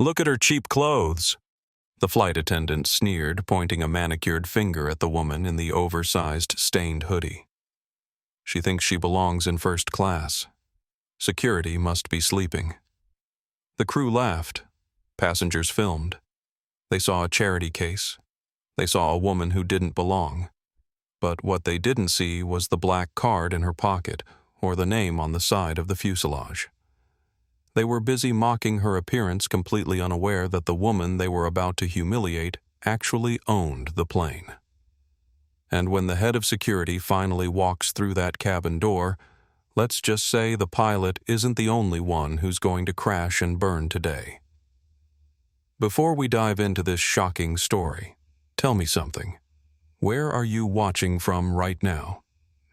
Look at her cheap clothes. The flight attendant sneered, pointing a manicured finger at the woman in the oversized, stained hoodie. She thinks she belongs in first class. Security must be sleeping. The crew laughed. Passengers filmed. They saw a charity case. They saw a woman who didn't belong. But what they didn't see was the black card in her pocket or the name on the side of the fuselage. They were busy mocking her appearance, completely unaware that the woman they were about to humiliate actually owned the plane. And when the head of security finally walks through that cabin door, let's just say the pilot isn't the only one who's going to crash and burn today. Before we dive into this shocking story, tell me something. Where are you watching from right now?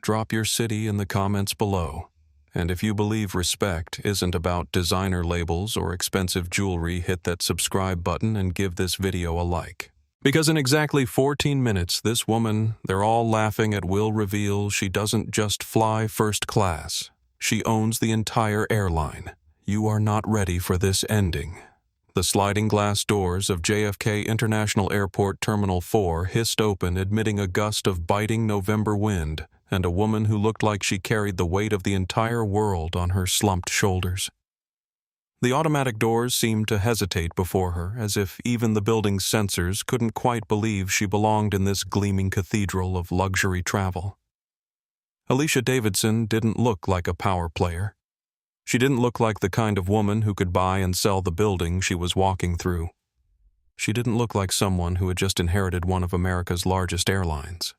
Drop your city in the comments below. And if you believe respect isn't about designer labels or expensive jewelry, hit that subscribe button and give this video a like. Because in exactly 14 minutes, this woman they're all laughing at will reveal she doesn't just fly first class. She owns the entire airline. You are not ready for this ending. The sliding glass doors of JFK International Airport Terminal 4 hissed open, admitting a gust of biting November wind and a woman who looked like she carried the weight of the entire world on her slumped shoulders. The automatic doors seemed to hesitate before her, as if even the building's sensors couldn't quite believe she belonged in this gleaming cathedral of luxury travel. Alicia Davidson didn't look like a power player. She didn't look like the kind of woman who could buy and sell the building she was walking through. She didn't look like someone who had just inherited one of America's largest airlines.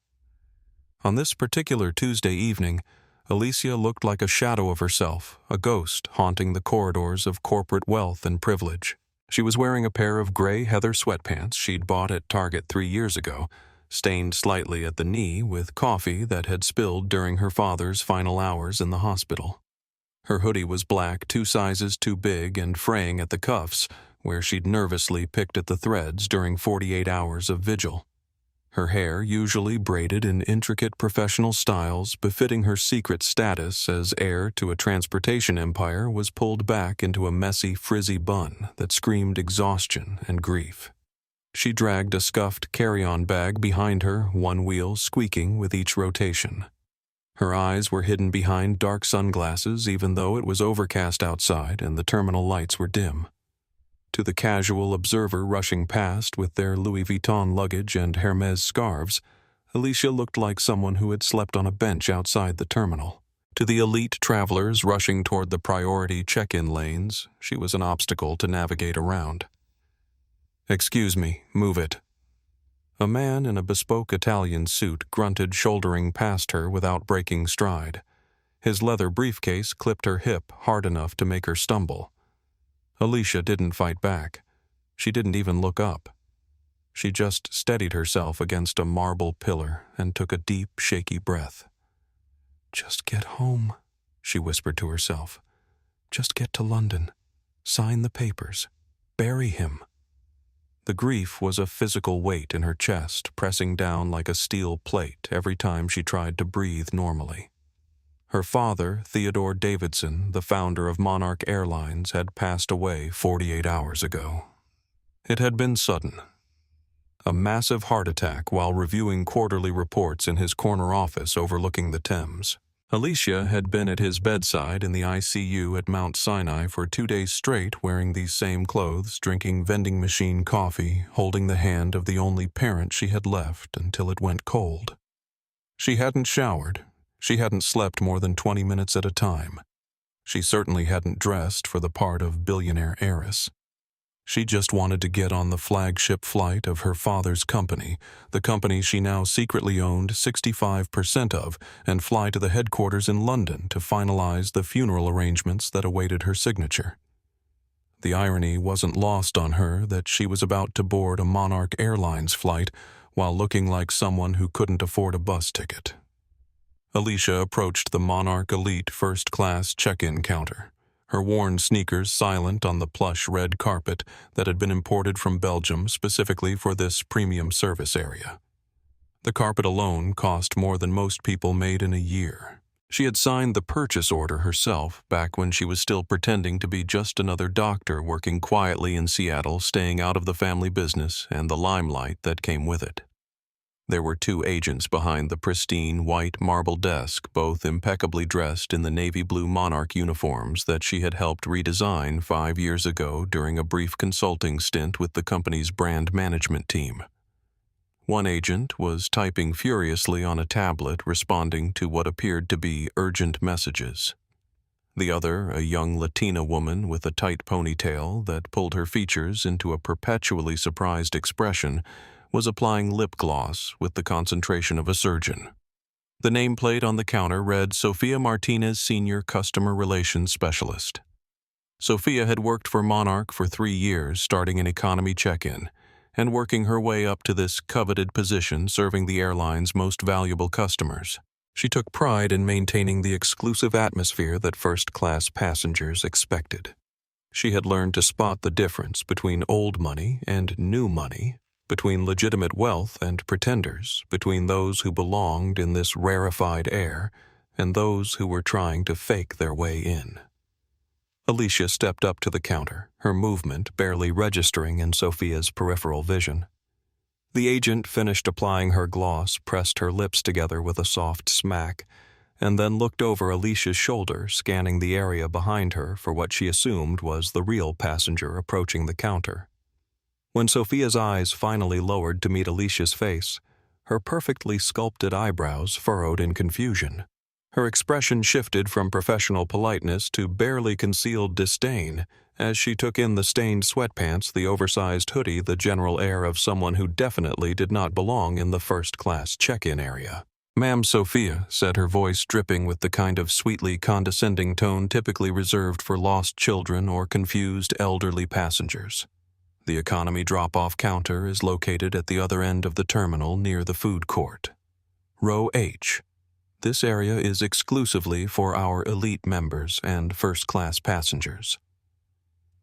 On this particular Tuesday evening, Alicia looked like a shadow of herself, a ghost haunting the corridors of corporate wealth and privilege. She was wearing a pair of gray heather sweatpants she'd bought at Target 3 years ago, stained slightly at the knee with coffee that had spilled during her father's final hours in the hospital. Her hoodie was black, 2 sizes too big and fraying at the cuffs, where she'd nervously picked at the threads during 48 hours of vigil. Her hair, usually braided in intricate professional styles befitting her secret status as heir to a transportation empire, was pulled back into a messy, frizzy bun that screamed exhaustion and grief. She dragged a scuffed carry-on bag behind her, one wheel squeaking with each rotation. Her eyes were hidden behind dark sunglasses, even though it was overcast outside and the terminal lights were dim. To the casual observer rushing past with their Louis Vuitton luggage and Hermes scarves, Alicia looked like someone who had slept on a bench outside the terminal. To the elite travelers rushing toward the priority check-in lanes, she was an obstacle to navigate around. "Excuse me, move it." A man in a bespoke Italian suit grunted, shouldering past her without breaking stride. His leather briefcase clipped her hip hard enough to make her stumble. Alicia didn't fight back. She didn't even look up. She just steadied herself against a marble pillar and took a deep, shaky breath. "Just get home," she whispered to herself. "Just get to London. Sign the papers. Bury him." The grief was a physical weight in her chest, pressing down like a steel plate every time she tried to breathe normally. Her father, Theodore Davidson, the founder of Monarch Airlines, had passed away 48 hours ago. It had been sudden. A massive heart attack while reviewing quarterly reports in his corner office overlooking the Thames. Alicia had been at his bedside in the ICU at Mount Sinai for 2 days straight, wearing these same clothes, drinking vending machine coffee, holding the hand of the only parent she had left until it went cold. She hadn't showered. She hadn't slept more than 20 minutes at a time. She certainly hadn't dressed for the part of billionaire heiress. She just wanted to get on the flagship flight of her father's company, the company she now secretly owned 65% of, and fly to the headquarters in London to finalize the funeral arrangements that awaited her signature. The irony wasn't lost on her that she was about to board a Monarch Airlines flight while looking like someone who couldn't afford a bus ticket. Alicia approached the Monarch Elite first-class check-in counter, her worn sneakers silent on the plush red carpet that had been imported from Belgium specifically for this premium service area. The carpet alone cost more than most people made in a year. She had signed the purchase order herself back when she was still pretending to be just another doctor working quietly in Seattle, staying out of the family business and the limelight that came with it. There were two agents behind the pristine white marble desk, both impeccably dressed in the navy blue Monarch uniforms that she had helped redesign 5 years ago during a brief consulting stint with the company's brand management team. One agent was typing furiously on a tablet, responding to what appeared to be urgent messages. The other, a young Latina woman with a tight ponytail that pulled her features into a perpetually surprised expression, was applying lip gloss with the concentration of a surgeon. The nameplate on the counter read Sofia Martinez, Senior Customer Relations Specialist. Sofia had worked for Monarch for 3 years, starting in economy check-in, and working her way up to this coveted position serving the airline's most valuable customers. She took pride in maintaining the exclusive atmosphere that first-class passengers expected. She had learned to spot the difference between old money and new money, between legitimate wealth and pretenders, between those who belonged in this rarefied air and those who were trying to fake their way in. Alicia stepped up to the counter, her movement barely registering in Sofia's peripheral vision. The agent finished applying her gloss, pressed her lips together with a soft smack, and then looked over Alicia's shoulder, scanning the area behind her for what she assumed was the real passenger approaching the counter. When Sofia's eyes finally lowered to meet Alicia's face, her perfectly sculpted eyebrows furrowed in confusion. Her expression shifted from professional politeness to barely concealed disdain as she took in the stained sweatpants, the oversized hoodie, the general air of someone who definitely did not belong in the first-class check-in area. "Ma'am Sophia," said her voice dripping with the kind of sweetly condescending tone typically reserved for lost children or confused elderly passengers. "The economy drop-off counter is located at the other end of the terminal near the food court. Row H. This area is exclusively for our elite members and first-class passengers."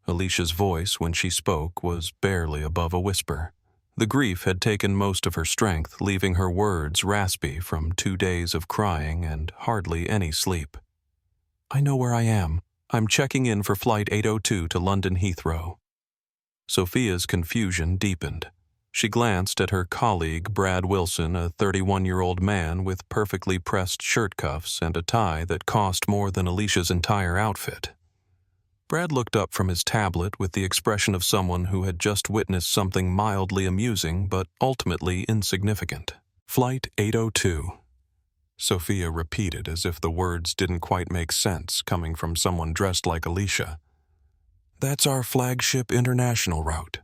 Alicia's voice, when she spoke, was barely above a whisper. The grief had taken most of her strength, leaving her words raspy from 2 days of crying and hardly any sleep. "I know where I am. I'm checking in for Flight 802 to London Heathrow." Sophia's confusion deepened. She glanced at her colleague, Brad Wilson, a 31-year-old man with perfectly pressed shirt cuffs and a tie that cost more than Alicia's entire outfit. Brad looked up from his tablet with the expression of someone who had just witnessed something mildly amusing but ultimately insignificant. "Flight 802. Sophia repeated as if the words didn't quite make sense coming from someone dressed like Alicia. "That's our flagship international route.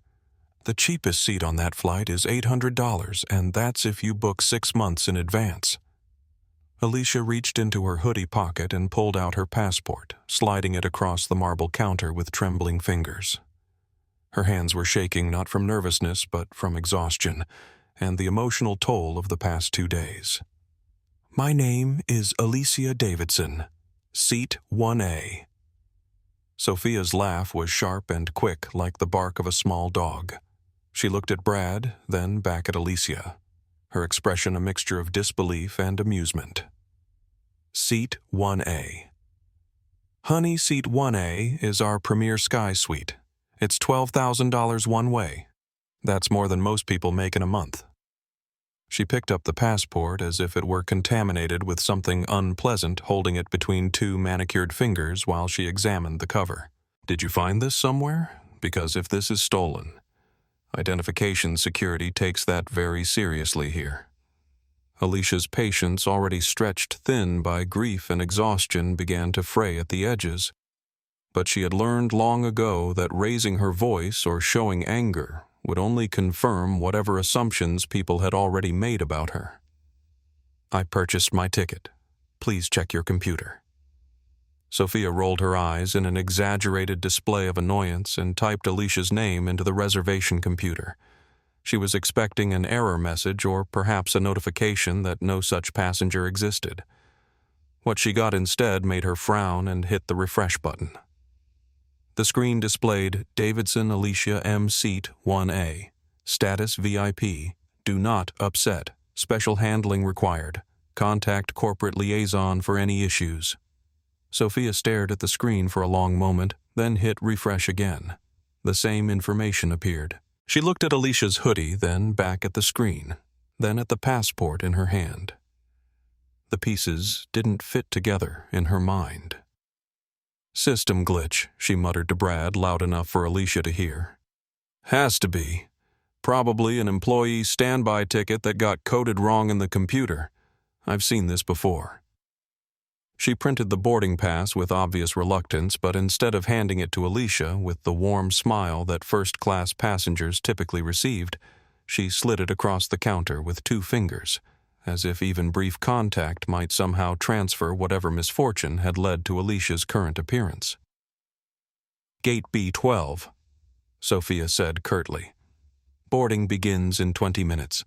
The cheapest seat on that flight is $800, and that's if you book 6 months in advance." Alicia reached into her hoodie pocket and pulled out her passport, sliding it across the marble counter with trembling fingers. Her hands were shaking not from nervousness but from exhaustion and the emotional toll of the past 2 days. "My name is Alicia Davidson, Seat 1A. Sophia's laugh was sharp and quick like the bark of a small dog. She looked at Brad, then back at Alicia, her expression a mixture of disbelief and amusement. "Seat 1A. Honey, Seat 1A is our premier sky suite. It's $12,000 one way. That's more than most people make in a month." She picked up the passport as if it were contaminated with something unpleasant, holding it between 2 manicured fingers while she examined the cover. "Did you find this somewhere? Because if this is stolen, identification security takes that very seriously here." Alicia's patience, already stretched thin by grief and exhaustion, began to fray at the edges. But she had learned long ago that raising her voice or showing anger would only confirm whatever assumptions people had already made about her. "I purchased my ticket. Please check your computer." Sophia rolled her eyes in an exaggerated display of annoyance and typed Alicia's name into the reservation computer. She was expecting an error message or perhaps a notification that no such passenger existed. What she got instead made her frown and hit the refresh button. The screen displayed Davidson Alicia M. Seat 1A. Status VIP. Do not upset. Special handling required. Contact corporate liaison for any issues. Sophia stared at the screen for a long moment, then hit refresh again. The same information appeared. She looked at Alicia's hoodie, then back at the screen, then at the passport in her hand. The pieces didn't fit together in her mind. "System glitch," she muttered to Brad, loud enough for Alicia to hear. "Has to be. Probably an employee standby ticket that got coded wrong in the computer. I've seen this before." She printed the boarding pass with obvious reluctance, but instead of handing it to Alicia with the warm smile that first-class passengers typically received, she slid it across the counter with 2 fingers, as if even brief contact might somehow transfer whatever misfortune had led to Alicia's current appearance. "Gate B12, Sophia said curtly. "Boarding begins in 20 minutes.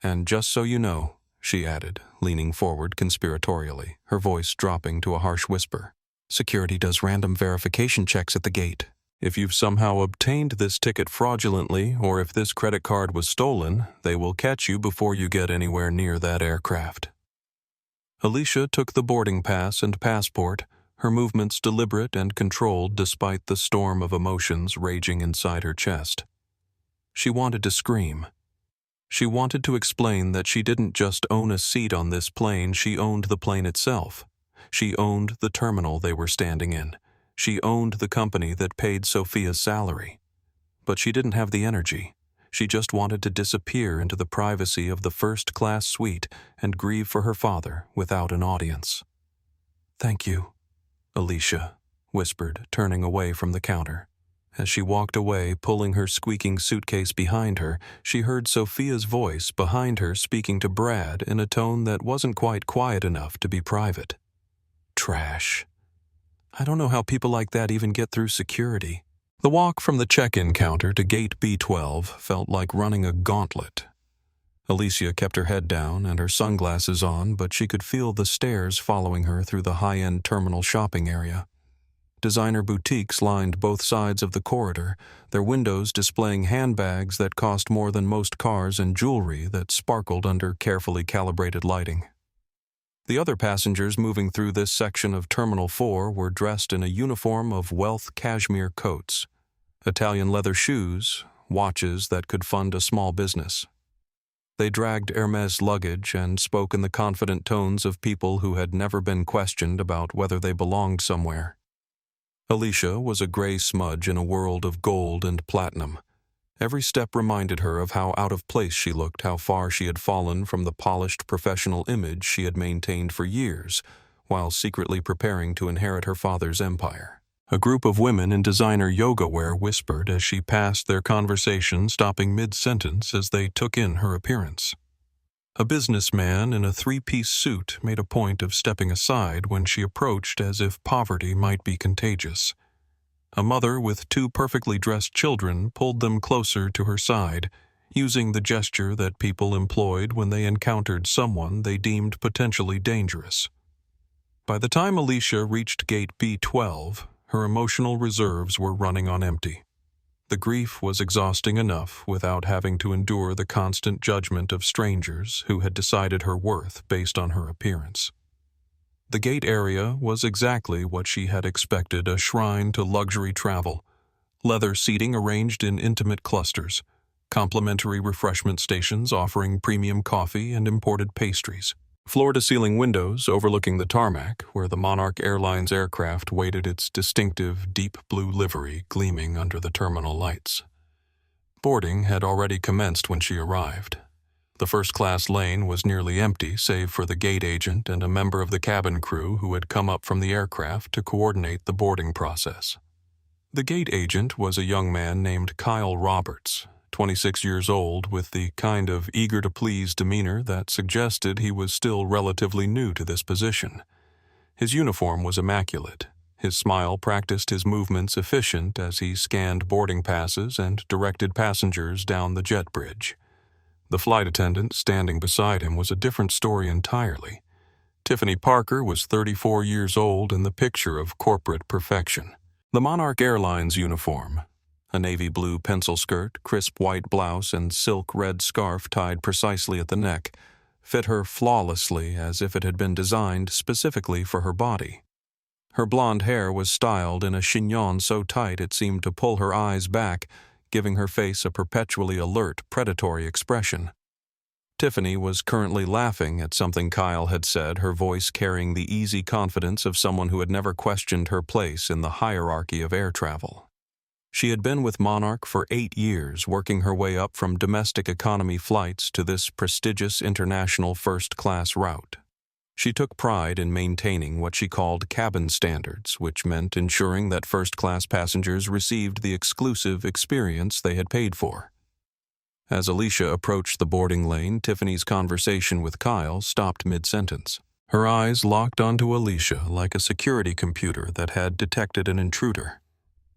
And just so you know," she added, leaning forward conspiratorially, her voice dropping to a harsh whisper, "security does random verification checks at the gate. If you've somehow obtained this ticket fraudulently, or if this credit card was stolen, they will catch you before you get anywhere near that aircraft." Alicia took the boarding pass and passport, her movements deliberate and controlled despite the storm of emotions raging inside her chest. She wanted to scream. She wanted to explain that she didn't just own a seat on this plane, she owned the plane itself. She owned the terminal they were standing in. She owned the company that paid Sophia's salary. But she didn't have the energy. She just wanted to disappear into the privacy of the first-class suite and grieve for her father without an audience. "Thank you," Alicia whispered, turning away from the counter. As she walked away, pulling her squeaking suitcase behind her, she heard Sophia's voice behind her speaking to Brad in a tone that wasn't quite quiet enough to be private. "Trash. I don't know how people like that even get through security." The walk from the check-in counter to gate B12 felt like running a gauntlet. Alicia kept her head down and her sunglasses on, but she could feel the stares following her through the high-end terminal shopping area. Designer boutiques lined both sides of the corridor, their windows displaying handbags that cost more than most cars and jewelry that sparkled under carefully calibrated lighting. The other passengers moving through this section of Terminal 4 were dressed in a uniform of wealth cashmere coats, Italian leather shoes, watches that could fund a small business. They dragged Hermes luggage and spoke in the confident tones of people who had never been questioned about whether they belonged somewhere. Alicia was a gray smudge in a world of gold and platinum. Every step reminded her of how out of place she looked, how far she had fallen from the polished professional image she had maintained for years, while secretly preparing to inherit her father's empire. A group of women in designer yoga wear whispered as she passed their conversation, stopping mid-sentence as they took in her appearance. A businessman in a 3-piece suit made a point of stepping aside when she approached as if poverty might be contagious. A mother with 2 perfectly dressed children pulled them closer to her side, using the gesture that people employed when they encountered someone they deemed potentially dangerous. By the time Alicia reached gate B12, her emotional reserves were running on empty. The grief was exhausting enough without having to endure the constant judgment of strangers who had decided her worth based on her appearance. The gate area was exactly what she had expected, a shrine to luxury travel. Leather seating arranged in intimate clusters, complimentary refreshment stations offering premium coffee and imported pastries, floor-to-ceiling windows overlooking the tarmac where the Monarch Airlines aircraft waited, its distinctive deep blue livery gleaming under the terminal lights. Boarding had already commenced when she arrived. The first-class lane was nearly empty, save for the gate agent and a member of the cabin crew who had come up from the aircraft to coordinate the boarding process. The gate agent was a young man named Kyle Roberts, 26 years old, with the kind of eager-to-please demeanor that suggested he was still relatively new to this position. His uniform was immaculate. His smile practiced his movements efficient as he scanned boarding passes and directed passengers down the jet bridge. The flight attendant standing beside him was a different story entirely. Tiffany Parker was 34 years old and the picture of corporate perfection. The Monarch Airlines uniform, a navy blue pencil skirt, crisp white blouse, and silk red scarf tied precisely at the neck, fit her flawlessly as if it had been designed specifically for her body. Her blonde hair was styled in a chignon so tight it seemed to pull her eyes back, giving her face a perpetually alert, predatory expression. Tiffany was currently laughing at something Kyle had said, her voice carrying the easy confidence of someone who had never questioned her place in the hierarchy of air travel. She had been with Monarch for 8 years, working her way up from domestic economy flights to this prestigious international first-class route. She took pride in maintaining what she called cabin standards, which meant ensuring that first-class passengers received the exclusive experience they had paid for. As Alicia approached the boarding lane, Tiffany's conversation with Kyle stopped mid-sentence. Her eyes locked onto Alicia like a security computer that had detected an intruder.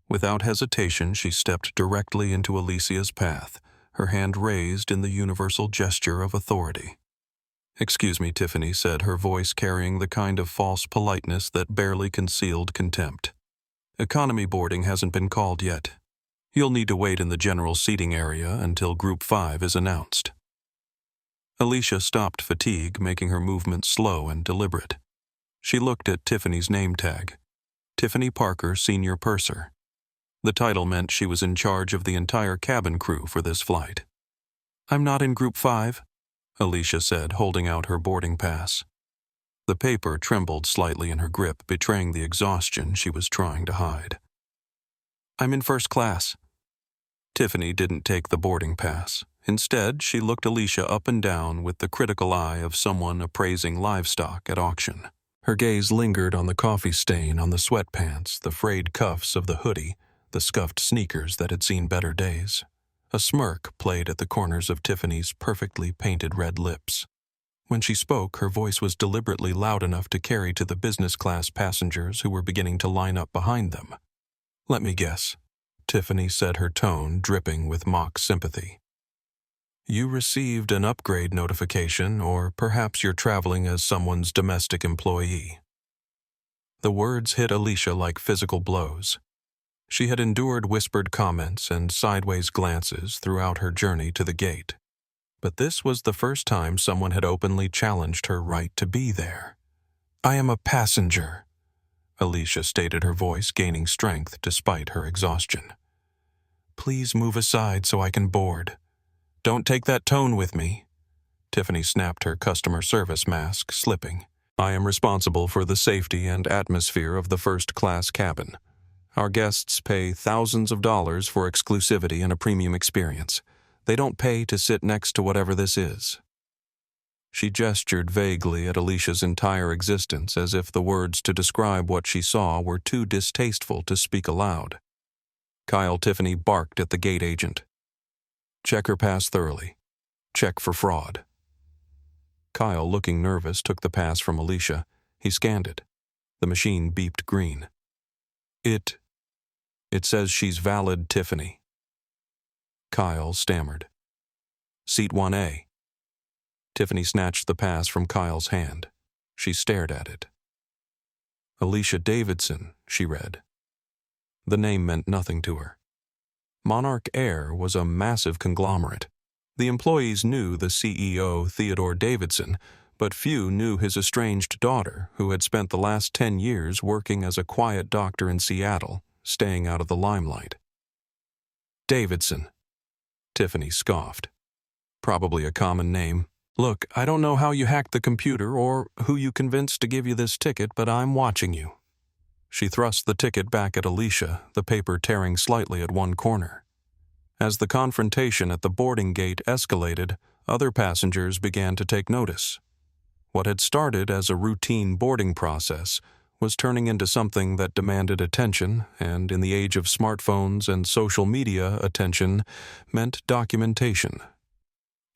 Without hesitation, she stepped directly into Alicia's path, her hand raised in the universal gesture of authority. "Excuse me," Tiffany said, her voice carrying the kind of false politeness that barely concealed contempt. "Economy boarding hasn't been called yet. You'll need to wait in the general seating area until Group 5 is announced." Alicia stopped fatigue, making her movement slow and deliberate. She looked at Tiffany's name tag. Tiffany Parker, Senior Purser. The title meant she was in charge of the entire cabin crew for this flight. "I'm not in Group 5, Alicia said, holding out her boarding pass. The paper trembled slightly in her grip, betraying the exhaustion she was trying to hide. "I'm in first class." Tiffany didn't take the boarding pass. Instead, she looked Alicia up and down with the critical eye of someone appraising livestock at auction. Her gaze lingered on the coffee stain on the sweatpants, the frayed cuffs of the hoodie, the scuffed sneakers that had seen better days. A smirk played at the corners of Tiffany's perfectly painted red lips. When she spoke, her voice was deliberately loud enough to carry to the business-class passengers who were beginning to line up behind them. "Let me guess," Tiffany said, her tone dripping with mock sympathy. "You received an upgrade notification, or perhaps you're traveling as someone's domestic employee." The words hit Alicia like physical blows. She had endured whispered comments and sideways glances throughout her journey to the gate. But this was the first time someone had openly challenged her right to be there. "I am a passenger," Alicia stated, her voice gaining strength despite her exhaustion. "Please move aside so I can board." "Don't take that tone with me." Tiffany snapped her customer service mask, slipping. "I am responsible for the safety and atmosphere of the first-class cabin. Our guests pay thousands of dollars for exclusivity and a premium experience. They don't pay to sit next to whatever this is." She gestured vaguely at Alicia's entire existence, as if the words to describe what she saw were too distasteful to speak aloud. Tiffany barked at the gate agent. "Check her pass thoroughly. Check for fraud." Kyle, looking nervous, took the pass from Alicia. He scanned it. The machine beeped green. It says she's valid, Tiffany." Kyle stammered. "Seat 1A. Tiffany snatched the pass from Kyle's hand. She stared at it. "Alicia Davidson," she read. The name meant nothing to her. Monarch Air was a massive conglomerate. The employees knew the CEO, Theodore Davidson, but few knew his estranged daughter, who had spent the last 10 years working as a quiet doctor in Seattle, staying out of the limelight. "Davidson," Tiffany scoffed. "Probably a common name. Look, I don't know how you hacked the computer or who you convinced to give you this ticket, but I'm watching you." She thrust the ticket back at Alicia, the paper tearing slightly at one corner. As the confrontation at the boarding gate escalated, other passengers began to take notice. What had started as a routine boarding process was turning into something that demanded attention, and in the age of smartphones and social media, attention meant documentation.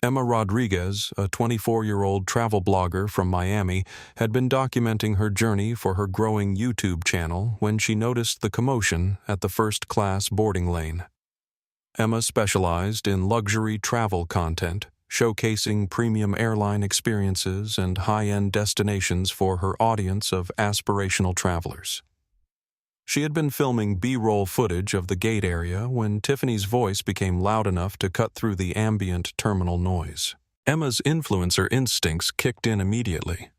Emma Rodriguez, a 24-year-old travel blogger from Miami, had been documenting her journey for her growing YouTube channel when she noticed the commotion at the first-class boarding lane. Emma specialized in luxury travel content, showcasing premium airline experiences and high-end destinations for her audience of aspirational travelers. She had been filming B-roll footage of the gate area when Tiffany's voice became loud enough to cut through the ambient terminal noise. Emma's influencer instincts kicked in immediately.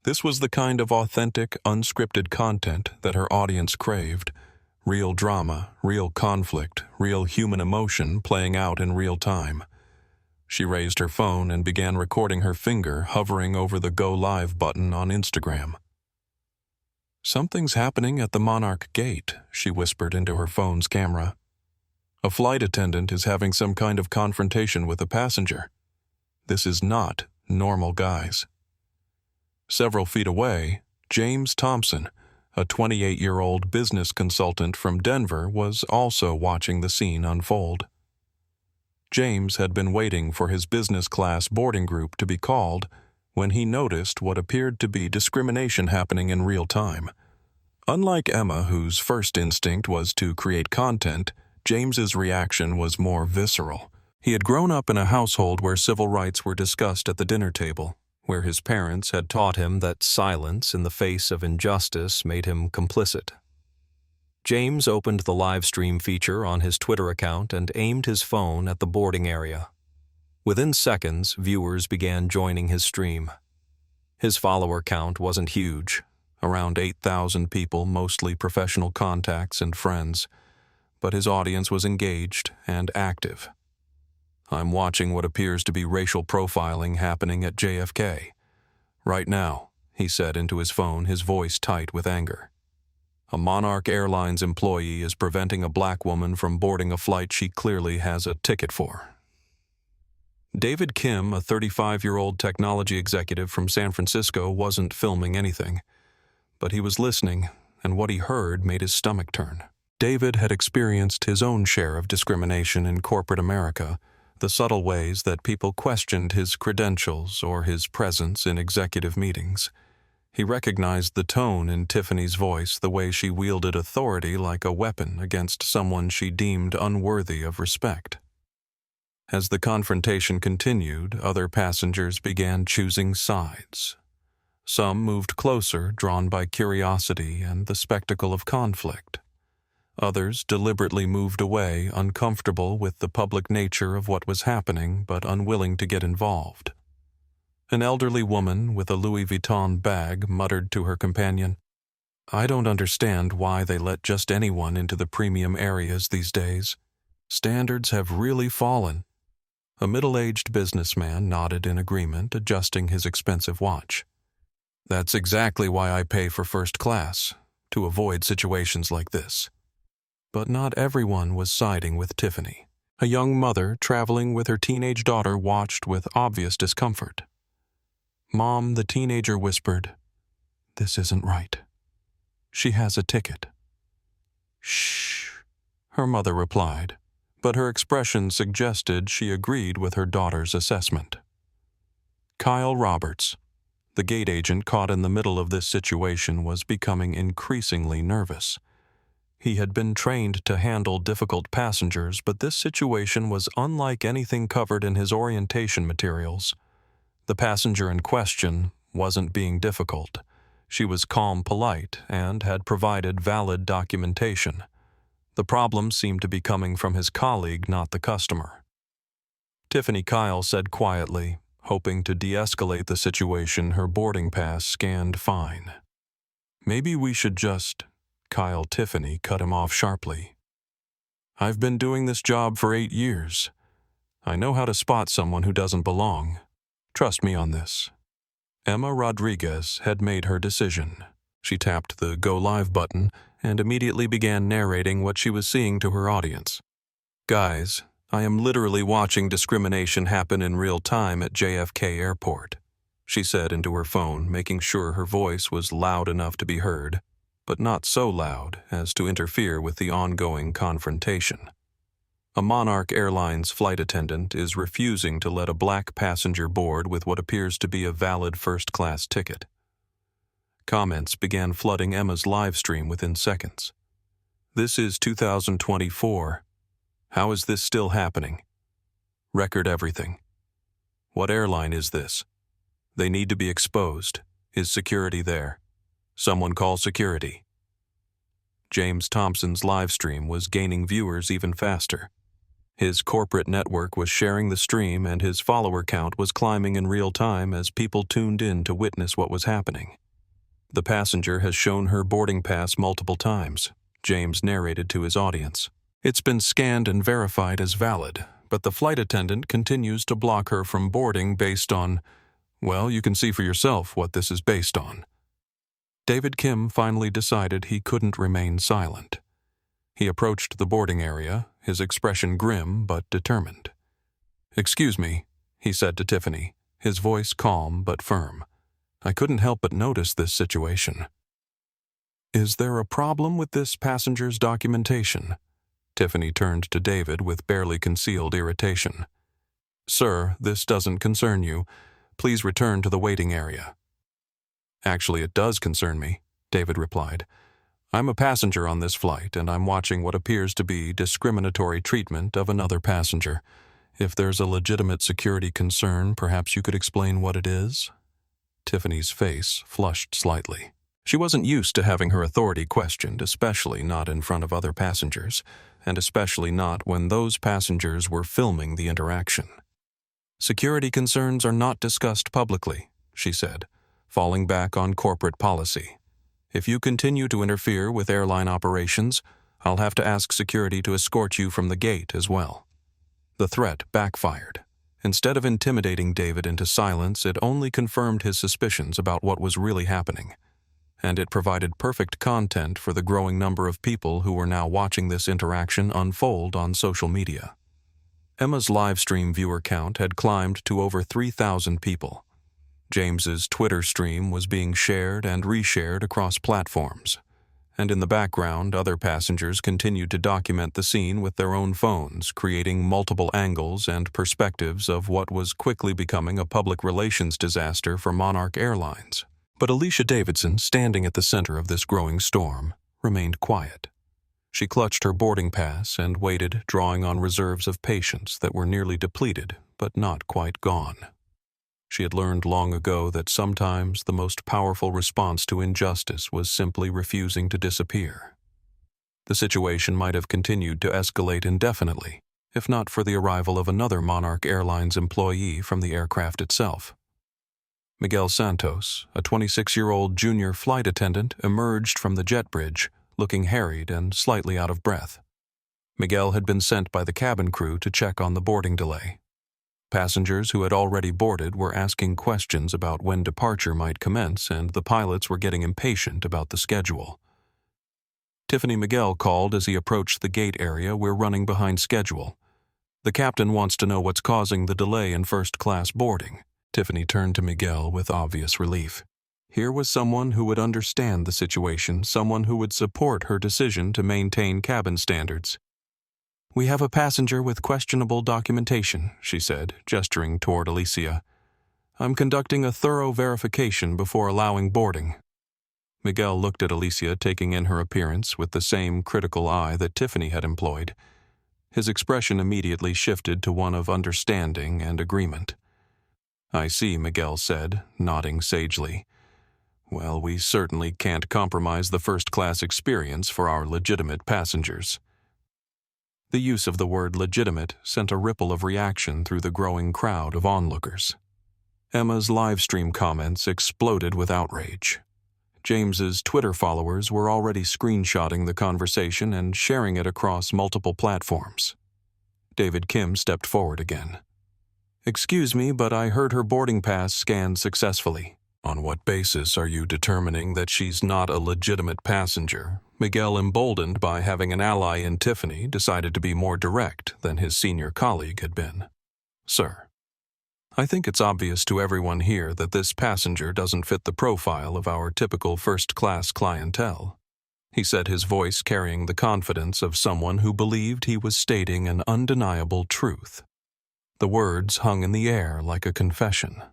This was the kind of authentic, unscripted content that her audience craved. Real drama, real conflict, real human emotion playing out in real time. She raised her phone and began recording her finger hovering over the Go Live button on Instagram. "Something's happening at the Monarch gate," she whispered into her phone's camera. "A flight attendant is having some kind of confrontation with a passenger. This is not normal, guys." Several feet away, James Thompson, a 28-year-old business consultant from Denver, was also watching the scene unfold. James had been waiting for his business class boarding group to be called when he noticed what appeared to be discrimination happening in real time. Unlike Emma, whose first instinct was to create content, James's reaction was more visceral. He had grown up in a household where civil rights were discussed at the dinner table, where his parents had taught him that silence in the face of injustice made him complicit. James opened the live stream feature on his Twitter account and aimed his phone at the boarding area. Within seconds, viewers began joining his stream. His follower count wasn't huge, around 8,000 people, mostly professional contacts and friends, but his audience was engaged and active. "I'm watching what appears to be racial profiling happening at JFK. Right now," he said into his phone, his voice tight with anger. "A Monarch Airlines employee is preventing a black woman from boarding a flight she clearly has a ticket for." David Kim, a 35-year-old technology executive from San Francisco, wasn't filming anything, but he was listening, and what he heard made his stomach turn. David had experienced his own share of discrimination in corporate America, the subtle ways that people questioned his credentials or his presence in executive meetings. He recognized the tone in Tiffany's voice, the way she wielded authority like a weapon against someone she deemed unworthy of respect. As the confrontation continued, other passengers began choosing sides. Some moved closer, drawn by curiosity and the spectacle of conflict. Others deliberately moved away, uncomfortable with the public nature of what was happening but unwilling to get involved. An elderly woman with a Louis Vuitton bag muttered to her companion, "I don't understand why they let just anyone into the premium areas these days. Standards have really fallen." A middle-aged businessman nodded in agreement, adjusting his expensive watch. "That's exactly why I pay for first class, to avoid situations like this." But not everyone was siding with Tiffany. A young mother traveling with her teenage daughter watched with obvious discomfort. "Mom," the teenager whispered, "this isn't right. She has a ticket." "Shh," her mother replied, but her expression suggested she agreed with her daughter's assessment. Kyle Roberts, the gate agent caught in the middle of this situation, was becoming increasingly nervous. He had been trained to handle difficult passengers, but this situation was unlike anything covered in his orientation materials. The passenger in question wasn't being difficult. She was calm, polite, and had provided valid documentation. The problem seemed to be coming from his colleague, not the customer. Tiffany Kyle said quietly, hoping to de-escalate the situation her boarding pass scanned fine. "Maybe we should just—" Tiffany cut him off sharply. "I've been doing this job for 8 years. I know how to spot someone who doesn't belong. Trust me on this." Emma Rodriguez had made her decision. She tapped the Go Live button and immediately began narrating what she was seeing to her audience. "Guys, I am literally watching discrimination happen in real time at JFK Airport," she said into her phone, making sure her voice was loud enough to be heard, but not so loud as to interfere with the ongoing confrontation. "A Monarch Airlines flight attendant is refusing to let a black passenger board with what appears to be a valid first-class ticket." Comments began flooding Emma's live stream within seconds. "This is 2024. How is this still happening? Record everything. What airline is this? They need to be exposed. Is security there? Someone call security." James Thompson's live stream was gaining viewers even faster. His corporate network was sharing the stream, and his follower count was climbing in real time as people tuned in to witness what was happening. "The passenger has shown her boarding pass multiple times," James narrated to his audience. "It's been scanned and verified as valid, but the flight attendant continues to block her from boarding based on, well, you can see for yourself what this is based on." David Kim finally decided he couldn't remain silent. He approached the boarding area, his expression grim but determined. "Excuse me," he said to Tiffany, his voice calm but firm. "I couldn't help but notice this situation." "Is there a problem with this passenger's documentation?" Tiffany turned to David with barely concealed irritation. "Sir, this doesn't concern you. Please return to the waiting area." "Actually, it does concern me," David replied. "I'm a passenger on this flight, and I'm watching what appears to be discriminatory treatment of another passenger. If there's a legitimate security concern, perhaps you could explain what it is?" Tiffany's face flushed slightly. She wasn't used to having her authority questioned, especially not in front of other passengers, and especially not when those passengers were filming the interaction. "Security concerns are not discussed publicly," she said, falling back on corporate policy. "If you continue to interfere with airline operations, I'll have to ask security to escort you from the gate as well." The threat backfired. Instead of intimidating David into silence, it only confirmed his suspicions about what was really happening. And it provided perfect content for the growing number of people who were now watching this interaction unfold on social media. Emma's livestream viewer count had climbed to over 3,000 people. James's Twitter stream was being shared and reshared across platforms, and in the background, other passengers continued to document the scene with their own phones, creating multiple angles and perspectives of what was quickly becoming a public relations disaster for Monarch Airlines. But Alicia Davidson, standing at the center of this growing storm, remained quiet. She clutched her boarding pass and waited, drawing on reserves of patience that were nearly depleted, but not quite gone. She had learned long ago that sometimes the most powerful response to injustice was simply refusing to disappear. The situation might have continued to escalate indefinitely, if not for the arrival of another Monarch Airlines employee from the aircraft itself. Miguel Santos, a 26-year-old junior flight attendant, emerged from the jet bridge, looking harried and slightly out of breath. Miguel had been sent by the cabin crew to check on the boarding delay. Passengers who had already boarded were asking questions about when departure might commence, and the pilots were getting impatient about the schedule. Tiffany Miguel called as he approached the gate area. "We're running behind schedule. The captain wants to know what's causing the delay in first-class boarding." Tiffany turned to Miguel with obvious relief. Here was someone who would understand the situation, someone who would support her decision to maintain cabin standards. "We have a passenger with questionable documentation," she said, gesturing toward Alicia. "I'm conducting a thorough verification before allowing boarding." Miguel looked at Alicia, taking in her appearance with the same critical eye that Tiffany had employed. His expression immediately shifted to one of understanding and agreement. "I see," Miguel said, nodding sagely. "Well, we certainly can't compromise the first-class experience for our legitimate passengers." The use of the word legitimate sent a ripple of reaction through the growing crowd of onlookers. Emma's livestream comments exploded with outrage. James's Twitter followers were already screenshotting the conversation and sharing it across multiple platforms. David Kim stepped forward again. "Excuse me, but I heard her boarding pass scanned successfully." "On what basis are you determining that she's not a legitimate passenger?" Miguel, emboldened by having an ally in Tiffany, decided to be more direct than his senior colleague had been. "Sir, I think it's obvious to everyone here that this passenger doesn't fit the profile of our typical first-class clientele," he said, his voice carrying the confidence of someone who believed he was stating an undeniable truth. The words hung in the air like a confession.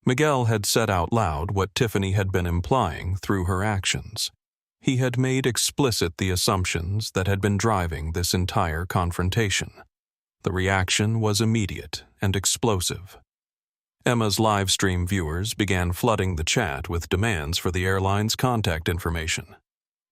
Miguel had said out loud what Tiffany had been implying through her actions. He had made explicit the assumptions that had been driving this entire confrontation. The reaction was immediate and explosive. Emma's livestream viewers began flooding the chat with demands for the airline's contact information.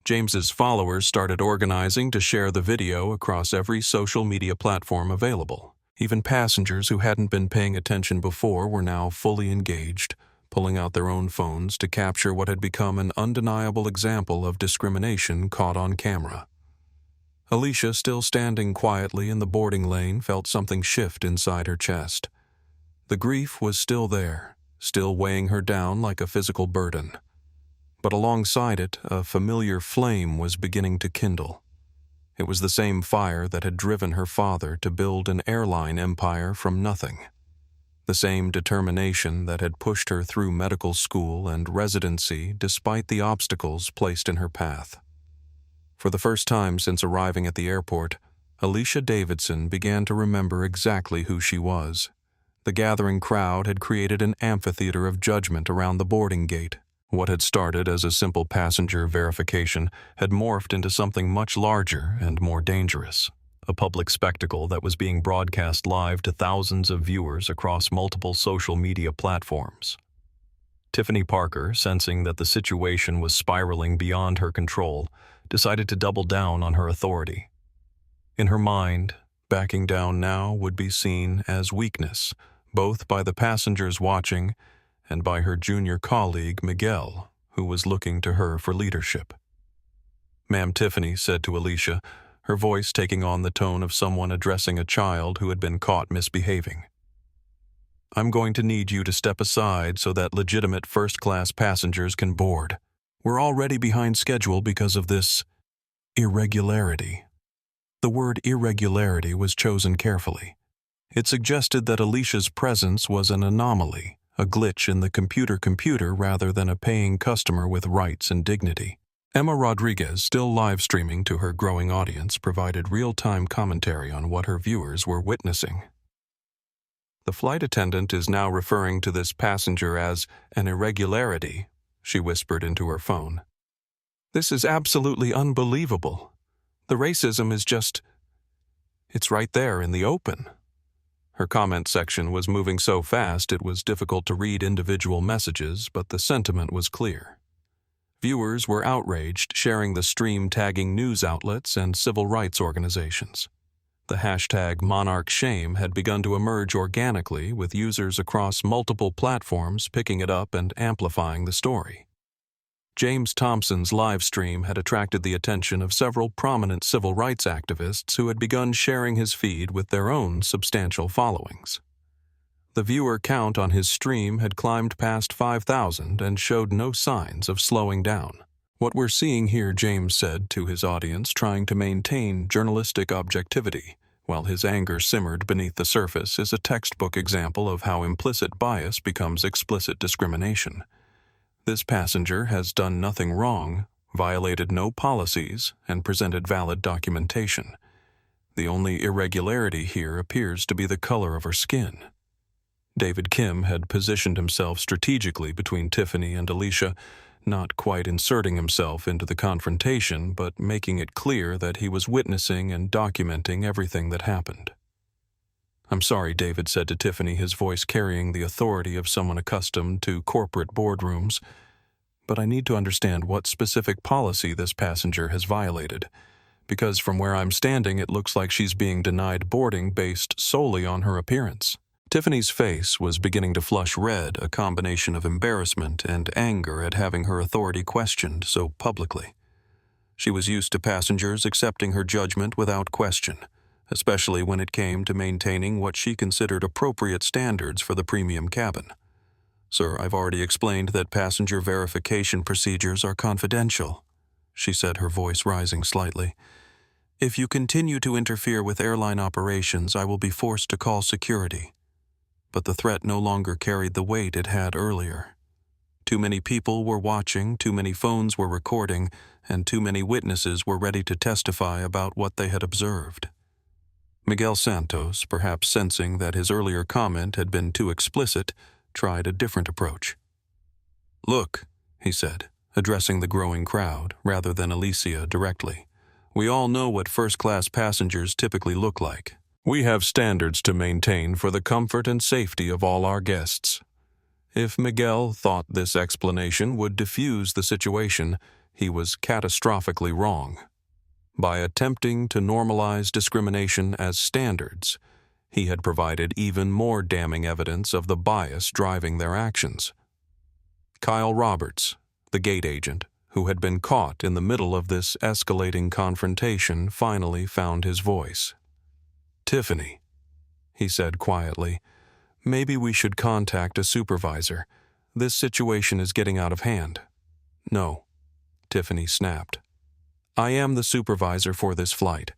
James's followers started organizing to share the video across every social media platform available. Even passengers who hadn't been paying attention before were now fully engaged, pulling out their own phones to capture what had become an undeniable example of discrimination caught on camera. Alicia, still standing quietly in the boarding lane, felt something shift inside her chest. The grief was still there, still weighing her down like a physical burden. But alongside it, a familiar flame was beginning to kindle. It was the same fire that had driven her father to build an airline empire from nothing. The same determination that had pushed her through medical school and residency despite the obstacles placed in her path. For the first time since arriving at the airport, Alicia Davidson began to remember exactly who she was. The gathering crowd had created an amphitheater of judgment around the boarding gate. What had started as a simple passenger verification had morphed into something much larger and more dangerous. A public spectacle that was being broadcast live to thousands of viewers across multiple social media platforms. Tiffany Parker, sensing that the situation was spiraling beyond her control, decided to double down on her authority. In her mind, backing down now would be seen as weakness, both by the passengers watching and by her junior colleague Miguel, who was looking to her for leadership. "Ma'am Tiffany," said to Alicia, her voice taking on the tone of someone addressing a child who had been caught misbehaving. "I'm going to need you to step aside so that legitimate first-class passengers can board. We're already behind schedule because of this irregularity." The word irregularity was chosen carefully. It suggested that Alicia's presence was an anomaly, a glitch in the computer rather than a paying customer with rights and dignity. Emma Rodriguez, still live streaming to her growing audience, provided real-time commentary on what her viewers were witnessing. "The flight attendant is now referring to this passenger as an irregularity," she whispered into her phone. "This is absolutely unbelievable. The racism is it's right there in the open." Her comment section was moving so fast it was difficult to read individual messages, but the sentiment was clear. Viewers were outraged, sharing the stream, tagging news outlets and civil rights organizations. The hashtag Monarch Shame had begun to emerge organically, with users across multiple platforms picking it up and amplifying the story. James Thompson's live stream had attracted the attention of several prominent civil rights activists who had begun sharing his feed with their own substantial followings. The viewer count on his stream had climbed past 5,000 and showed no signs of slowing down. "What we're seeing here," James said to his audience, trying to maintain journalistic objectivity, while his anger simmered beneath the surface, is a textbook example of how implicit bias becomes explicit discrimination. This passenger has done nothing wrong, violated no policies, and presented valid documentation. The only irregularity here appears to be the color of her skin. David Kim had positioned himself strategically between Tiffany and Alicia, not quite inserting himself into the confrontation, but making it clear that he was witnessing and documenting everything that happened. "I'm sorry," David said to Tiffany, his voice carrying the authority of someone accustomed to corporate boardrooms, "but I need to understand what specific policy this passenger has violated, because from where I'm standing it looks like she's being denied boarding based solely on her appearance." Tiffany's face was beginning to flush red, a combination of embarrassment and anger at having her authority questioned so publicly. She was used to passengers accepting her judgment without question, especially when it came to maintaining what she considered appropriate standards for the premium cabin. "Sir, I've already explained that passenger verification procedures are confidential," she said, her voice rising slightly. "If you continue to interfere with airline operations, I will be forced to call security." But the threat no longer carried the weight it had earlier. Too many people were watching, too many phones were recording, and too many witnesses were ready to testify about what they had observed. Miguel Santos, perhaps sensing that his earlier comment had been too explicit, tried a different approach. "Look," he said, addressing the growing crowd rather than Alicia directly. "We all know what first-class passengers typically look like. We have standards to maintain for the comfort and safety of all our guests." If Miguel thought this explanation would diffuse the situation, He was catastrophically wrong. By attempting to normalize discrimination as standards, he had provided even more damning evidence of the bias driving their actions. Kyle Roberts, the gate agent, who had been caught in the middle of this escalating confrontation, finally found his voice. "Tiffany," he said quietly, "maybe we should contact a supervisor. This situation is getting out of hand." "No," Tiffany snapped. "I am the supervisor for this flight.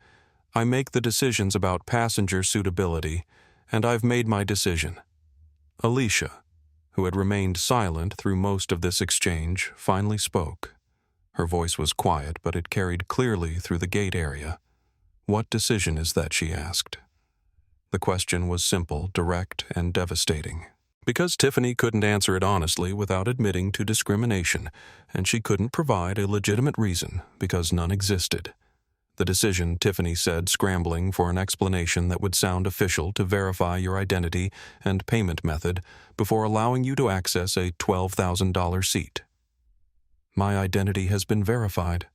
I make the decisions about passenger suitability, and I've made my decision." Alicia, who had remained silent through most of this exchange, finally spoke. Her voice was quiet, but it carried clearly through the gate area. "What decision is that?" she asked. The question was simple, direct, and devastating. Because Tiffany couldn't answer it honestly without admitting to discrimination, and she couldn't provide a legitimate reason because none existed. "The decision," Tiffany said, scrambling for an explanation that would sound official to verify your identity and payment method before allowing you to access a $12,000 seat. "My identity has been verified,"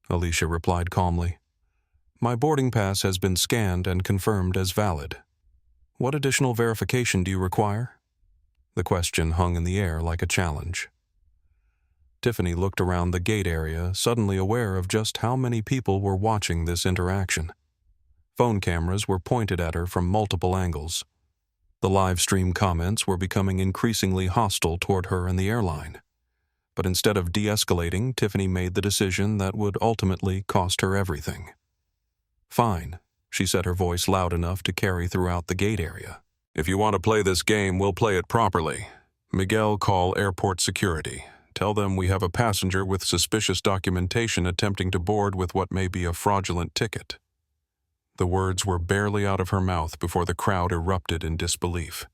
Alicia replied calmly. "My boarding pass has been scanned and confirmed as valid. What additional verification do you require?" The question hung in the air like a challenge. Tiffany looked around the gate area, suddenly aware of just how many people were watching this interaction. Phone cameras were pointed at her from multiple angles. The live stream comments were becoming increasingly hostile toward her and the airline. But instead of de-escalating, Tiffany made the decision that would ultimately cost her everything. "Fine," she said, her voice loud enough to carry throughout the gate area. "If you want to play this game, we'll play it properly. Miguel, call airport security. Tell them we have a passenger with suspicious documentation attempting to board with what may be a fraudulent ticket." The words were barely out of her mouth before the crowd erupted in disbelief.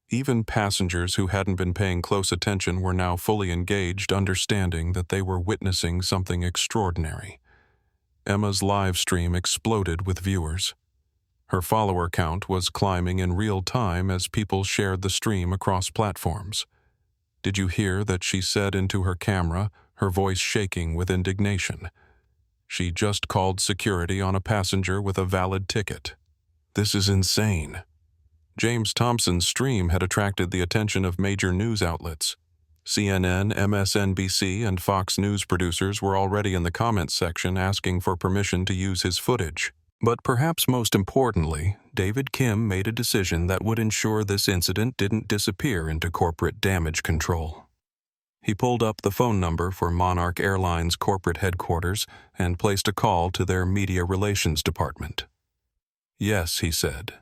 Even passengers who hadn't been paying close attention were now fully engaged, understanding that they were witnessing something extraordinary. Emma's live stream exploded with viewers. Her follower count was climbing in real time as people shared the stream across platforms. Did you hear that she said into her camera, her voice shaking with indignation? She just called security on a passenger with a valid ticket. This is insane. James Thompson's stream had attracted the attention of major news outlets. CNN, MSNBC, and Fox News producers were already in the comments section asking for permission to use his footage. But perhaps most importantly, David Kim made a decision that would ensure this incident didn't disappear into corporate damage control. He pulled up the phone number for Monarch Airlines corporate headquarters and placed a call to their media relations department. "Yes," he said.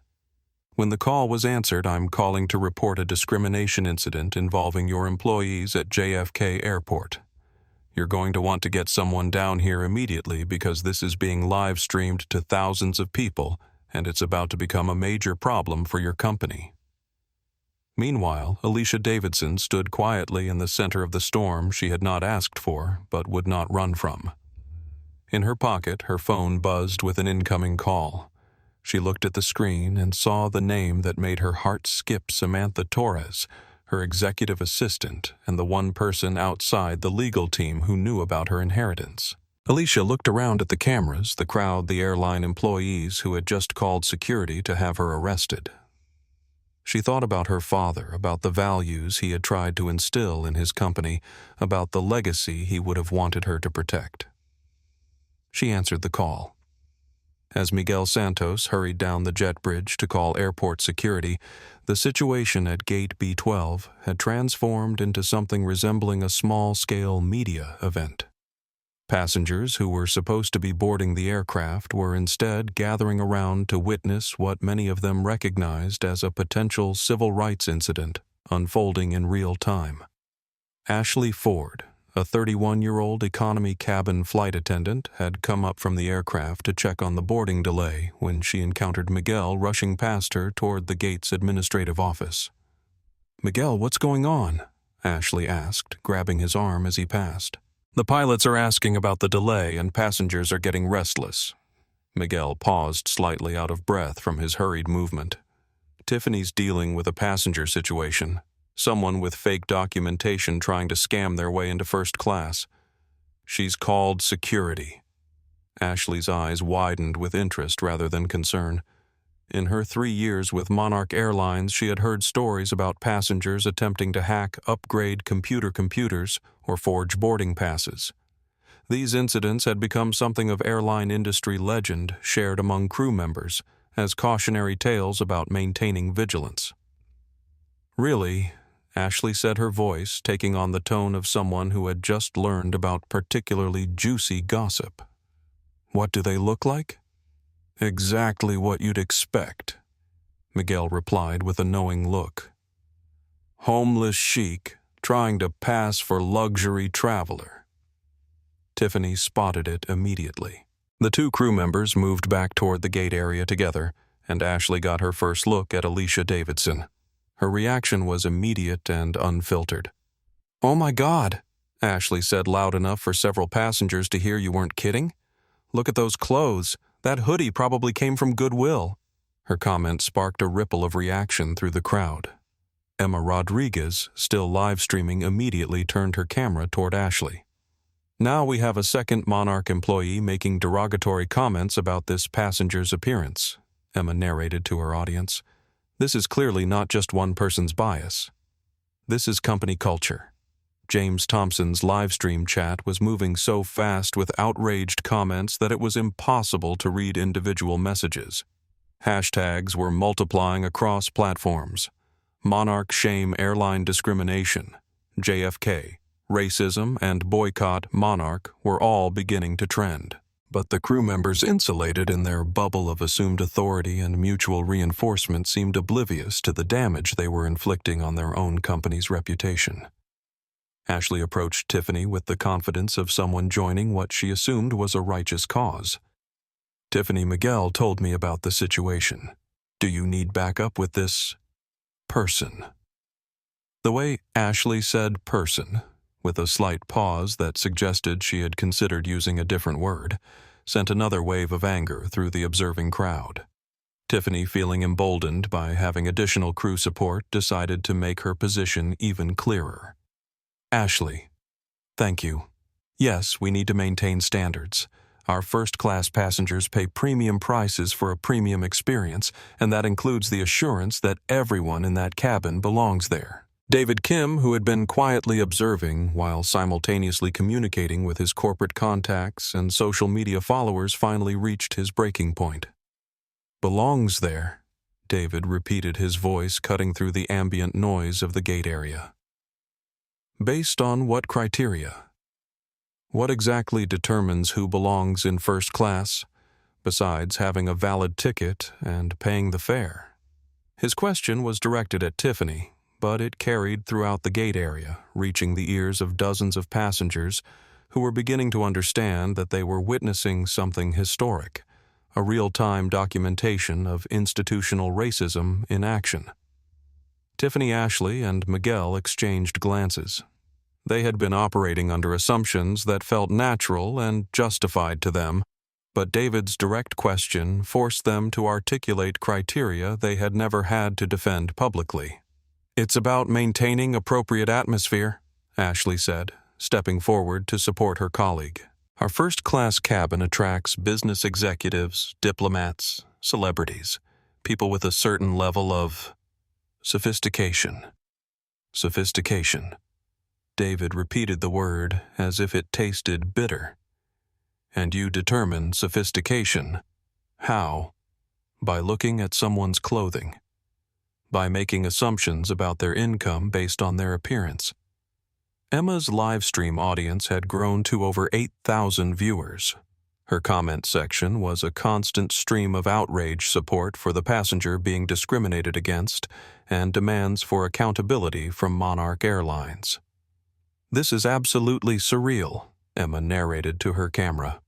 "When the call was answered, I'm calling to report a discrimination incident involving your employees at JFK Airport. You're going to want to get someone down here immediately because this is being live streamed to thousands of people and it's about to become a major problem for your company." Meanwhile, Alicia Davidson stood quietly in the center of the storm she had not asked for but would not run from. In her pocket, her phone buzzed with an incoming call. She looked at the screen and saw the name that made her heart skip: Samantha Torres, her executive assistant and the one person outside the legal team who knew about her inheritance. Alicia looked around at the cameras, the crowd, the airline employees who had just called security to have her arrested. She thought about her father, about the values he had tried to instill in his company, about the legacy he would have wanted her to protect. She answered the call. As Miguel Santos hurried down the jet bridge to call airport security, the situation at Gate B12 had transformed into something resembling a small-scale media event. Passengers who were supposed to be boarding the aircraft were instead gathering around to witness what many of them recognized as a potential civil rights incident unfolding in real time. Ashley Ford, a 31-year-old economy cabin flight attendant, had come up from the aircraft to check on the boarding delay when she encountered Miguel rushing past her toward the gate's administrative office. "Miguel, what's going on?" Ashley asked, grabbing his arm as he passed. "The pilots are asking about the delay and passengers are getting restless." Miguel paused, slightly out of breath from his hurried movement. "Tiffany's dealing with a passenger situation. Someone with fake documentation trying to scam their way into first class. She's called security. Ashley's eyes widened with interest rather than concern. In her 3 years with Monarch Airlines, she had heard stories about passengers attempting to hack, upgrade computers, or forge boarding passes. These incidents had become something of airline industry legend shared among crew members as cautionary tales about maintaining vigilance. Really, Ashley said, her voice taking on the tone of someone who had just learned about particularly juicy gossip. What do they look like? Exactly what you'd expect, Miguel replied with a knowing look. Homeless chic trying to pass for luxury traveler. Tiffany spotted it immediately. The 2 crew members moved back toward the gate area together, and Ashley got her first look at Alicia Davidson. Her reaction was immediate and unfiltered. "Oh my God," Ashley said loud enough for several passengers to hear you weren't kidding. "Look at those clothes. That hoodie probably came from Goodwill." Her comment sparked a ripple of reaction through the crowd. Emma Rodriguez, still live streaming, immediately turned her camera toward Ashley. "Now we have a second Monarch employee making derogatory comments about this passenger's appearance," Emma narrated to her audience. "This is clearly not just one person's bias. This is company culture." James Thompson's livestream chat was moving so fast with outraged comments that it was impossible to read individual messages. Hashtags were multiplying across platforms. Monarch shame airline discrimination, JFK, racism, and boycott Monarch were all beginning to trend. But the crew members, insulated in their bubble of assumed authority and mutual reinforcement, seemed oblivious to the damage they were inflicting on their own company's reputation. Ashley approached Tiffany with the confidence of someone joining what she assumed was a righteous cause. "Tiffany, Miguel told me about the situation. Do you need backup with this person?" The way Ashley said person, with a slight pause that suggested she had considered using a different word, sent another wave of anger through the observing crowd. Tiffany, feeling emboldened by having additional crew support, decided to make her position even clearer. "Ashley, thank you. Yes, we need to maintain standards. Our first-class passengers pay premium prices for a premium experience, and that includes the assurance that everyone in that cabin belongs there." David Kim, who had been quietly observing while simultaneously communicating with his corporate contacts and social media followers, finally reached his breaking point. "Belongs there," David repeated, his voice cutting through the ambient noise of the gate area. "Based on what criteria? What exactly determines who belongs in first class, besides having a valid ticket and paying the fare?" His question was directed at Tiffany, but it carried throughout the gate area, reaching the ears of dozens of passengers who were beginning to understand that they were witnessing something historic, a real-time documentation of institutional racism in action. Tiffany, Ashley, and Miguel exchanged glances. They had been operating under assumptions that felt natural and justified to them, but David's direct question forced them to articulate criteria they had never had to defend publicly. "It's about maintaining appropriate atmosphere," Ashley said, stepping forward to support her colleague. "Our first-class cabin attracts business executives, diplomats, celebrities, people with a certain level of sophistication." Sophistication. David repeated the word as if it tasted bitter. "And you determine sophistication. How? By looking at someone's clothing. By making assumptions about their income based on their appearance." Emma's livestream audience had grown to over 8,000 viewers. Her comment section was a constant stream of outrage support for the passenger being discriminated against and demands for accountability from Monarch Airlines. "This is absolutely surreal," Emma narrated to her camera.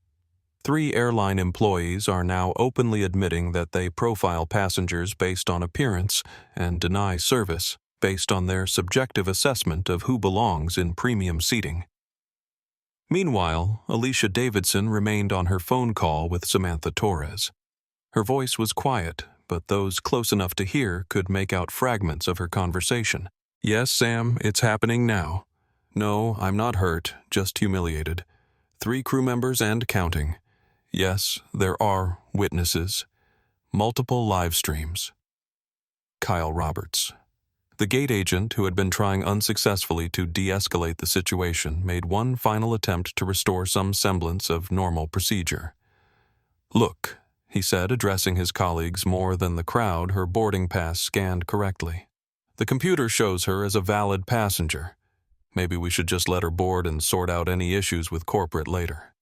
3 airline employees are now openly admitting that they profile passengers based on appearance and deny service based on their subjective assessment of who belongs in premium seating. Meanwhile, Alicia Davidson remained on her phone call with Samantha Torres. Her voice was quiet, but those close enough to hear could make out fragments of her conversation. "Yes, Sam, it's happening now. No, I'm not hurt, just humiliated. 3 crew members and counting. Yes, there are witnesses. Multiple live streams. Kyle Roberts. The gate agent, who had been trying unsuccessfully to de-escalate the situation, made one final attempt to restore some semblance of normal procedure. "Look," he said, addressing his colleagues more than the crowd, her boarding pass scanned correctly. "The computer shows her as a valid passenger. Maybe we should just let her board and sort out any issues with corporate later."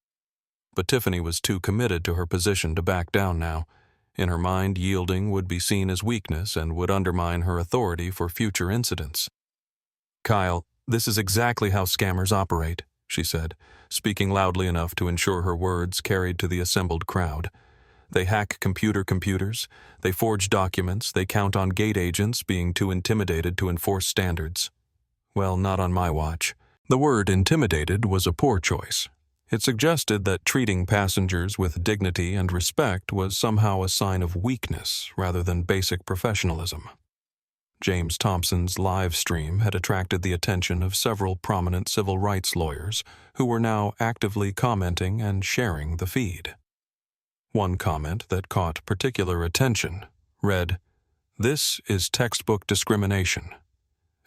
But Tiffany was too committed to her position to back down now. In her mind, yielding would be seen as weakness and would undermine her authority for future incidents. "Kyle, this is exactly how scammers operate," she said, speaking loudly enough to ensure her words carried to the assembled crowd. "They hack computers, they forge documents, they count on gate agents being too intimidated to enforce standards. Well, not on my watch." The word intimidated was a poor choice. It suggested that treating passengers with dignity and respect was somehow a sign of weakness rather than basic professionalism. James Thompson's live stream had attracted the attention of several prominent civil rights lawyers who were now actively commenting and sharing the feed. One comment that caught particular attention read, "This is textbook discrimination.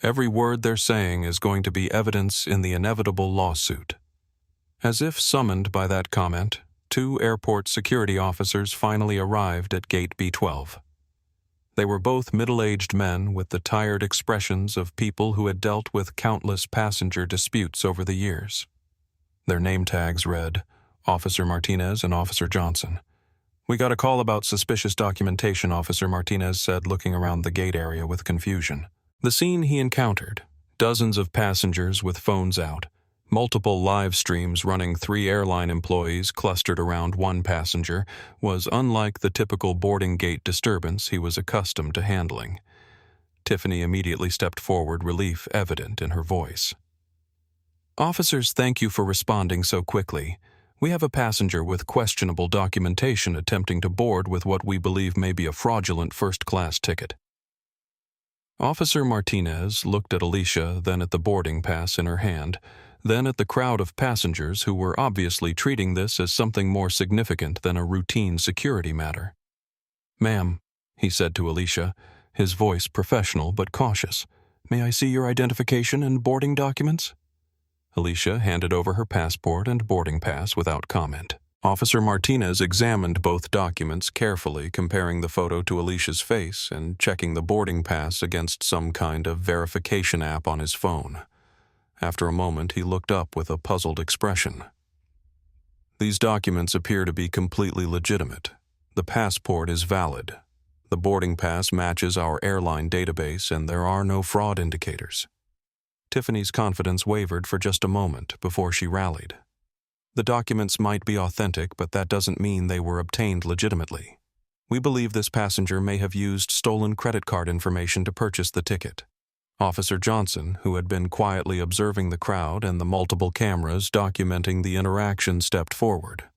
Every word they're saying is going to be evidence in the inevitable lawsuit." As if summoned by that comment, 2 airport security officers finally arrived at Gate B12. They were both middle-aged men with the tired expressions of people who had dealt with countless passenger disputes over the years. Their name tags read, Officer Martinez and Officer Johnson. "We got a call about suspicious documentation," Officer Martinez said, looking around the gate area with confusion. The scene he encountered, dozens of passengers with phones out, multiple live streams running 3 airline employees clustered around one passenger, was unlike the typical boarding gate disturbance he was accustomed to handling. Tiffany immediately stepped forward, relief evident in her voice. "Officers, thank you for responding so quickly. We have a passenger with questionable documentation attempting to board with what we believe may be a fraudulent first-class ticket." Officer Martinez looked at Alicia, then at the boarding pass in her hand, then at the crowd of passengers who were obviously treating this as something more significant than a routine security matter. "Ma'am," he said to Alicia, his voice professional but cautious, "may I see your identification and boarding documents?" Alicia handed over her passport and boarding pass without comment. Officer Martinez examined both documents carefully, comparing the photo to Alicia's face and checking the boarding pass against some kind of verification app on his phone. After a moment, he looked up with a puzzled expression. "These documents appear to be completely legitimate. The passport is valid. The boarding pass matches our airline database, and there are no fraud indicators." Tiffany's confidence wavered for just a moment before she rallied. "The documents might be authentic, but that doesn't mean they were obtained legitimately. We believe this passenger may have used stolen credit card information to purchase the ticket." Officer Johnson, who had been quietly observing the crowd and the multiple cameras documenting the interaction, stepped forward.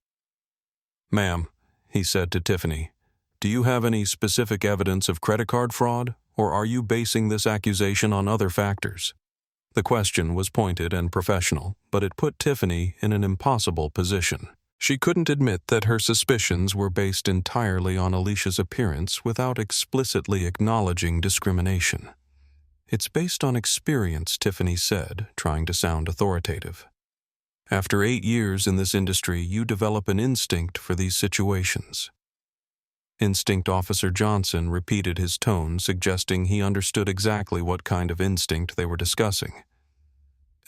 "Ma'am," he said to Tiffany, "do you have any specific evidence of credit card fraud, or are you basing this accusation on other factors?" The question was pointed and professional, but it put Tiffany in an impossible position. She couldn't admit that her suspicions were based entirely on Alicia's appearance without explicitly acknowledging discrimination. "It's based on experience," Tiffany said, trying to sound authoritative. "After 8 years in this industry, you develop an instinct for these situations." Instinct Officer Johnson repeated his tone, suggesting he understood exactly what kind of instinct they were discussing.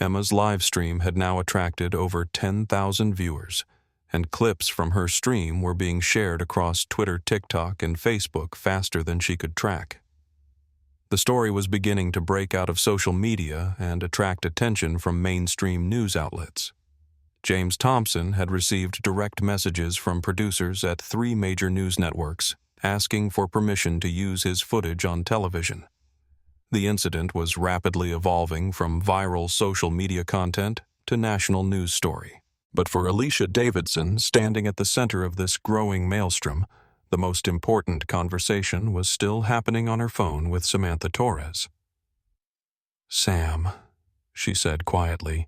Emma's live stream had now attracted over 10,000 viewers, and clips from her stream were being shared across Twitter, TikTok, and Facebook faster than she could track. The story was beginning to break out of social media and attract attention from mainstream news outlets. James Thompson had received direct messages from producers at 3 major news networks asking for permission to use his footage on television. The incident was rapidly evolving from viral social media content to national news story. But for Alicia Davidson, standing at the center of this growing maelstrom, the most important conversation was still happening on her phone with Samantha Torres. "Sam," she said quietly,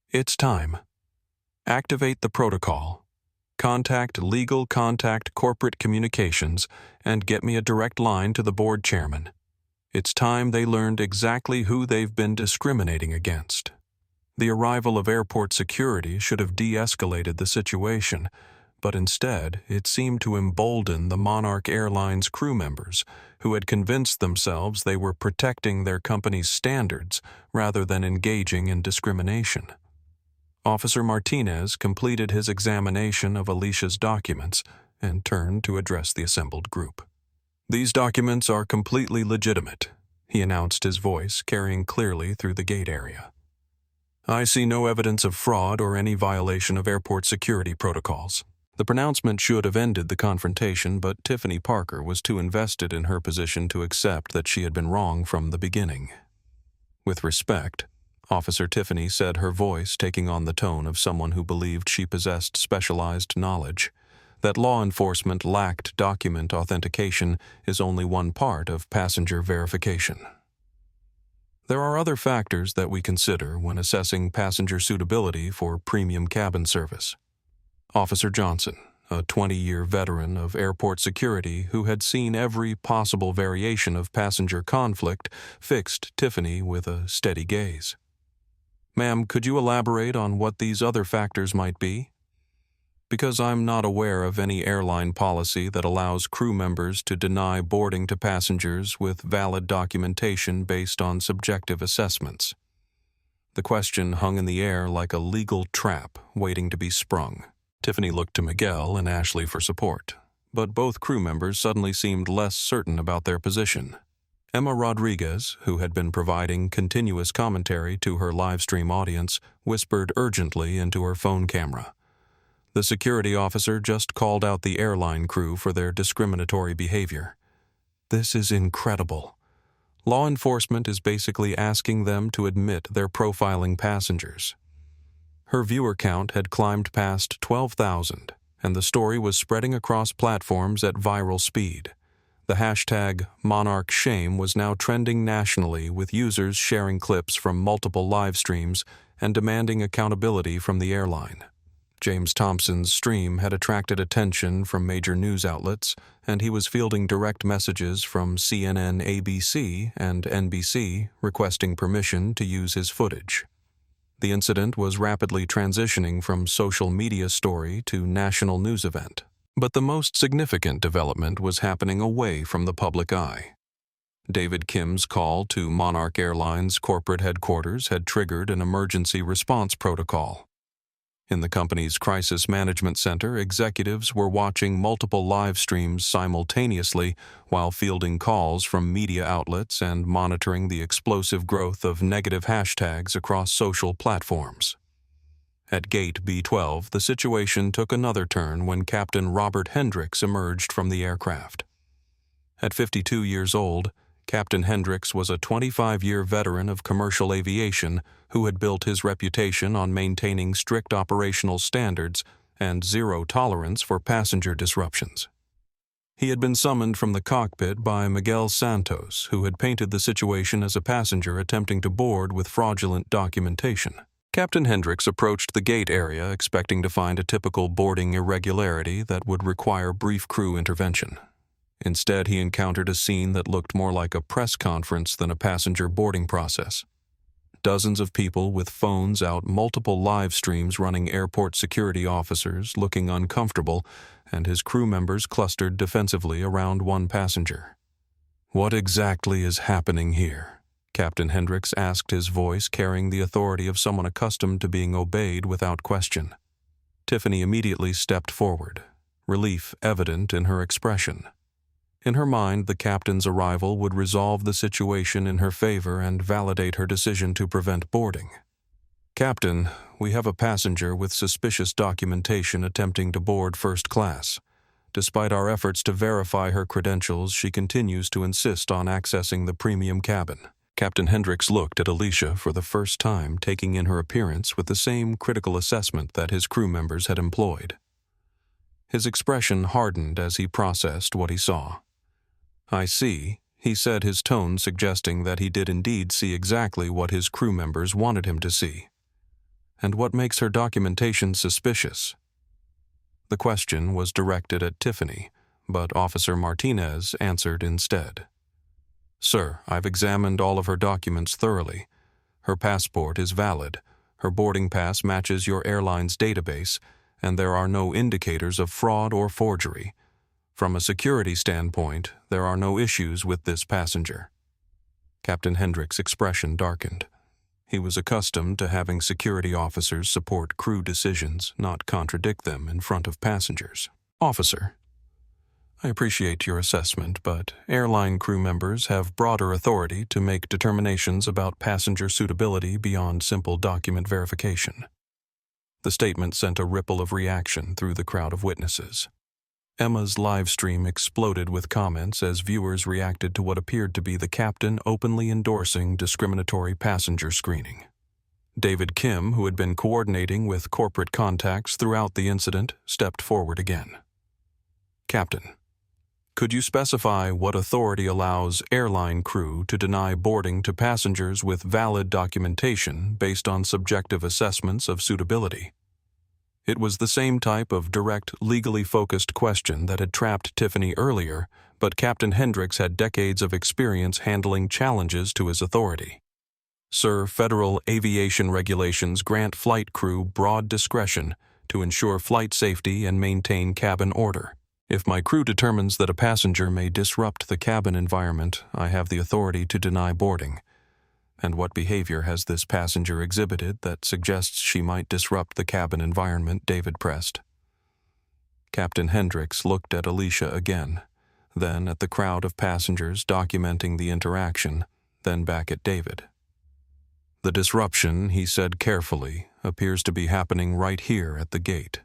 "it's time." Activate the protocol. Contact Legal Contact Corporate Communications and get me a direct line to the board chairman. It's time they learned exactly who they've been discriminating against. The arrival of airport security should have de-escalated the situation, but instead it seemed to embolden the Monarch Airlines crew members who had convinced themselves they were protecting their company's standards rather than engaging in discrimination. Officer Martinez completed his examination of Alicia's documents and turned to address the assembled group. "These documents are completely legitimate," he announced, his voice carrying clearly through the gate area. "I see no evidence of fraud or any violation of airport security protocols." The pronouncement should have ended the confrontation, but Tiffany Parker was too invested in her position to accept that she had been wrong from the beginning. "With respect," Officer Tiffany said, her voice taking on the tone of someone who believed she possessed specialized knowledge, "that law enforcement lacked document authentication is only one part of passenger verification. There are other factors that we consider when assessing passenger suitability for premium cabin service." Officer Johnson, a 20-year veteran of airport security who had seen every possible variation of passenger conflict, fixed Tiffany with a steady gaze. "Ma'am, could you elaborate on what these other factors might be?" "Because I'm not aware of any airline policy that allows crew members to deny boarding to passengers with valid documentation based on subjective assessments." The question hung in the air like a legal trap waiting to be sprung. Tiffany looked to Miguel and Ashley for support, but both crew members suddenly seemed less certain about their position. Emma Rodriguez, who had been providing continuous commentary to her livestream audience, whispered urgently into her phone camera. "The security officer just called out the airline crew for their discriminatory behavior. This is incredible. Law enforcement is basically asking them to admit they're profiling passengers." Her viewer count had climbed past 12,000, and the story was spreading across platforms at viral speed. The hashtag #MonarchShame was now trending nationally, with users sharing clips from multiple live streams and demanding accountability from the airline. James Thompson's stream had attracted attention from major news outlets, and he was fielding direct messages from CNN, ABC, and NBC requesting permission to use his footage. The incident was rapidly transitioning from social media story to national news event. But the most significant development was happening away from the public eye. David Kim's call to Monarch Airlines corporate headquarters had triggered an emergency response protocol. In the company's crisis management center, executives were watching multiple live streams simultaneously while fielding calls from media outlets and monitoring the explosive growth of negative hashtags across social platforms. At Gate B12, the situation took another turn when Captain Robert Hendricks emerged from the aircraft. At 52 years old, Captain Hendricks was a 25-year veteran of commercial aviation who had built his reputation on maintaining strict operational standards and zero tolerance for passenger disruptions. He had been summoned from the cockpit by Miguel Santos, who had painted the situation as a passenger attempting to board with fraudulent documentation. Captain Hendricks approached the gate area expecting to find a typical boarding irregularity that would require brief crew intervention. Instead, he encountered a scene that looked more like a press conference than a passenger boarding process. Dozens of people with phones out, multiple live streams running, airport security officers looking uncomfortable, and his crew members clustered defensively around one passenger. "What exactly is happening here?" Captain Hendricks asked, his voice carrying the authority of someone accustomed to being obeyed without question. Tiffany immediately stepped forward, relief evident in her expression. In her mind, the captain's arrival would resolve the situation in her favor and validate her decision to prevent boarding. "Captain, we have a passenger with suspicious documentation attempting to board first class. Despite our efforts to verify her credentials, she continues to insist on accessing the premium cabin." Captain Hendricks looked at Alicia for the first time, taking in her appearance with the same critical assessment that his crew members had employed. His expression hardened as he processed what he saw. "I see," he said, his tone suggesting that he did indeed see exactly what his crew members wanted him to see. And what makes her documentation suspicious? The question was directed at Tiffany, but Officer Martinez answered instead. Sir, I've examined all of her documents thoroughly. Her passport is valid, her boarding pass matches your airline's database, and there are no indicators of fraud or forgery. From a security standpoint, there are no issues with this passenger. Captain Hendricks' expression darkened. He was accustomed to having security officers support crew decisions, not contradict them in front of passengers. Officer, I appreciate your assessment, but airline crew members have broader authority to make determinations about passenger suitability beyond simple document verification. The statement sent a ripple of reaction through the crowd of witnesses. Emma's live stream exploded with comments as viewers reacted to what appeared to be the captain openly endorsing discriminatory passenger screening. David Kim, who had been coordinating with corporate contacts throughout the incident, stepped forward again. Captain, could you specify what authority allows airline crew to deny boarding to passengers with valid documentation based on subjective assessments of suitability? It was the same type of direct, legally focused question that had trapped Tiffany earlier, but Captain Hendricks had decades of experience handling challenges to his authority. Sir, federal aviation regulations grant flight crew broad discretion to ensure flight safety and maintain cabin order. If my crew determines that a passenger may disrupt the cabin environment, I have the authority to deny boarding. And what behavior has this passenger exhibited that suggests she might disrupt the cabin environment? David pressed. Captain Hendricks looked at Alicia again, then at the crowd of passengers documenting the interaction, then back at David. The disruption, he said carefully, appears to be happening right here at the gate.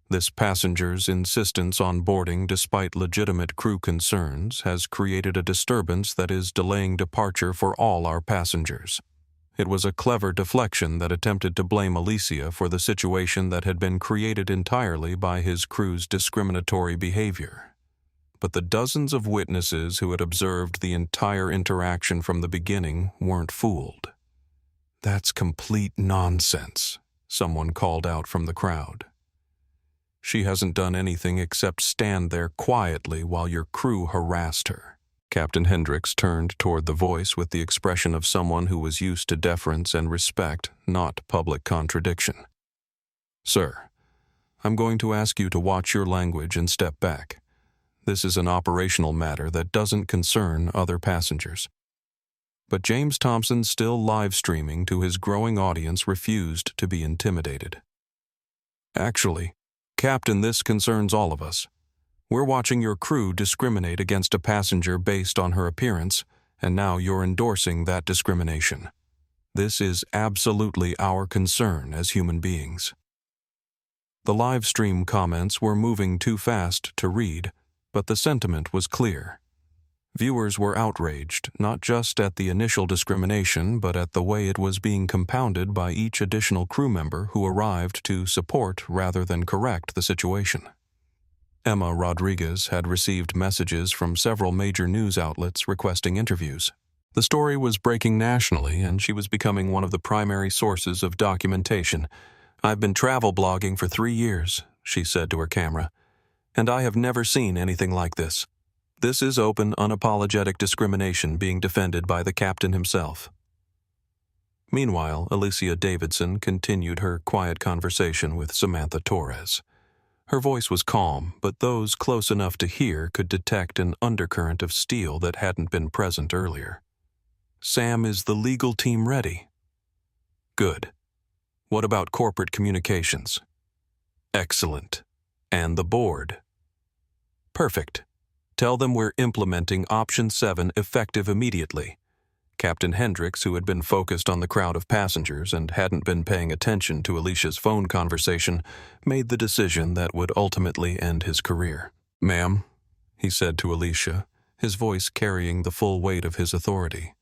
This passenger's insistence on boarding despite legitimate crew concerns has created a disturbance that is delaying departure for all our passengers. It was a clever deflection that attempted to blame Alicia for the situation that had been created entirely by his crew's discriminatory behavior. But the dozens of witnesses who had observed the entire interaction from the beginning weren't fooled. That's complete nonsense, someone called out from the crowd. She hasn't done anything except stand there quietly while your crew harassed her. Captain Hendricks turned toward the voice with the expression of someone who was used to deference and respect, not public contradiction. Sir, I'm going to ask you to watch your language and step back. This is an operational matter that doesn't concern other passengers. But James Thompson, still live streaming to his growing audience, refused to be intimidated. Actually, Captain, this concerns all of us. We're watching your crew discriminate against a passenger based on her appearance, and now you're endorsing that discrimination. This is absolutely our concern as human beings. The live stream comments were moving too fast to read, but the sentiment was clear. Viewers were outraged, not just at the initial discrimination, but at the way it was being compounded by each additional crew member who arrived to support rather than correct the situation. Emma Rodriguez had received messages from several major news outlets requesting interviews. The story was breaking nationally, and she was becoming one of the primary sources of documentation. I've been travel blogging for 3 years, she said to her camera, and I have never seen anything like this. This is open, unapologetic discrimination being defended by the captain himself. Meanwhile, Alicia Davidson continued her quiet conversation with Samantha Torres. Her voice was calm, but those close enough to hear could detect an undercurrent of steel that hadn't been present earlier. Sam, is the legal team ready? Good. What about corporate communications? Excellent. And the board? Perfect. Tell them we're implementing Option 7 effective immediately. Captain Hendricks, who had been focused on the crowd of passengers and hadn't been paying attention to Alicia's phone conversation, made the decision that would ultimately end his career. Ma'am, he said to Alicia, his voice carrying the full weight of his authority.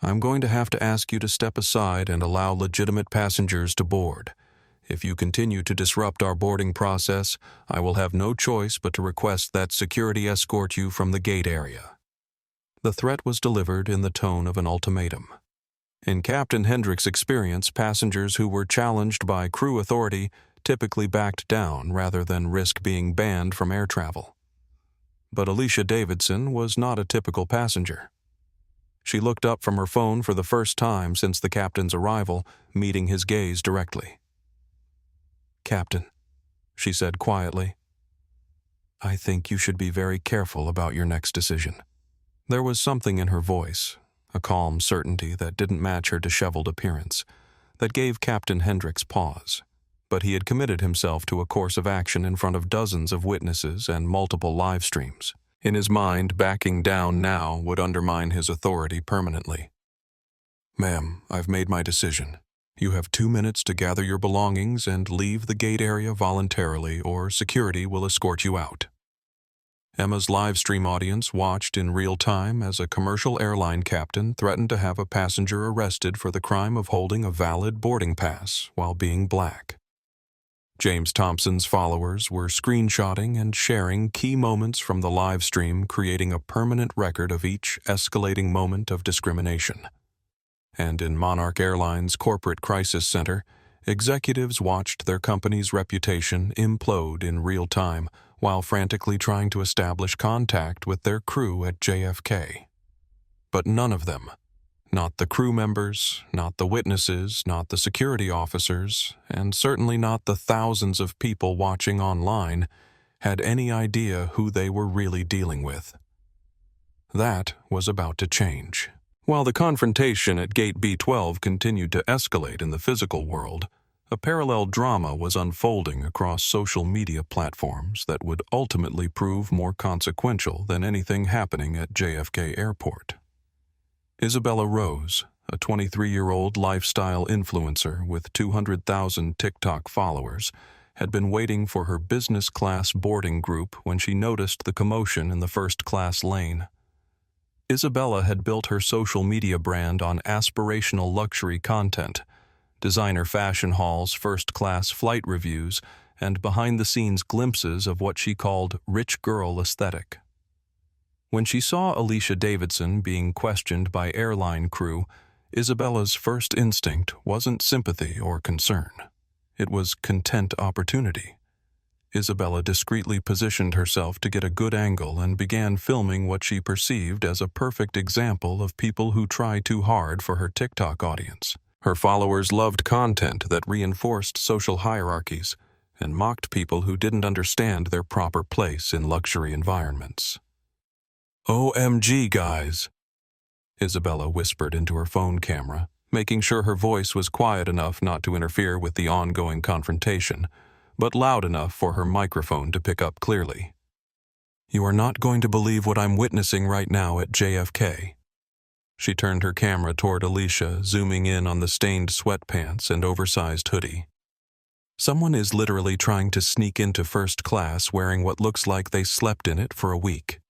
I'm going to have to ask you to step aside and allow legitimate passengers to board. If you continue to disrupt our boarding process, I will have no choice but to request that security escort you from the gate area. The threat was delivered in the tone of an ultimatum. In Captain Hendrick's experience, passengers who were challenged by crew authority typically backed down rather than risk being banned from air travel. But Alicia Davidson was not a typical passenger. She looked up from her phone for the first time since the captain's arrival, meeting his gaze directly. "Captain," she said quietly, "I think you should be very careful about your next decision." There was something in her voice, a calm certainty that didn't match her disheveled appearance, that gave Captain Hendricks pause. But he had committed himself to a course of action in front of dozens of witnesses and multiple live streams. In his mind, backing down now would undermine his authority permanently. "Ma'am, I've made my decision. You have 2 minutes to gather your belongings and leave the gate area voluntarily, or security will escort you out." Emma's live stream audience watched in real time as a commercial airline captain threatened to have a passenger arrested for the crime of holding a valid boarding pass while being black. James Thompson's followers were screenshotting and sharing key moments from the live stream, creating a permanent record of each escalating moment of discrimination. And in Monarch Airlines' corporate crisis center, executives watched their company's reputation implode in real time while frantically trying to establish contact with their crew at JFK. But none of them, not the crew members, not the witnesses, not the security officers, and certainly not the thousands of people watching online, had any idea who they were really dealing with. That was about to change. While the confrontation at Gate B12 continued to escalate in the physical world, a parallel drama was unfolding across social media platforms that would ultimately prove more consequential than anything happening at JFK Airport. Isabella Rose, a 23-year-old lifestyle influencer with 200,000 TikTok followers, had been waiting for her business class boarding group when she noticed the commotion in the first-class lane. Isabella had built her social media brand on aspirational luxury content, designer fashion hauls, first-class flight reviews, and behind-the-scenes glimpses of what she called rich girl aesthetic. When she saw Alicia Davidson being questioned by airline crew, Isabella's first instinct wasn't sympathy or concern. It was content opportunity. Isabella discreetly positioned herself to get a good angle and began filming what she perceived as a perfect example of people who try too hard for her TikTok audience. Her followers loved content that reinforced social hierarchies and mocked people who didn't understand their proper place in luxury environments. "OMG, guys," Isabella whispered into her phone camera, making sure her voice was quiet enough not to interfere with the ongoing confrontation, but loud enough for her microphone to pick up clearly. "You are not going to believe what I'm witnessing right now at JFK." She turned her camera toward Alicia, zooming in on the stained sweatpants and oversized hoodie. "Someone is literally trying to sneak into first class wearing what looks like they slept in it for a week.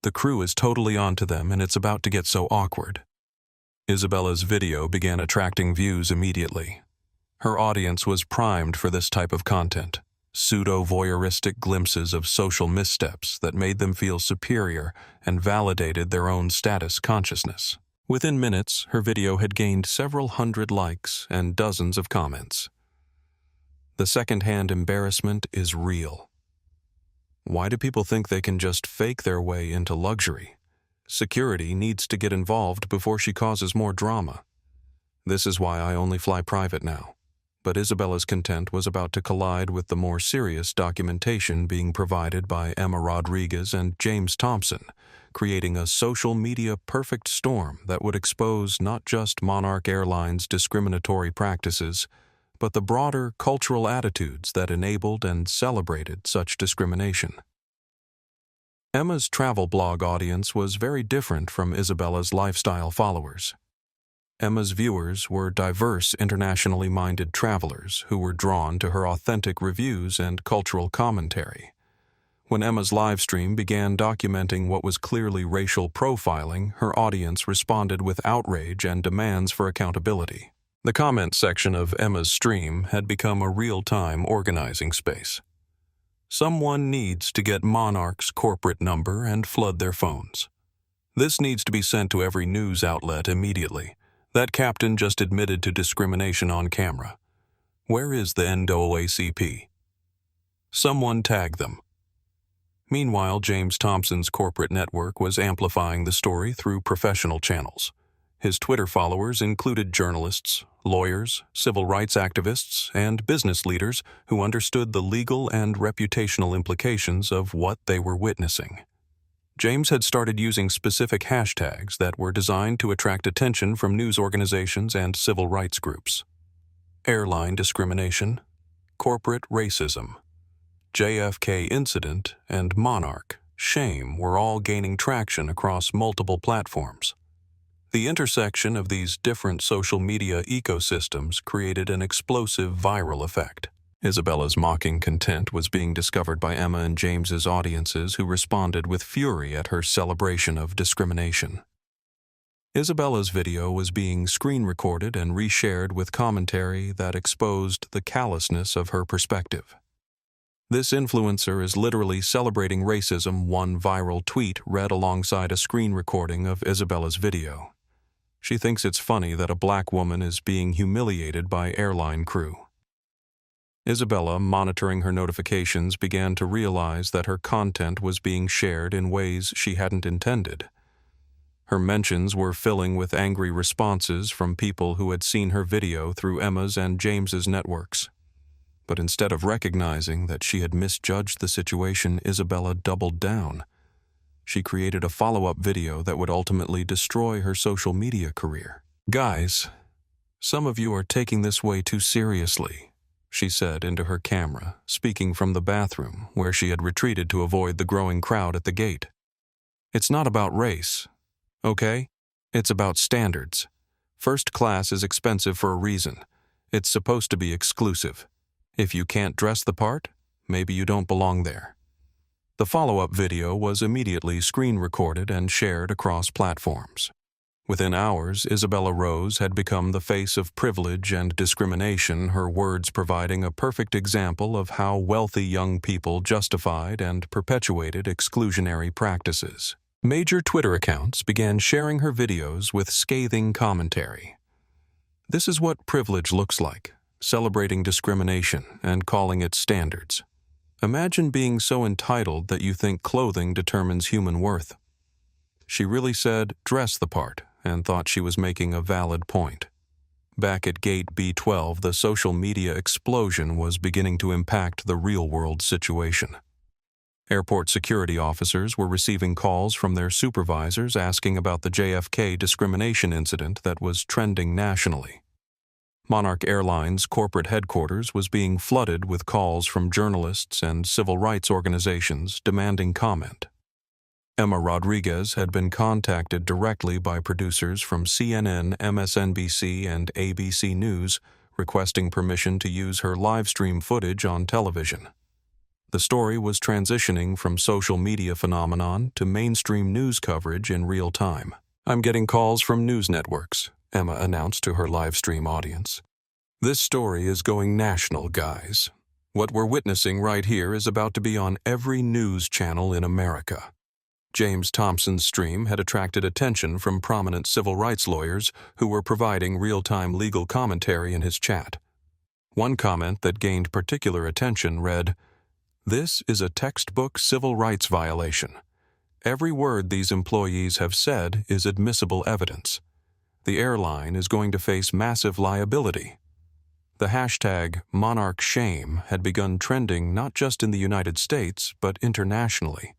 The crew is totally onto them, and it's about to get so awkward." Isabella's video began attracting views immediately. Her audience was primed for this type of content, pseudo-voyeuristic glimpses of social missteps that made them feel superior and validated their own status consciousness. Within minutes, her video had gained several hundred likes and dozens of comments. The second-hand embarrassment is real. Why do people think they can just fake their way into luxury? Security needs to get involved before she causes more drama. This is why I only fly private now. But Isabella's content was about to collide with the more serious documentation being provided by Emma Rodriguez and James Thompson, creating a social media perfect storm that would expose not just Monarch Airlines' discriminatory practices, but the broader cultural attitudes that enabled and celebrated such discrimination. Emma's travel blog audience was very different from Isabella's lifestyle followers. Emma's viewers were diverse, internationally minded travelers who were drawn to her authentic reviews and cultural commentary. When Emma's livestream began documenting what was clearly racial profiling, her audience responded with outrage and demands for accountability. The comment section of Emma's stream had become a real-time organizing space. Someone needs to get Monarch's corporate number and flood their phones. This needs to be sent to every news outlet immediately. That captain just admitted to discrimination on camera. Where is the NAACP? Someone tag them. Meanwhile, James Thompson's corporate network was amplifying the story through professional channels. His Twitter followers included journalists, lawyers, civil rights activists, and business leaders who understood the legal and reputational implications of what they were witnessing. James had started using specific hashtags that were designed to attract attention from news organizations and civil rights groups. Airline discrimination, corporate racism, JFK incident, and Monarch shame were all gaining traction across multiple platforms. The intersection of these different social media ecosystems created an explosive viral effect. Isabella's mocking content was being discovered by Emma and James's audiences, who responded with fury at her celebration of discrimination. Isabella's video was being screen recorded and reshared with commentary that exposed the callousness of her perspective. This influencer is literally celebrating racism. One viral tweet read alongside a screen recording of Isabella's video. She thinks it's funny that a black woman is being humiliated by airline crew. Isabella, monitoring her notifications, began to realize that her content was being shared in ways she hadn't intended. Her mentions were filling with angry responses from people who had seen her video through Emma's and James's networks. But instead of recognizing that she had misjudged the situation, Isabella doubled down. She created a follow-up video that would ultimately destroy her social media career. "Guys, some of you are taking this way too seriously," she said into her camera, speaking from the bathroom where she had retreated to avoid the growing crowd at the gate. "It's not about race, okay? It's about standards. First class is expensive for a reason. It's supposed to be exclusive. If you can't dress the part, maybe you don't belong there." The follow-up video was immediately screen recorded and shared across platforms. Within hours, Isabella Rose had become the face of privilege and discrimination, her words providing a perfect example of how wealthy young people justified and perpetuated exclusionary practices. Major Twitter accounts began sharing her videos with scathing commentary. This is what privilege looks like, celebrating discrimination and calling it standards. Imagine being so entitled that you think clothing determines human worth. She really said, "Dress the part," and thought she was making a valid point. Back at Gate B12, the social media explosion was beginning to impact the real-world situation. Airport security officers were receiving calls from their supervisors asking about the JFK discrimination incident that was trending nationally. Monarch Airlines corporate headquarters was being flooded with calls from journalists and civil rights organizations demanding comment. Emma Rodriguez had been contacted directly by producers from CNN, MSNBC, and ABC News requesting permission to use her live stream footage on television. The story was transitioning from social media phenomenon to mainstream news coverage in real time. "I'm getting calls from news networks," Emma announced to her live stream audience. "This story is going national, guys. What we're witnessing right here is about to be on every news channel in America." James Thompson's stream had attracted attention from prominent civil rights lawyers who were providing real-time legal commentary in his chat. One comment that gained particular attention read, "This is a textbook civil rights violation. Every word these employees have said is admissible evidence. The airline is going to face massive liability." The hashtag Monarch Shame had begun trending not just in the United States, but internationally.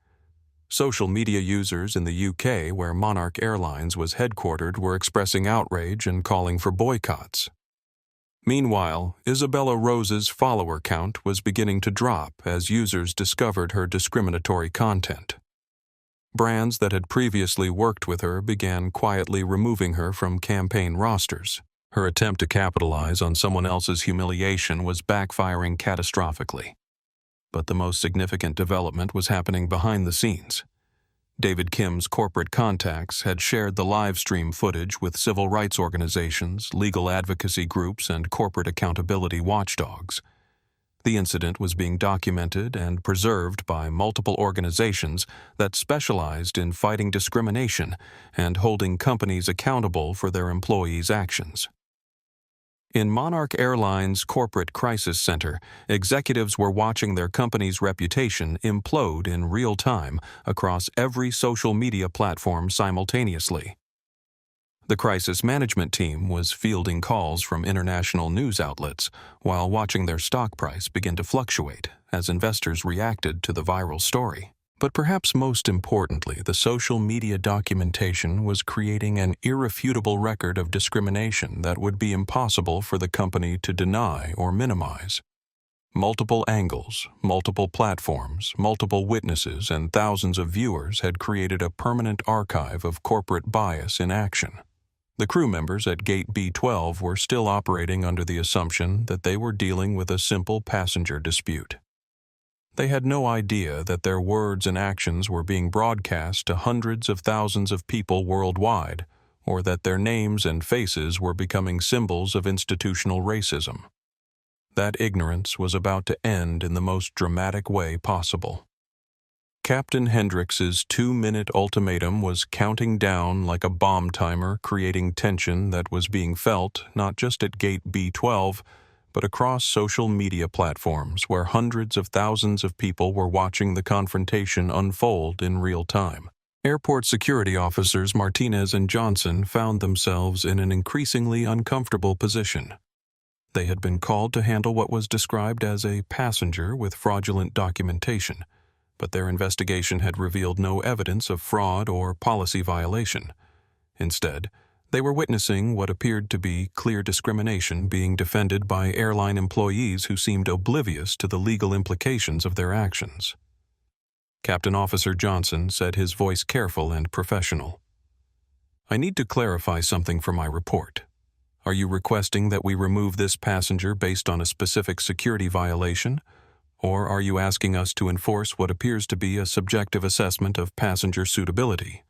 Social media users in the UK, where Monarch Airlines was headquartered, were expressing outrage and calling for boycotts. Meanwhile, Isabella Rose's follower count was beginning to drop as users discovered her discriminatory content. Brands that had previously worked with her began quietly removing her from campaign rosters. Her attempt to capitalize on someone else's humiliation was backfiring catastrophically. But the most significant development was happening behind the scenes. David Kim's corporate contacts had shared the live stream footage with civil rights organizations, legal advocacy groups, and corporate accountability watchdogs. The incident was being documented and preserved by multiple organizations that specialized in fighting discrimination and holding companies accountable for their employees' actions. In Monarch Airlines' Corporate Crisis Center, executives were watching their company's reputation implode in real time across every social media platform simultaneously. The crisis management team was fielding calls from international news outlets while watching their stock price begin to fluctuate as investors reacted to the viral story. But perhaps most importantly, the social media documentation was creating an irrefutable record of discrimination that would be impossible for the company to deny or minimize. Multiple angles, multiple platforms, multiple witnesses, and thousands of viewers had created a permanent archive of corporate bias in action. The crew members at Gate B12 were still operating under the assumption that they were dealing with a simple passenger dispute. They had no idea that their words and actions were being broadcast to hundreds of thousands of people worldwide, or that their names and faces were becoming symbols of institutional racism. That ignorance was about to end in the most dramatic way possible. Captain Hendrix's 2-minute ultimatum was counting down like a bomb timer, creating tension that was being felt not just at Gate B12, but across social media platforms where hundreds of thousands of people were watching the confrontation unfold in real time. Airport security officers Martinez and Johnson found themselves in an increasingly uncomfortable position. They had been called to handle what was described as a passenger with fraudulent documentation, but their investigation had revealed no evidence of fraud or policy violation. Instead, they were witnessing what appeared to be clear discrimination being defended by airline employees who seemed oblivious to the legal implications of their actions. Captain Officer Johnson said, his voice careful and professional, "I need to clarify something for my report. Are you requesting that we remove this passenger based on a specific security violation, or are you asking us to enforce what appears to be a subjective assessment of passenger suitability?"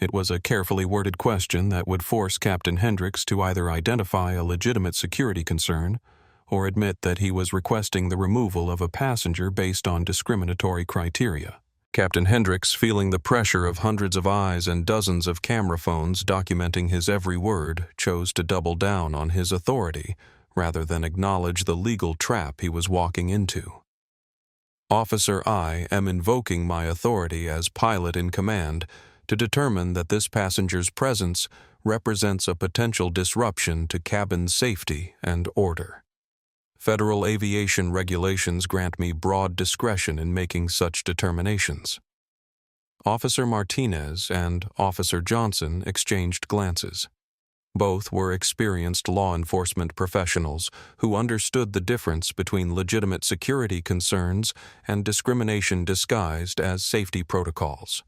It was a carefully worded question that would force Captain Hendrix to either identify a legitimate security concern or admit that he was requesting the removal of a passenger based on discriminatory criteria. Captain Hendrix, feeling the pressure of hundreds of eyes and dozens of camera phones documenting his every word, chose to double down on his authority rather than acknowledge the legal trap he was walking into. "Officer, I am invoking my authority as pilot in command to determine that this passenger's presence represents a potential disruption to cabin safety and order. Federal aviation regulations grant me broad discretion in making such determinations." Officer Martinez and Officer Johnson exchanged glances. Both were experienced law enforcement professionals who understood the difference between legitimate security concerns and discrimination disguised as safety protocols.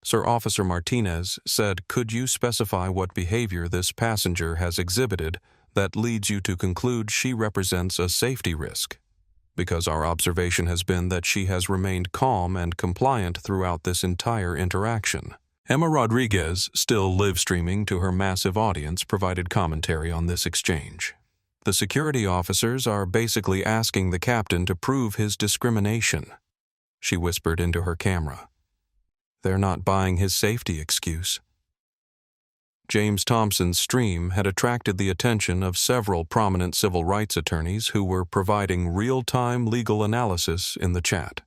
Sir Officer Martinez said, "Could you specify what behavior this passenger has exhibited that leads you to conclude she represents a safety risk? Because our observation has been that she has remained calm and compliant throughout this entire interaction." Emma Rodriguez, still live-streaming to her massive audience, provided commentary on this exchange. "The security officers are basically asking the captain to prove his discrimination," she whispered into her camera. "They're not buying his safety excuse." James Thompson's stream had attracted the attention of several prominent civil rights attorneys who were providing real-time legal analysis in the chat.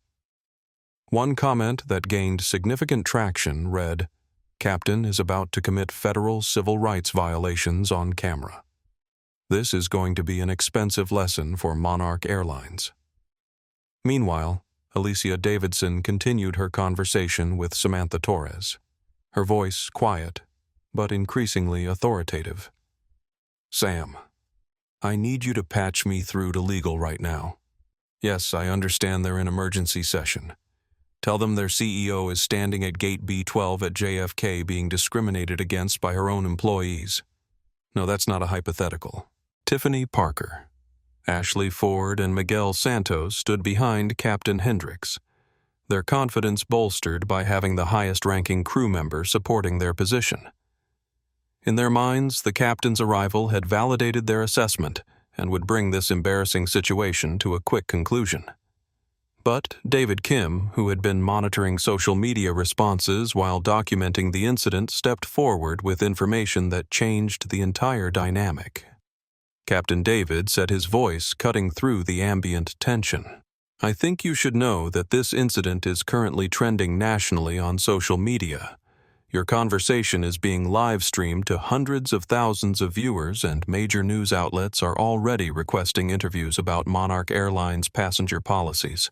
One comment that gained significant traction read, "Captain is about to commit federal civil rights violations on camera. This is going to be an expensive lesson for Monarch Airlines." Meanwhile, Alicia Davidson continued her conversation with Samantha Torres, her voice quiet, but increasingly authoritative. "Sam, I need you to patch me through to legal right now. Yes, I understand they're in emergency session. Tell them their CEO is standing at Gate B12 at JFK being discriminated against by her own employees. No, that's not a hypothetical." Tiffany Parker, Ashley Ford, and Miguel Santos stood behind Captain Hendrix, their confidence bolstered by having the highest-ranking crew member supporting their position. In their minds, the captain's arrival had validated their assessment and would bring this embarrassing situation to a quick conclusion. But David Kim, who had been monitoring social media responses while documenting the incident, stepped forward with information that changed the entire dynamic. Captain David said, his voice cutting through the ambient tension. "I think you should know that this incident is currently trending nationally on social media. Your conversation is being live-streamed to hundreds of thousands of viewers, and major news outlets are already requesting interviews about Monarch Airlines passenger policies."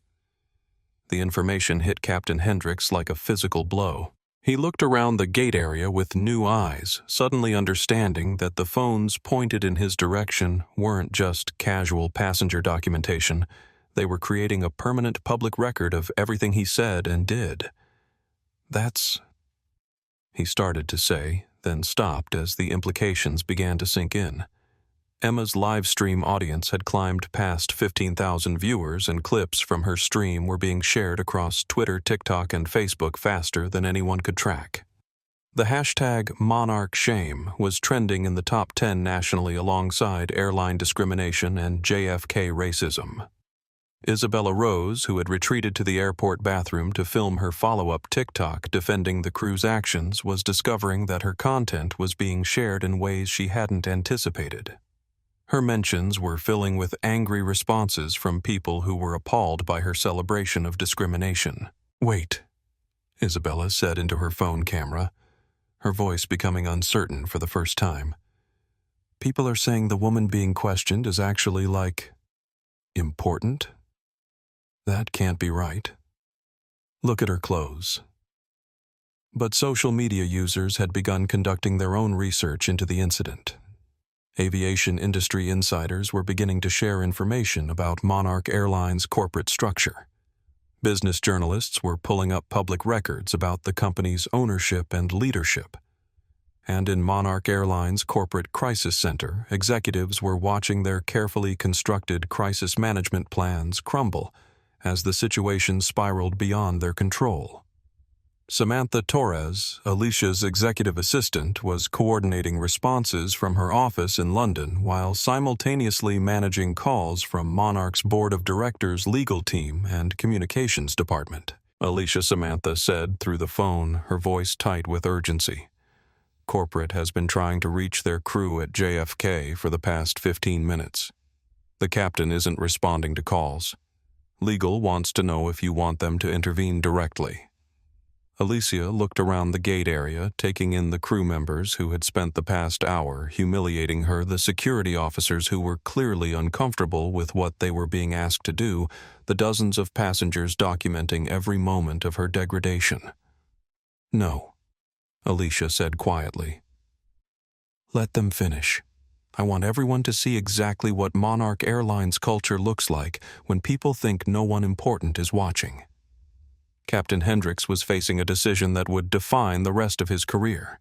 The information hit Captain Hendricks like a physical blow. He looked around the gate area with new eyes, suddenly understanding that the phones pointed in his direction weren't just casual passenger documentation. They were creating a permanent public record of everything he said and did. "That's..." he started to say, then stopped as the implications began to sink in. Emma's live stream audience had climbed past 15,000 viewers, and clips from her stream were being shared across Twitter, TikTok, and Facebook faster than anyone could track. The hashtag #MonarchShame was trending in the top 10 nationally alongside airline discrimination and JFK racism. Isabella Rose, who had retreated to the airport bathroom to film her follow-up TikTok defending the crew's actions, was discovering that her content was being shared in ways she hadn't anticipated. Her mentions were filling with angry responses from people who were appalled by her celebration of discrimination. "Wait," Isabella said into her phone camera, her voice becoming uncertain for the first time. "People are saying the woman being questioned is actually, important? That can't be right. Look at her clothes." But social media users had begun conducting their own research into the incident. Aviation industry insiders were beginning to share information about Monarch Airlines' corporate structure. Business journalists were pulling up public records about the company's ownership and leadership. And in Monarch Airlines' corporate crisis center, executives were watching their carefully constructed crisis management plans crumble as the situation spiraled beyond their control. Samantha Torres, Alicia's executive assistant, was coordinating responses from her office in London while simultaneously managing calls from Monarch's board of directors' legal team and communications department. Alicia Samantha said through the phone, her voice tight with urgency. "Corporate has been trying to reach their crew at JFK for the past 15 minutes. The captain isn't responding to calls. Legal wants to know if you want them to intervene directly." Alicia looked around the gate area, taking in the crew members who had spent the past hour humiliating her, the security officers who were clearly uncomfortable with what they were being asked to do, the dozens of passengers documenting every moment of her degradation. "No," Alicia said quietly. "Let them finish. I want everyone to see exactly what Monarch Airlines culture looks like when people think no one important is watching." Captain Hendricks was facing a decision that would define the rest of his career.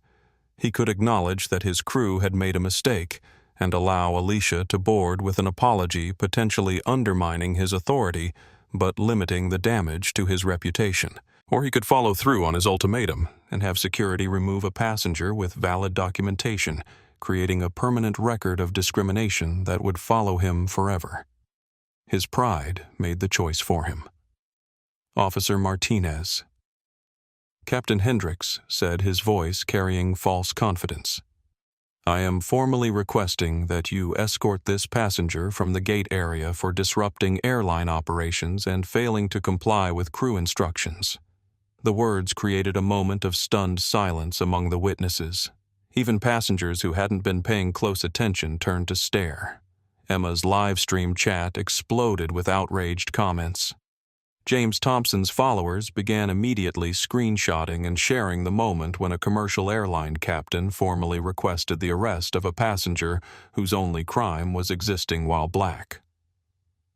He could acknowledge that his crew had made a mistake and allow Alicia to board with an apology, potentially undermining his authority but limiting the damage to his reputation. Or he could follow through on his ultimatum and have security remove a passenger with valid documentation, creating a permanent record of discrimination that would follow him forever. His pride made the choice for him. "Officer Martinez." Captain Hendricks said, his voice carrying false confidence. "I am formally requesting that you escort this passenger from the gate area for disrupting airline operations and failing to comply with crew instructions." The words created a moment of stunned silence among the witnesses. Even passengers who hadn't been paying close attention turned to stare. Emma's live stream chat exploded with outraged comments. James Thompson's followers began immediately screenshotting and sharing the moment when a commercial airline captain formally requested the arrest of a passenger whose only crime was existing while black.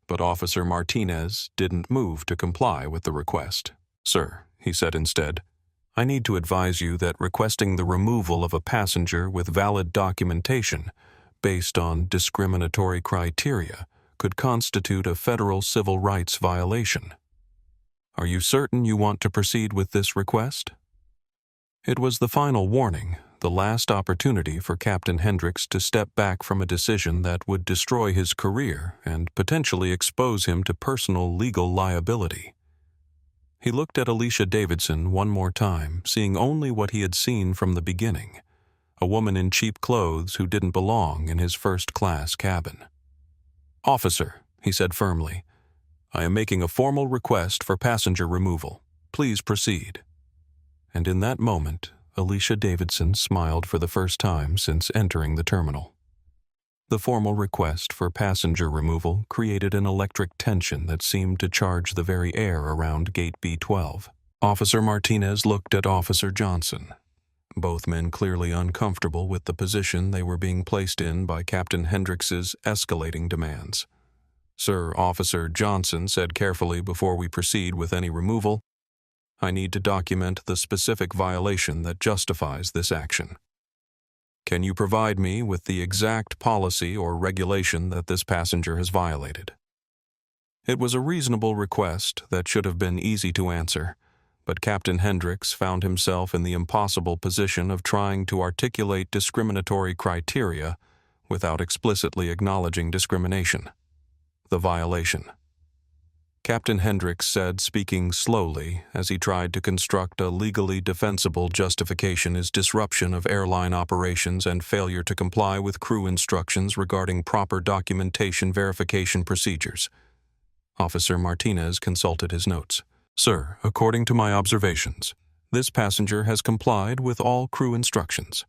But Officer Martinez didn't move to comply with the request. "Sir," he said instead, "I need to advise you that requesting the removal of a passenger with valid documentation based on discriminatory criteria could constitute a federal civil rights violation. Are you certain you want to proceed with this request?" It was the final warning, the last opportunity for Captain Hendricks to step back from a decision that would destroy his career and potentially expose him to personal legal liability. He looked at Alicia Davidson one more time, seeing only what he had seen from the beginning, a woman in cheap clothes who didn't belong in his first-class cabin. "Officer," he said firmly, "I am making a formal request for passenger removal. Please proceed." And in that moment, Alicia Davidson smiled for the first time since entering the terminal. The formal request for passenger removal created an electric tension that seemed to charge the very air around Gate B12. Officer Martinez looked at Officer Johnson, both men clearly uncomfortable with the position they were being placed in by Captain Hendricks's escalating demands. "Sir," Officer Johnson said carefully before we proceed with any removal, "I need to document the specific violation that justifies this action. Can you provide me with the exact policy or regulation that this passenger has violated?" It was a reasonable request that should have been easy to answer, but Captain Hendricks found himself in the impossible position of trying to articulate discriminatory criteria without explicitly acknowledging discrimination. The violation. Captain Hendricks said, speaking slowly as he tried to construct a legally defensible justification, is disruption of airline operations and failure to comply with crew instructions regarding proper documentation verification procedures. Officer Martinez consulted his notes. "Sir, according to my observations, this passenger has complied with all crew instructions.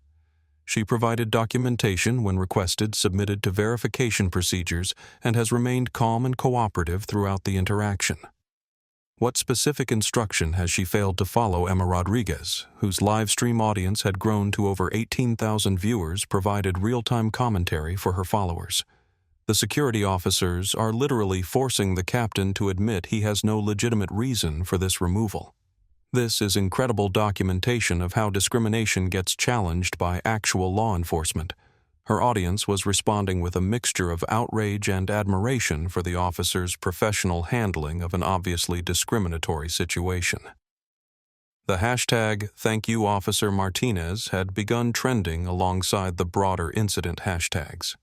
She provided documentation when requested, submitted to verification procedures, and has remained calm and cooperative throughout the interaction. What specific instruction has she failed to follow?" Emma Rodriguez, whose live stream audience had grown to over 18,000 viewers, provided real-time commentary for her followers. "The security officers are literally forcing the captain to admit he has no legitimate reason for this removal. This is incredible documentation of how discrimination gets challenged by actual law enforcement." Her audience was responding with a mixture of outrage and admiration for the officer's professional handling of an obviously discriminatory situation. The hashtag #ThankYouOfficer Martinez had begun trending alongside the broader incident hashtags.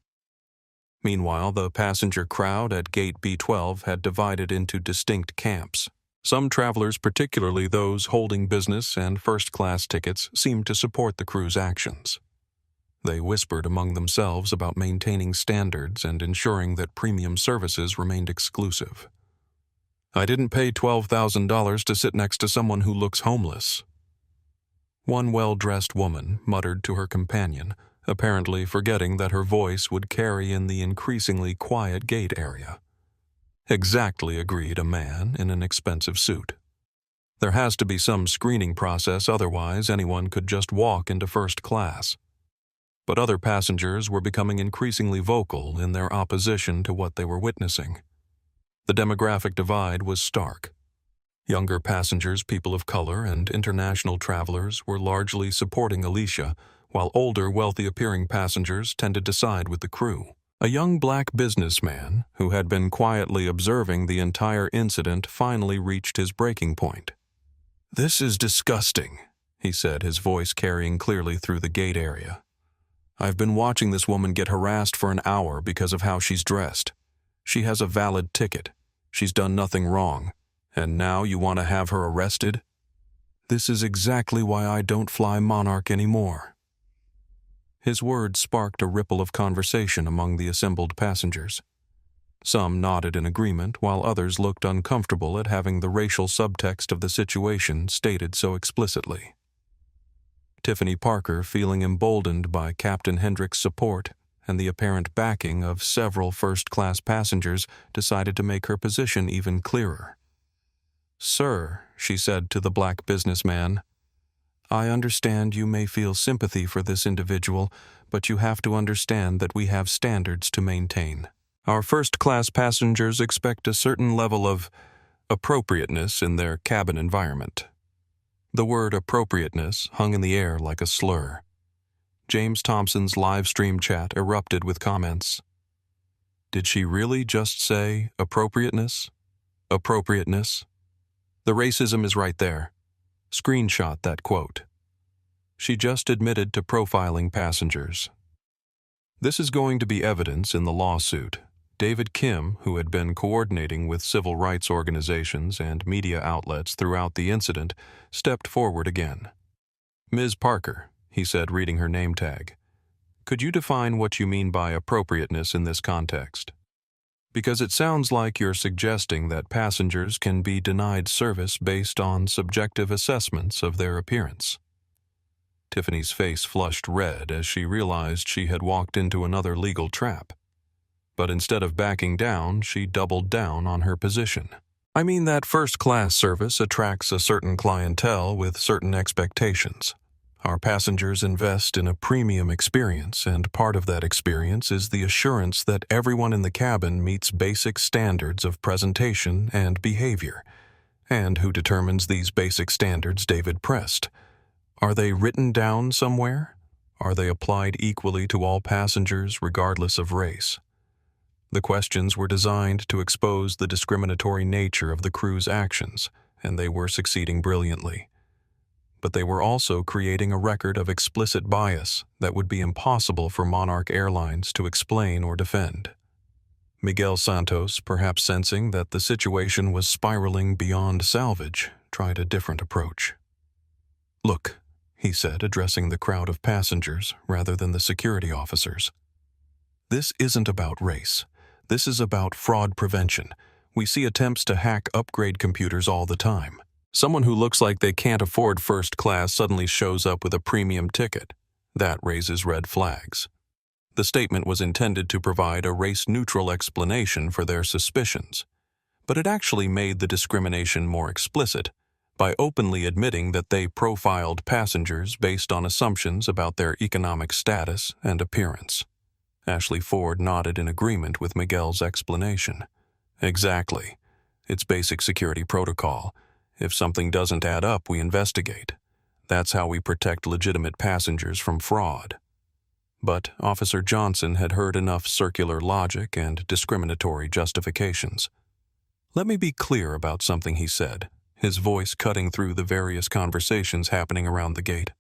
Meanwhile, the passenger crowd at Gate B12 had divided into distinct camps. Some travelers, particularly those holding business and first-class tickets, seemed to support the crew's actions. They whispered among themselves about maintaining standards and ensuring that premium services remained exclusive. "I didn't pay $12,000 to sit next to someone who looks homeless," one well-dressed woman muttered to her companion, apparently forgetting that her voice would carry in the increasingly quiet gate area. "Exactly," agreed a man in an expensive suit. "There has to be some screening process, otherwise anyone could just walk into first class." But other passengers were becoming increasingly vocal in their opposition to what they were witnessing. The demographic divide was stark. Younger passengers, people of color, and international travelers were largely supporting Alicia, while older, wealthy-appearing passengers tended to side with the crew. A young black businessman, who had been quietly observing the entire incident, finally reached his breaking point. "This is disgusting," he said, his voice carrying clearly through the gate area. "I've been watching this woman get harassed for an hour because of how she's dressed. She has a valid ticket. She's done nothing wrong. And now you want to have her arrested? This is exactly why I don't fly Monarch anymore." His words sparked a ripple of conversation among the assembled passengers. Some nodded in agreement, while others looked uncomfortable at having the racial subtext of the situation stated so explicitly. Tiffany Parker, feeling emboldened by Captain Hendricks' support and the apparent backing of several first-class passengers, decided to make her position even clearer. "Sir," she said to the black businessman, "I understand you may feel sympathy for this individual, but you have to understand that we have standards to maintain. Our first-class passengers expect a certain level of appropriateness in their cabin environment." The word appropriateness hung in the air like a slur. James Thompson's live stream chat erupted with comments. Did she really just say appropriateness? Appropriateness? The racism is right there. Screenshot that quote. She just admitted to profiling passengers. This is going to be evidence in the lawsuit. David Kim, who had been coordinating with civil rights organizations and media outlets throughout the incident, stepped forward again. "Ms. Parker," he said, reading her name tag, "could you define what you mean by appropriateness in this context? Because it sounds like you're suggesting that passengers can be denied service based on subjective assessments of their appearance." Tiffany's face flushed red as she realized she had walked into another legal trap. But instead of backing down, she doubled down on her position. "I mean that first-class service attracts a certain clientele with certain expectations. Our passengers invest in a premium experience, and part of that experience is the assurance that everyone in the cabin meets basic standards of presentation and behavior. And who determines these basic standards?" David pressed. "Are they written down somewhere? Are they applied equally to all passengers regardless of race?" The questions were designed to expose the discriminatory nature of the crew's actions, and they were succeeding brilliantly. But they were also creating a record of explicit bias that would be impossible for Monarch Airlines to explain or defend. Miguel Santos, perhaps sensing that the situation was spiraling beyond salvage, tried a different approach. "Look," he said, addressing the crowd of passengers rather than the security officers. "This isn't about race. This is about fraud prevention. We see attempts to hack upgrade computers all the time. Someone who looks like they can't afford first class suddenly shows up with a premium ticket. That raises red flags." The statement was intended to provide a race-neutral explanation for their suspicions, but it actually made the discrimination more explicit by openly admitting that they profiled passengers based on assumptions about their economic status and appearance. Ashley Ford nodded in agreement with Miguel's explanation. "Exactly. It's basic security protocol. If something doesn't add up, we investigate. That's how we protect legitimate passengers from fraud." But Officer Johnson had heard enough circular logic and discriminatory justifications. "Let me be clear about something," he said, his voice cutting through the various conversations happening around the gate.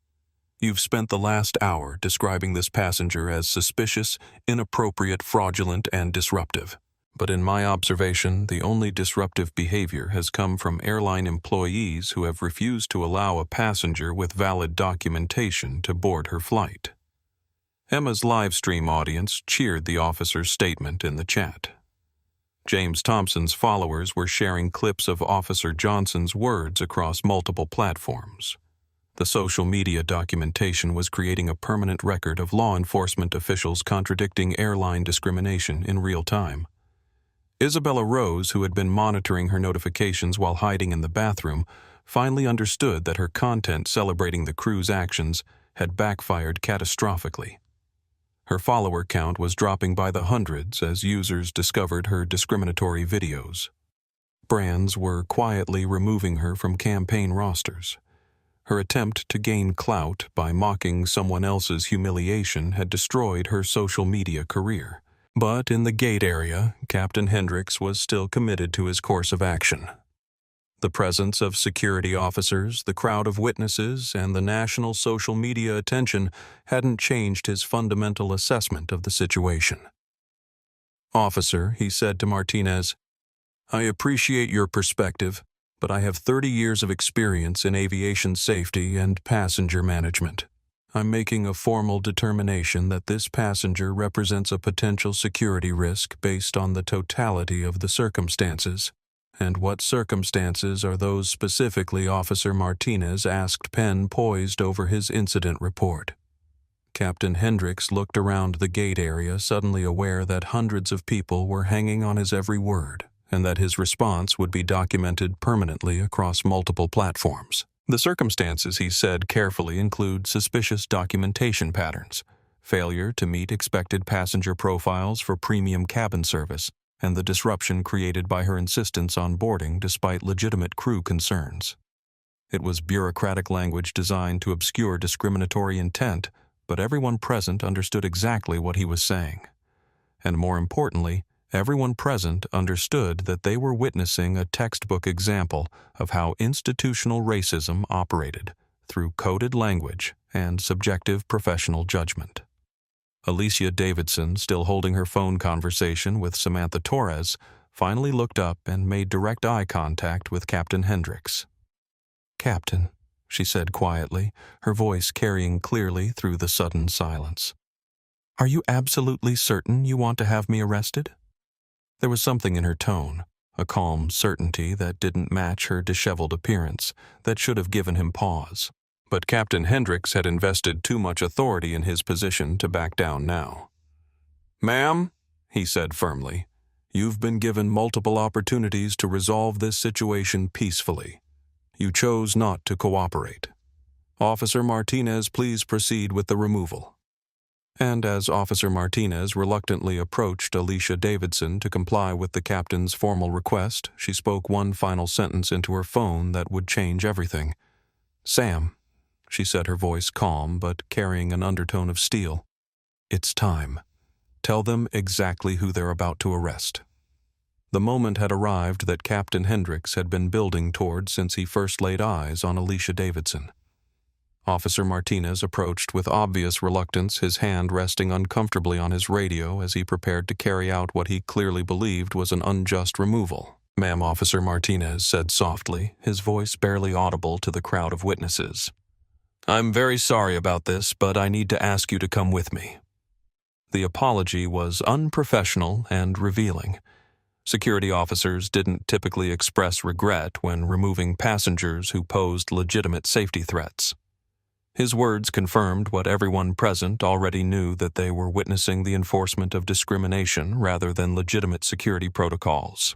"You've spent the last hour describing this passenger as suspicious, inappropriate, fraudulent, and disruptive. But in my observation, the only disruptive behavior has come from airline employees who have refused to allow a passenger with valid documentation to board her flight." Emma's live stream audience cheered the officer's statement in the chat. James Thompson's followers were sharing clips of Officer Johnson's words across multiple platforms. The social media documentation was creating a permanent record of law enforcement officials contradicting airline discrimination in real time. Isabella Rose, who had been monitoring her notifications while hiding in the bathroom, finally understood that her content celebrating the crew's actions had backfired catastrophically. Her follower count was dropping by the hundreds as users discovered her discriminatory videos. Brands were quietly removing her from campaign rosters. Her attempt to gain clout by mocking someone else's humiliation had destroyed her social media career. But in the gate area, Captain Hendricks was still committed to his course of action. The presence of security officers, the crowd of witnesses, and the national social media attention hadn't changed his fundamental assessment of the situation. "Officer," he said to Martinez, "I appreciate your perspective, but I have 30 years of experience in aviation safety and passenger management. I'm making a formal determination that this passenger represents a potential security risk based on the totality of the circumstances." "And what circumstances are those specifically?" Officer Martinez asked, pen poised over his incident report. Captain Hendricks looked around the gate area, suddenly aware that hundreds of people were hanging on his every word, and that his response would be documented permanently across multiple platforms. "The circumstances," he said carefully, "include suspicious documentation patterns, failure to meet expected passenger profiles for premium cabin service, and the disruption created by her insistence on boarding despite legitimate crew concerns." It was bureaucratic language designed to obscure discriminatory intent, but everyone present understood exactly what he was saying. And more importantly, everyone present understood that they were witnessing a textbook example of how institutional racism operated, through coded language and subjective professional judgment. Alicia Davidson, still holding her phone conversation with Samantha Torres, finally looked up and made direct eye contact with Captain Hendricks. "Captain," she said quietly, her voice carrying clearly through the sudden silence. "Are you absolutely certain you want to have me arrested?" There was something in her tone, a calm certainty that didn't match her disheveled appearance, that should have given him pause. But Captain Hendricks had invested too much authority in his position to back down now. "Ma'am," he said firmly, "you've been given multiple opportunities to resolve this situation peacefully. You chose not to cooperate. Officer Martinez, please proceed with the removal." And as Officer Martinez reluctantly approached Alicia Davidson to comply with the captain's formal request, she spoke one final sentence into her phone that would change everything. "Sam," she said, her voice calm but carrying an undertone of steel, "it's time. Tell them exactly who they're about to arrest." The moment had arrived that Captain Hendricks had been building toward since he first laid eyes on Alicia Davidson. Officer Martinez approached with obvious reluctance, his hand resting uncomfortably on his radio as he prepared to carry out what he clearly believed was an unjust removal. "Ma'am," Officer Martinez said softly, his voice barely audible to the crowd of witnesses. "I'm very sorry about this, but I need to ask you to come with me." The apology was unprofessional and revealing. Security officers didn't typically express regret when removing passengers who posed legitimate safety threats. His words confirmed what everyone present already knew, that they were witnessing the enforcement of discrimination rather than legitimate security protocols.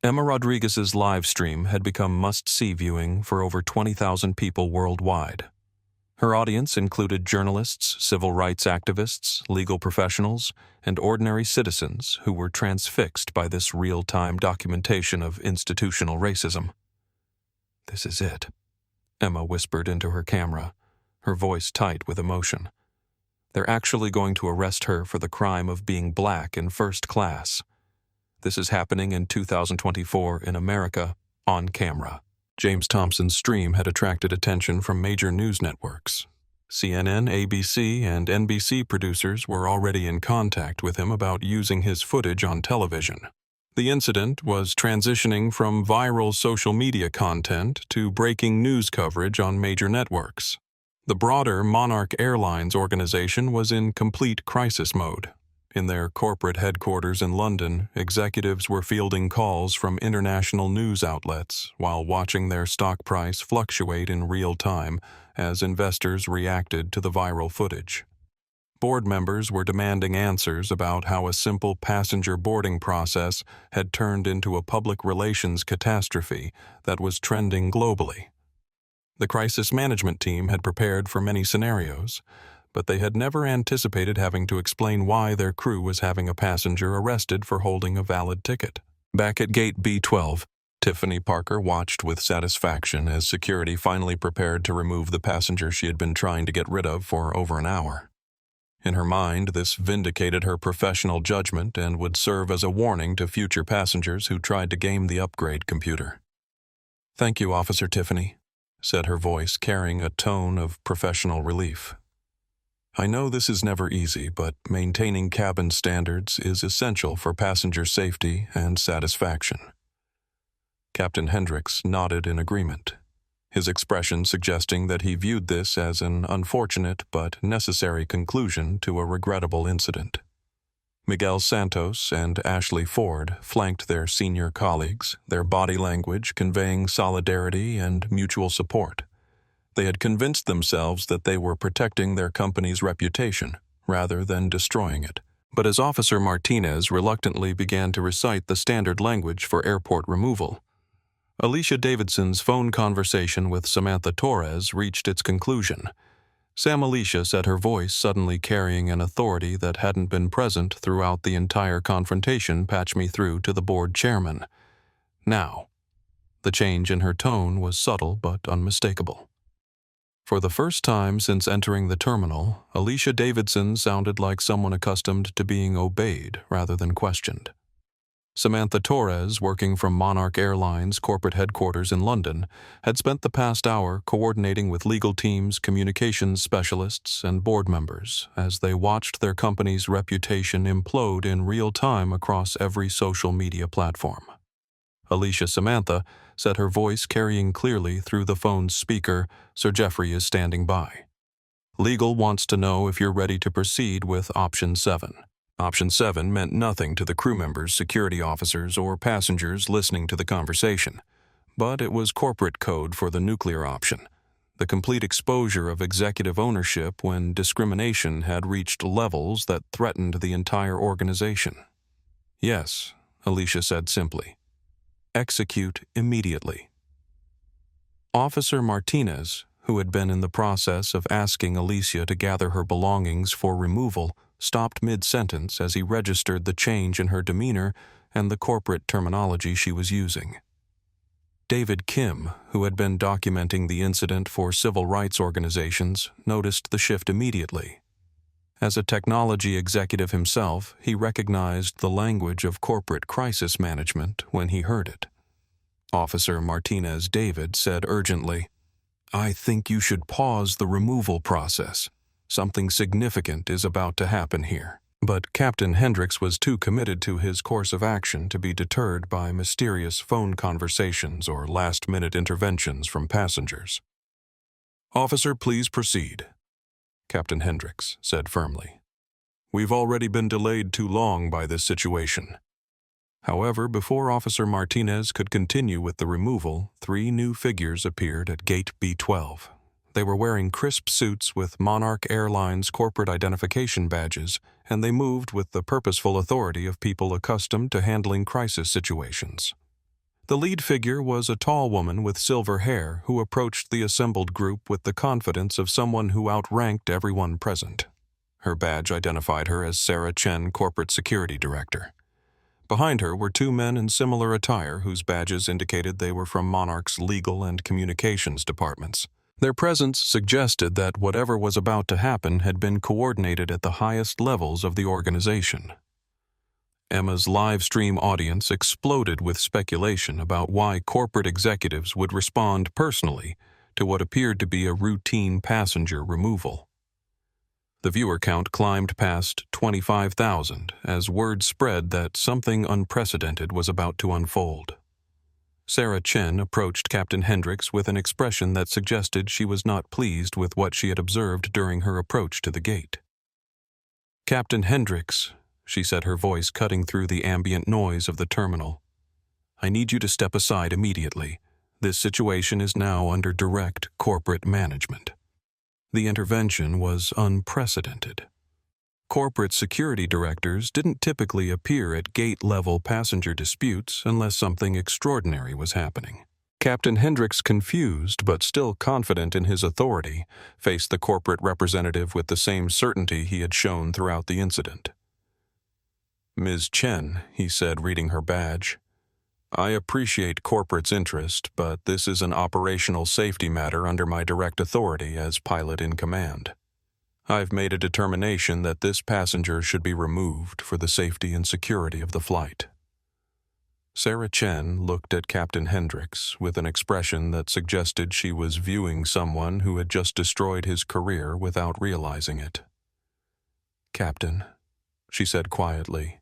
Emma Rodriguez's live stream had become must-see viewing for over 20,000 people worldwide. Her audience included journalists, civil rights activists, legal professionals, and ordinary citizens who were transfixed by this real-time documentation of institutional racism. "This is it," Emma whispered into her camera, her voice tight with emotion. "They're actually going to arrest her for the crime of being black in first class. This is happening in 2024 in America, on camera." James Thompson's stream had attracted attention from major news networks. CNN, ABC, and NBC producers were already in contact with him about using his footage on television. The incident was transitioning from viral social media content to breaking news coverage on major networks. The broader Monarch Airlines organization was in complete crisis mode. In their corporate headquarters in London, executives were fielding calls from international news outlets while watching their stock price fluctuate in real time as investors reacted to the viral footage. Board members were demanding answers about how a simple passenger boarding process had turned into a public relations catastrophe that was trending globally. The crisis management team had prepared for many scenarios, but they had never anticipated having to explain why their crew was having a passenger arrested for holding a valid ticket. Back at gate B12, Tiffany Parker watched with satisfaction as security finally prepared to remove the passenger she had been trying to get rid of for over an hour. In her mind, this vindicated her professional judgment and would serve as a warning to future passengers who tried to game the upgrade computer. "Thank you, Officer Tiffany," said her voice carrying a tone of professional relief. "I know this is never easy, but maintaining cabin standards is essential for passenger safety and satisfaction." Captain Hendricks nodded in agreement, his expression suggesting that he viewed this as an unfortunate but necessary conclusion to a regrettable incident. Miguel Santos and Ashley Ford flanked their senior colleagues, their body language conveying solidarity and mutual support. They had convinced themselves that they were protecting their company's reputation rather than destroying it. But as Officer Martinez reluctantly began to recite the standard language for airport removal, Alicia Davidson's phone conversation with Samantha Torres reached its conclusion. Sam, Alicia said, her voice suddenly carrying an authority that hadn't been present throughout the entire confrontation. "Patch me through to the board chairman. Now." The change in her tone was subtle but unmistakable. For the first time since entering the terminal, Alicia Davidson sounded like someone accustomed to being obeyed rather than questioned. Samantha Torres, working from Monarch Airlines corporate headquarters in London, had spent the past hour coordinating with legal teams, communications specialists, and board members as they watched their company's reputation implode in real time across every social media platform. Alicia Samantha said, her voice carrying clearly through the phone's speaker, "Sir Geoffrey is standing by. Legal wants to know if you're ready to proceed with Option 7. Option 7 meant nothing to the crew members, security officers, or passengers listening to the conversation, but it was corporate code for the nuclear option, the complete exposure of executive ownership when discrimination had reached levels that threatened the entire organization. "Yes," Alicia said simply. "Execute immediately." Officer Martinez, who had been in the process of asking Alicia to gather her belongings for removal, stopped mid-sentence as he registered the change in her demeanor and the corporate terminology she was using. David Kim, who had been documenting the incident for civil rights organizations, noticed the shift immediately. As a technology executive himself, he recognized the language of corporate crisis management when he heard it. Officer Martinez David said urgently, "I think you should pause the removal process. Something significant is about to happen here." But Captain Hendricks was too committed to his course of action to be deterred by mysterious phone conversations or last-minute interventions from passengers. "Officer, please proceed," Captain Hendricks said firmly. "We've already been delayed too long by this situation." However, before Officer Martinez could continue with the removal, 3 new figures appeared at Gate B12. They were wearing crisp suits with Monarch Airlines corporate identification badges, and they moved with the purposeful authority of people accustomed to handling crisis situations. The lead figure was a tall woman with silver hair who approached the assembled group with the confidence of someone who outranked everyone present. Her badge identified her as Sarah Chen, Corporate Security Director. Behind her were 2 men in similar attire whose badges indicated they were from Monarch's legal and communications departments. Their presence suggested that whatever was about to happen had been coordinated at the highest levels of the organization. Emma's live stream audience exploded with speculation about why corporate executives would respond personally to what appeared to be a routine passenger removal. The viewer count climbed past 25,000 as word spread that something unprecedented was about to unfold. Sarah Chen approached Captain Hendricks with an expression that suggested she was not pleased with what she had observed during her approach to the gate. "Captain Hendricks," she said, her voice cutting through the ambient noise of the terminal, "I need you to step aside immediately. This situation is now under direct corporate management." The intervention was unprecedented. Corporate security directors didn't typically appear at gate-level passenger disputes unless something extraordinary was happening. Captain Hendricks, confused but still confident in his authority, faced the corporate representative with the same certainty he had shown throughout the incident. "Ms. Chen," he said, reading her badge, "I appreciate corporate's interest, but this is an operational safety matter under my direct authority as pilot in command. I've made a determination that this passenger should be removed for the safety and security of the flight." Sarah Chen looked at Captain Hendricks with an expression that suggested she was viewing someone who had just destroyed his career without realizing it. "Captain," she said quietly,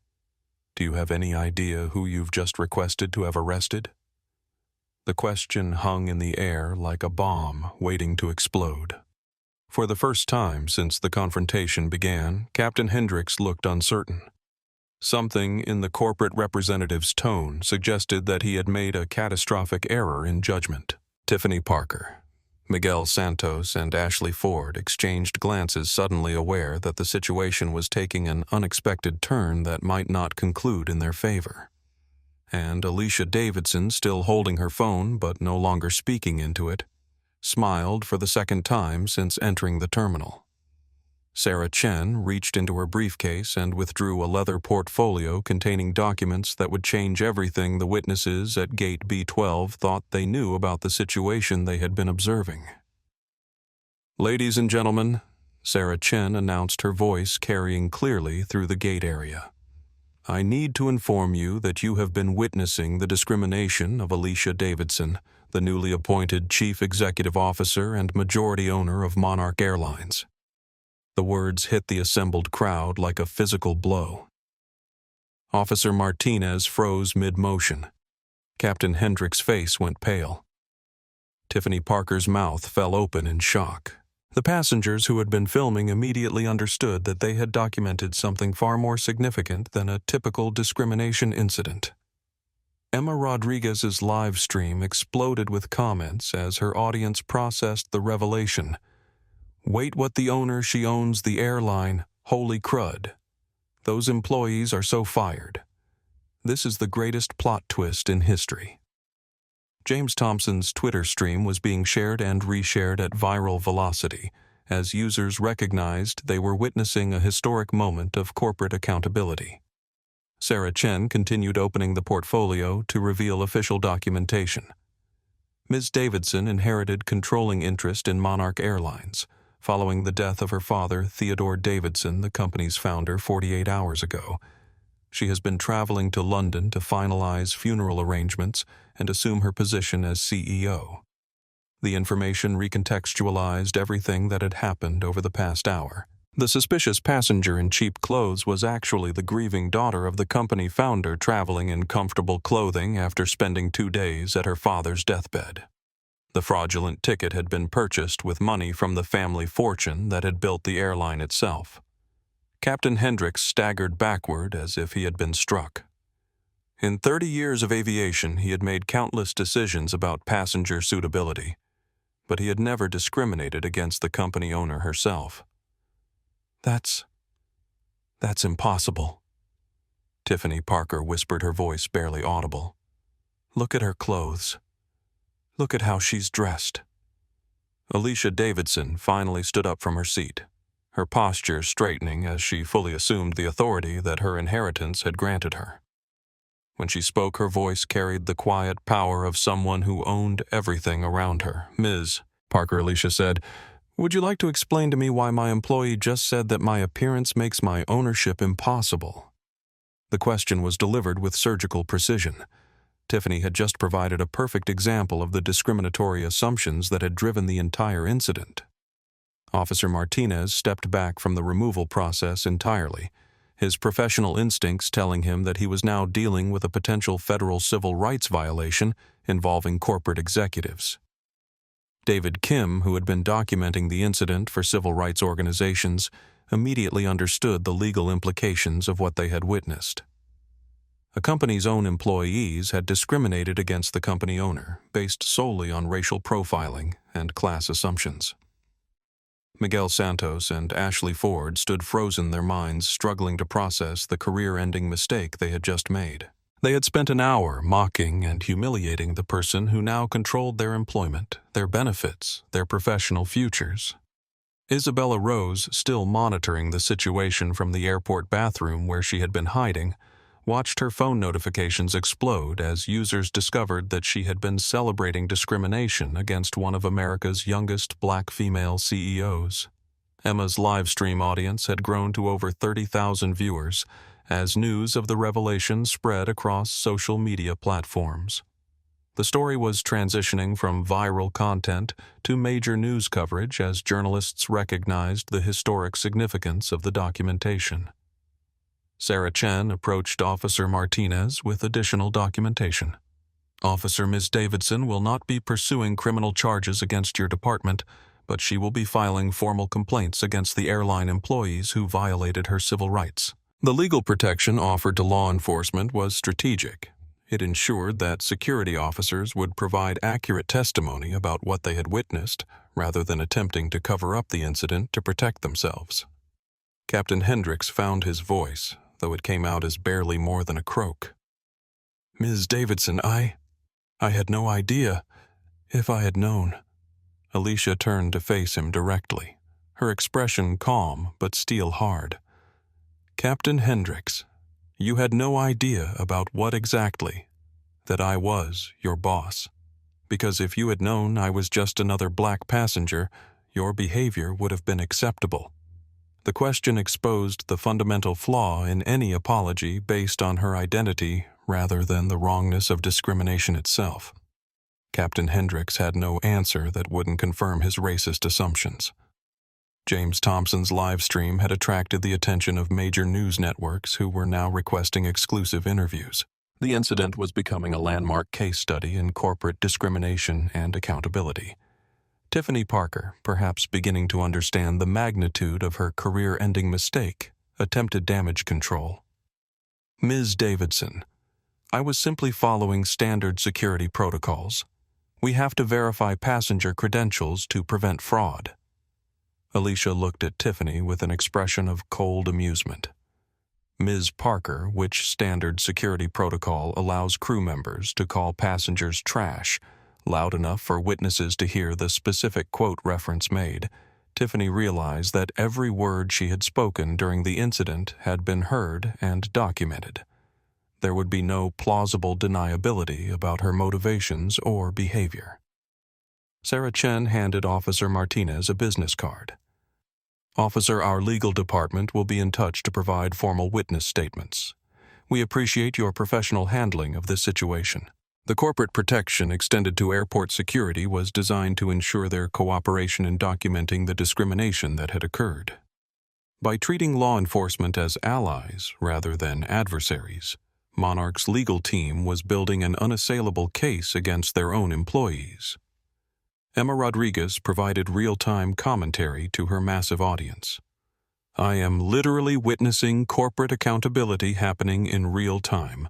"do you have any idea who you've just requested to have arrested?" The question hung in the air like a bomb waiting to explode. For the first time since the confrontation began, Captain Hendricks looked uncertain. Something in the corporate representative's tone suggested that he had made a catastrophic error in judgment. Tiffany Parker, Miguel Santos, and Ashley Ford exchanged glances, suddenly aware that the situation was taking an unexpected turn that might not conclude in their favor. And Alicia Davidson, still holding her phone but no longer speaking into it, smiled for the second time since entering the terminal. Sarah Chen reached into her briefcase and withdrew a leather portfolio containing documents that would change everything the witnesses at Gate B12 thought they knew about the situation they had been observing. "Ladies and gentlemen," Sarah Chen announced, her voice carrying clearly through the gate area, I need to inform you that you have been witnessing the discrimination of Alicia Davidson, the newly appointed Chief Executive Officer and majority owner of Monarch Airlines." The words hit the assembled crowd like a physical blow. Officer Martinez froze mid-motion. Captain Hendricks' face went pale. Tiffany Parker's mouth fell open in shock. The passengers who had been filming immediately understood that they had documented something far more significant than a typical discrimination incident. Emma Rodriguez's live stream exploded with comments as her audience processed the revelation. "Wait, what, the owner, she owns the airline, holy crud. Those employees are so fired. This is the greatest plot twist in history." James Thompson's Twitter stream was being shared and reshared at viral velocity as users recognized they were witnessing a historic moment of corporate accountability. Sarah Chen continued opening the portfolio to reveal official documentation. Ms. Davidson inherited controlling interest in Monarch Airlines, following the death of her father, Theodore Davidson, the company's founder, 48 hours ago. She has been traveling to London to finalize funeral arrangements and assume her position as CEO. The information recontextualized everything that had happened over the past hour. The suspicious passenger in cheap clothes was actually the grieving daughter of the company founder traveling in comfortable clothing after spending 2 days at her father's deathbed. The fraudulent ticket had been purchased with money from the family fortune that had built the airline itself. Captain Hendricks staggered backward as if he had been struck. In 30 years of aviation, he had made countless decisions about passenger suitability, but he had never discriminated against the company owner herself. That's impossible," Tiffany Parker whispered, her voice barely audible. "Look at her clothes. Look at how she's dressed." Alicia Davidson finally stood up from her seat, her posture straightening as she fully assumed the authority that her inheritance had granted her. When she spoke, her voice carried the quiet power of someone who owned everything around her. "Ms. Parker," Alicia said, "would you like to explain to me why my employee just said that my appearance makes my ownership impossible?" The question was delivered with surgical precision. Tiffany had just provided a perfect example of the discriminatory assumptions that had driven the entire incident. Officer Martinez stepped back from the removal process entirely, his professional instincts telling him that he was now dealing with a potential federal civil rights violation involving corporate executives. David Kim, who had been documenting the incident for civil rights organizations, immediately understood the legal implications of what they had witnessed. A company's own employees had discriminated against the company owner based solely on racial profiling and class assumptions. Miguel Santos and Ashley Ford stood frozen, their minds struggling to process the career-ending mistake they had just made. They had spent an hour mocking and humiliating the person who now controlled their employment, their benefits, their professional futures. Isabella Rose, still monitoring the situation from the airport bathroom where she had been hiding, watched her phone notifications explode as users discovered that she had been celebrating discrimination against one of America's youngest black female CEOs. Emma's live stream audience had grown to over 30,000 viewers as news of the revelation spread across social media platforms. The story was transitioning from viral content to major news coverage as journalists recognized the historic significance of the documentation. Sarah Chen approached Officer Martinez with additional documentation. "Officer, Ms. Davidson will not be pursuing criminal charges against your department, but she will be filing formal complaints against the airline employees who violated her civil rights." The legal protection offered to law enforcement was strategic. It ensured that security officers would provide accurate testimony about what they had witnessed, rather than attempting to cover up the incident to protect themselves. Captain Hendricks found his voice, though it came out as barely more than a croak. "Ms. Davidson, I had no idea. If I had known." Alicia turned to face him directly, her expression calm but steel hard. "Captain Hendricks, you had no idea about what exactly? That I was your boss. Because if you had known I was just another black passenger, your behavior would have been acceptable. The question exposed the fundamental flaw in any apology based on her identity rather than the wrongness of discrimination itself. Captain Hendricks had no answer that wouldn't confirm his racist assumptions. James Thompson's live stream had attracted the attention of major news networks who were now requesting exclusive interviews. The incident was becoming a landmark case study in corporate discrimination and accountability. Tiffany Parker, perhaps beginning to understand the magnitude of her career-ending mistake, attempted damage control. Ms. Davidson, I was simply following standard security protocols. We have to verify passenger credentials to prevent fraud. Alicia looked at Tiffany with an expression of cold amusement. Ms. Parker, which standard security protocol allows crew members to call passengers trash, loud enough for witnesses to hear the specific quote reference made? Tiffany realized that every word she had spoken during the incident had been heard and documented. There would be no plausible deniability about her motivations or behavior. Sarah Chen handed Officer Martinez a business card. Officer, our legal department will be in touch to provide formal witness statements. We appreciate your professional handling of this situation. The corporate protection extended to airport security was designed to ensure their cooperation in documenting the discrimination that had occurred. By treating law enforcement as allies rather than adversaries, Monarch's legal team was building an unassailable case against their own employees. Emma Rodriguez provided real-time commentary to her massive audience. I am literally witnessing corporate accountability happening in real time.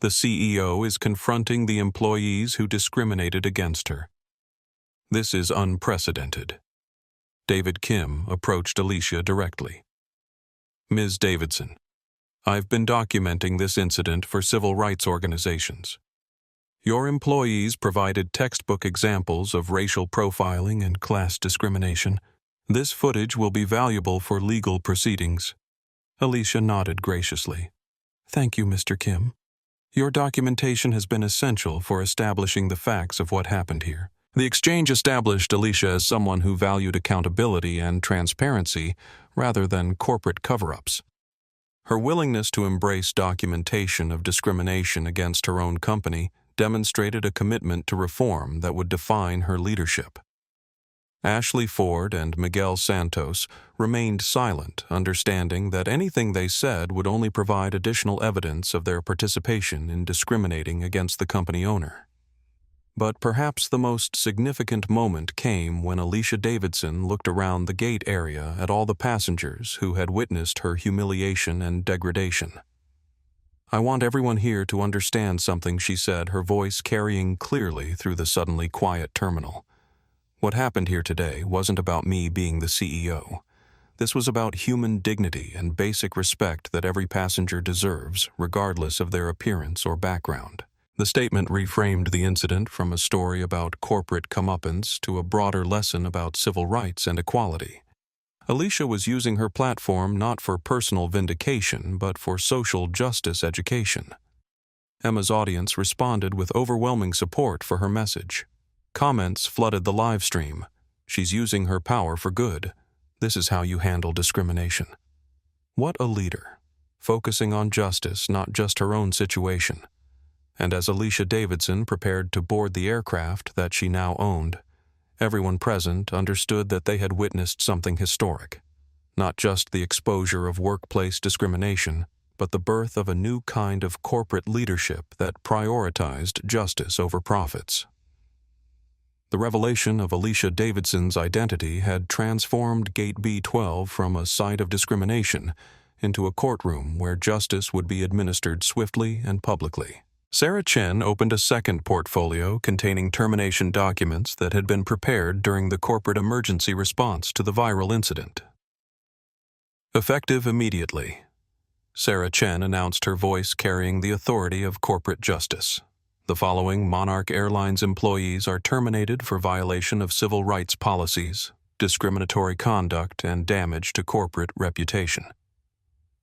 The CEO is confronting the employees who discriminated against her. This is unprecedented. David Kim approached Alicia directly. Ms. Davidson, I've been documenting this incident for civil rights organizations. Your employees provided textbook examples of racial profiling and class discrimination. This footage will be valuable for legal proceedings. Alicia nodded graciously. Thank you, Mr. Kim. Your documentation has been essential for establishing the facts of what happened here. The exchange established Alicia as someone who valued accountability and transparency rather than corporate cover-ups. Her willingness to embrace documentation of discrimination against her own company demonstrated a commitment to reform that would define her leadership. Ashley Ford and Miguel Santos remained silent, understanding that anything they said would only provide additional evidence of their participation in discriminating against the company owner. But perhaps the most significant moment came when Alicia Davidson looked around the gate area at all the passengers who had witnessed her humiliation and degradation. I want everyone here to understand something, she said, her voice carrying clearly through the suddenly quiet terminal. What happened here today wasn't about me being the CEO. This was about human dignity and basic respect that every passenger deserves, regardless of their appearance or background. The statement reframed the incident from a story about corporate comeuppance to a broader lesson about civil rights and equality. Alicia was using her platform not for personal vindication, but for social justice education. Emma's audience responded with overwhelming support for her message. Comments flooded the live stream. She's using her power for good. This is how you handle discrimination. What a leader, focusing on justice, not just her own situation. And as Alicia Davidson prepared to board the aircraft that she now owned, everyone present understood that they had witnessed something historic. Not just the exposure of workplace discrimination, but the birth of a new kind of corporate leadership that prioritized justice over profits. The revelation of Alicia Davidson's identity had transformed Gate B12 from a site of discrimination into a courtroom where justice would be administered swiftly and publicly. Sarah Chen opened a second portfolio containing termination documents that had been prepared during the corporate emergency response to the viral incident. Effective immediately, Sarah Chen announced, her voice carrying the authority of corporate justice. The following Monarch Airlines employees are terminated for violation of civil rights policies, discriminatory conduct, and damage to corporate reputation.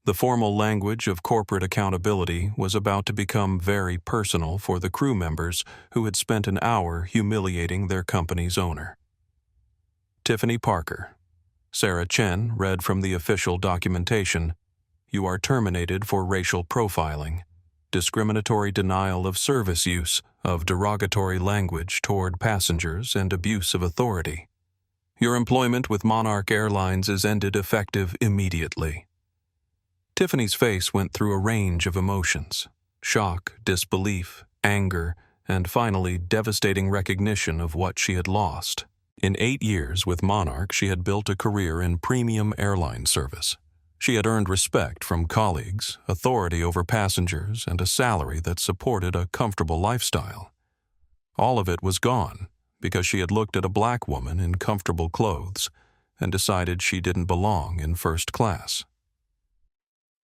The formal language of corporate accountability was about to become very personal for the crew members who had spent an hour humiliating their company's owner. Tiffany Parker, Sarah Chen read from the official documentation, "You are terminated for racial profiling, discriminatory denial of service use of derogatory language toward passengers and abuse of authority. Your employment with Monarch Airlines is ended effective immediately." Tiffany's face went through a range of emotions: shock, disbelief, anger, and finally devastating recognition of what she had lost. In 8 years with Monarch, she had built a career in premium airline service. She had earned respect from colleagues, authority over passengers, and a salary that supported a comfortable lifestyle. All of it was gone because she had looked at a black woman in comfortable clothes and decided she didn't belong in first class.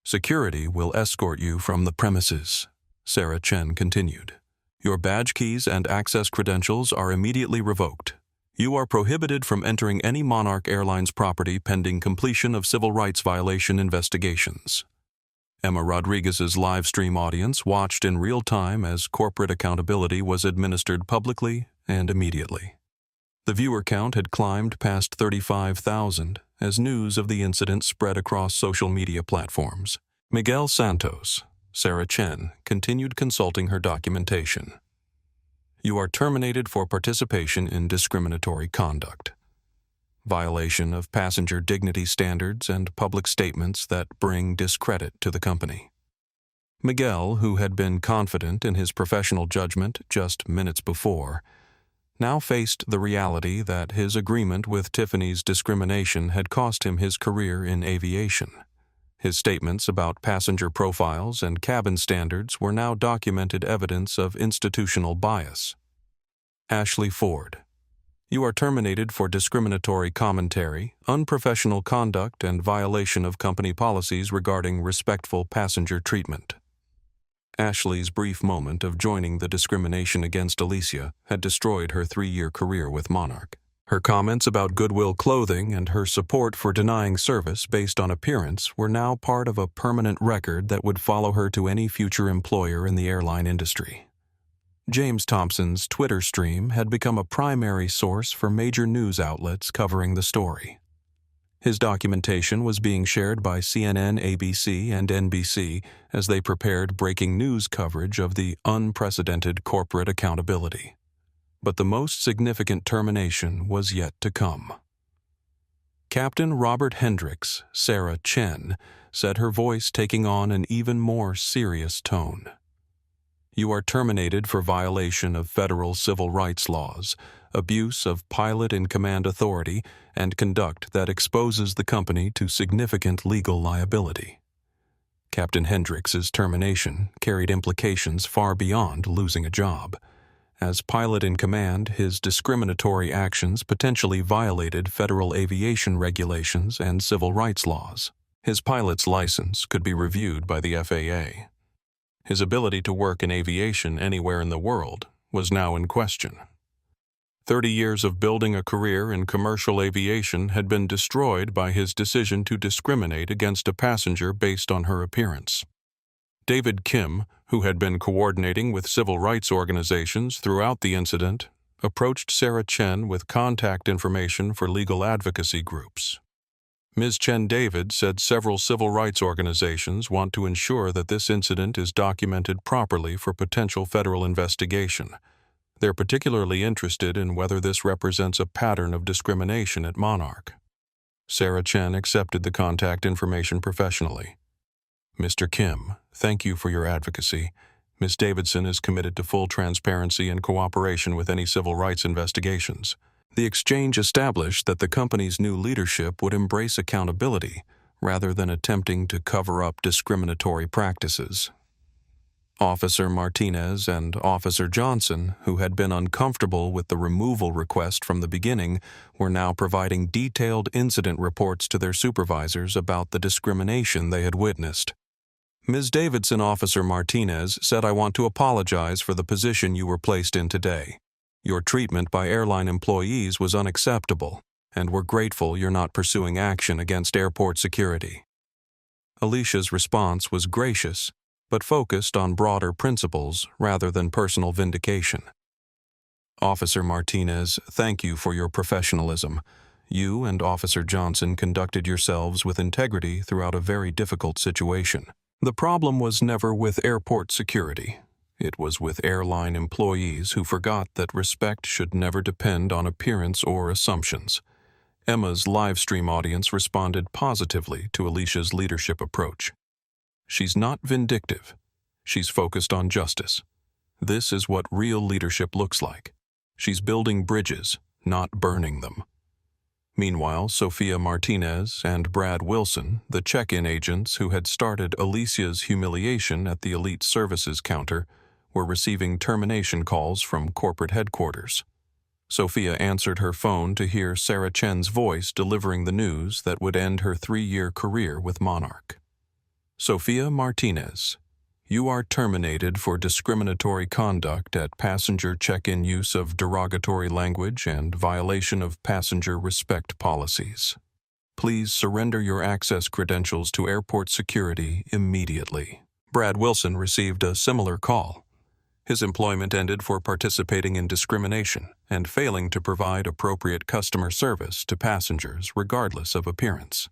"Security will escort you from the premises," Sarah Chen continued. "Your badge keys and access credentials are immediately revoked. You are prohibited from entering any Monarch Airlines property pending completion of civil rights violation investigations." Emma Rodriguez's live stream audience watched in real time as corporate accountability was administered publicly and immediately. The viewer count had climbed past 35,000 as news of the incident spread across social media platforms. Miguel Santos, Sarah Chen, continued consulting her documentation. "You are terminated for participation in discriminatory conduct, violation of passenger dignity standards, and public statements that bring discredit to the company." Miguel, who had been confident in his professional judgment just minutes before, now faced the reality that his agreement with Tiffany's discrimination had cost him his career in aviation. His statements about passenger profiles and cabin standards were now documented evidence of institutional bias. Ashley Ford, "You are terminated for discriminatory commentary, unprofessional conduct, and violation of company policies regarding respectful passenger treatment." Ashley's brief moment of joining the discrimination against Alicia had destroyed her 3-year career with Monarch. Her comments about Goodwill clothing and her support for denying service based on appearance were now part of a permanent record that would follow her to any future employer in the airline industry. James Thompson's Twitter stream had become a primary source for major news outlets covering the story. His documentation was being shared by CNN, ABC, and NBC as they prepared breaking news coverage of the unprecedented corporate accountability. But the most significant termination was yet to come. Captain Robert Hendricks, Sarah Chen, said, her voice taking on an even more serious tone. "You are terminated for violation of federal civil rights laws, abuse of pilot-in-command authority, and conduct that exposes the company to significant legal liability." Captain Hendricks's termination carried implications far beyond losing a job. As pilot-in-command, his discriminatory actions potentially violated federal aviation regulations and civil rights laws. His pilot's license could be reviewed by the FAA. His ability to work in aviation anywhere in the world was now in question. 30 years of building a career in commercial aviation had been destroyed by his decision to discriminate against a passenger based on her appearance. David Kim, who had been coordinating with civil rights organizations throughout the incident, approached Sarah Chen with contact information for legal advocacy groups. Ms. Chen David said several civil rights organizations want to ensure that this incident is documented properly for potential federal investigation. They're particularly interested in whether this represents a pattern of discrimination at Monarch. Sarah Chen accepted the contact information professionally. "Mr. Kim, thank you for your advocacy. Ms. Davidson is committed to full transparency and cooperation with any civil rights investigations." The exchange established that the company's new leadership would embrace accountability rather than attempting to cover up discriminatory practices. Officer Martinez and Officer Johnson, who had been uncomfortable with the removal request from the beginning, were now providing detailed incident reports to their supervisors about the discrimination they had witnessed. "Ms. Davidson, Officer Martinez said, I want to apologize for the position you were placed in today. Your treatment by airline employees was unacceptable, and we're grateful you're not pursuing action against airport security." Alicia's response was gracious, but focused on broader principles rather than personal vindication. "Officer Martinez, thank you for your professionalism. You and Officer Johnson conducted yourselves with integrity throughout a very difficult situation. The problem was never with airport security. It was with airline employees who forgot that respect should never depend on appearance or assumptions. Emma's live stream audience responded positively to Alicia's leadership approach. She's not vindictive. She's focused on justice. This is what real leadership looks like. She's building bridges, not burning them. Meanwhile, Sophia Martinez and Brad Wilson, the check-in agents who had started Alicia's humiliation at the Elite Services counter, were receiving termination calls from corporate headquarters. Sophia answered her phone to hear Sarah Chen's voice delivering the news that would end her 3-year career with Monarch. Sophia Martinez, you are terminated for discriminatory conduct at passenger check-in, use of derogatory language, and violation of passenger respect policies. Please surrender your access credentials to airport security immediately. Brad Wilson received a similar call. His employment ended for participating in discrimination and failing to provide appropriate customer service to passengers regardless of appearance.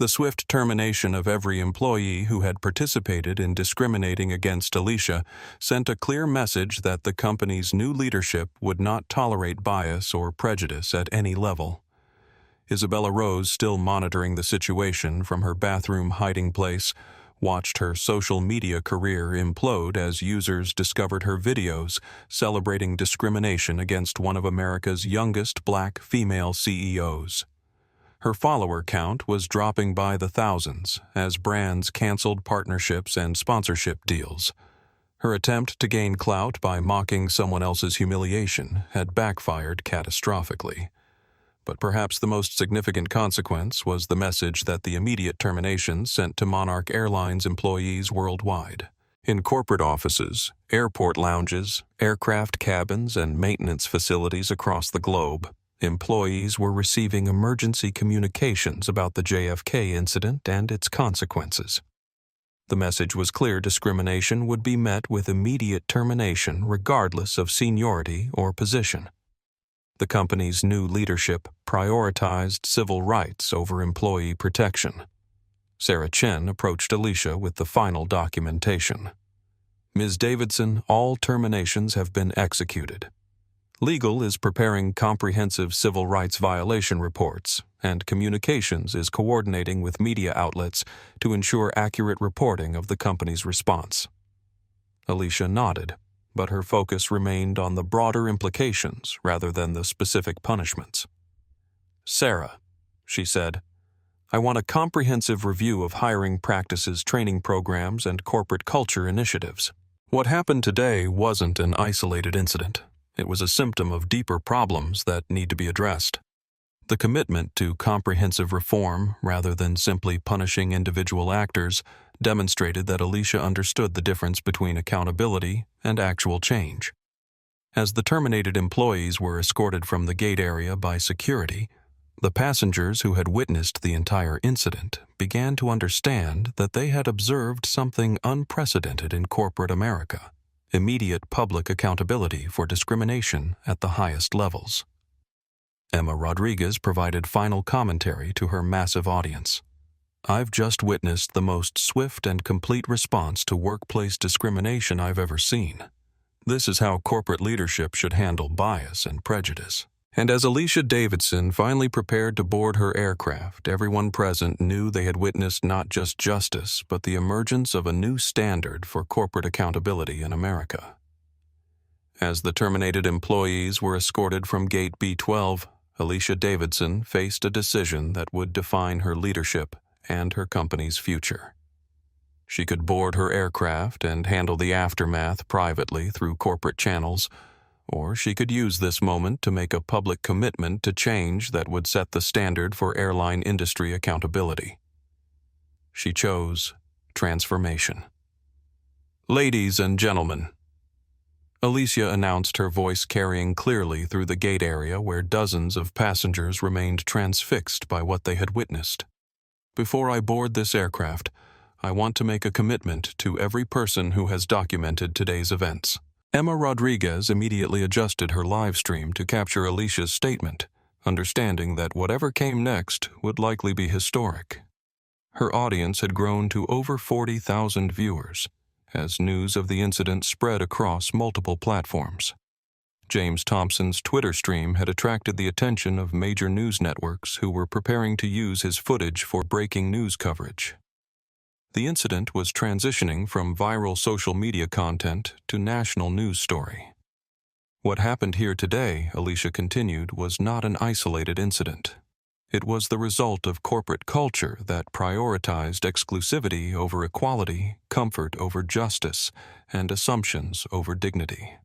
The swift termination of every employee who had participated in discriminating against Alicia sent a clear message that the company's new leadership would not tolerate bias or prejudice at any level. Isabella Rose, still monitoring the situation from her bathroom hiding place, watched her social media career implode as users discovered her videos celebrating discrimination against one of America's youngest black female CEOs. Her follower count was dropping by the thousands as brands canceled partnerships and sponsorship deals. Her attempt to gain clout by mocking someone else's humiliation had backfired catastrophically. But perhaps the most significant consequence was the message that the immediate termination sent to Monarch Airlines employees worldwide. In corporate offices, airport lounges, aircraft cabins, and maintenance facilities across the globe, employees were receiving emergency communications about the JFK incident and its consequences. The message was clear: discrimination would be met with immediate termination regardless of seniority or position. The company's new leadership prioritized civil rights over employee protection. Sarah Chen approached Alicia with the final documentation. Ms. Davidson, all terminations have been executed. Legal is preparing comprehensive civil rights violation reports, and communications is coordinating with media outlets to ensure accurate reporting of the company's response. Alicia nodded, but her focus remained on the broader implications rather than the specific punishments. Sarah, she said, I want a comprehensive review of hiring practices, training programs, and corporate culture initiatives. What happened today wasn't an isolated incident. It was a symptom of deeper problems that need to be addressed. The commitment to comprehensive reform, rather than simply punishing individual actors, demonstrated that Alicia understood the difference between accountability and actual change. As the terminated employees were escorted from the gate area by security, the passengers who had witnessed the entire incident began to understand that they had observed something unprecedented in corporate America: immediate public accountability for discrimination at the highest levels. Emma Rodriguez provided final commentary to her massive audience. I've just witnessed the most swift and complete response to workplace discrimination I've ever seen. This is how corporate leadership should handle bias and prejudice. And as Alicia Davidson finally prepared to board her aircraft, everyone present knew they had witnessed not just justice, but the emergence of a new standard for corporate accountability in America. As the terminated employees were escorted from Gate B12, Alicia Davidson faced a decision that would define her leadership and her company's future. She could board her aircraft and handle the aftermath privately through corporate channels, or she could use this moment to make a public commitment to change that would set the standard for airline industry accountability. She chose transformation. Ladies and gentlemen, Alicia announced, her voice carrying clearly through the gate area where dozens of passengers remained transfixed by what they had witnessed. Before I board this aircraft, I want to make a commitment to every person who has documented today's events. Emma Rodriguez immediately adjusted her live stream to capture Alicia's statement, understanding that whatever came next would likely be historic. Her audience had grown to over 40,000 viewers as news of the incident spread across multiple platforms. James Thompson's Twitter stream had attracted the attention of major news networks who were preparing to use his footage for breaking news coverage. The incident was transitioning from viral social media content to national news story. What happened here today, Alicia continued, was not an isolated incident. It was the result of corporate culture that prioritized exclusivity over equality, comfort over justice, and assumptions over dignity.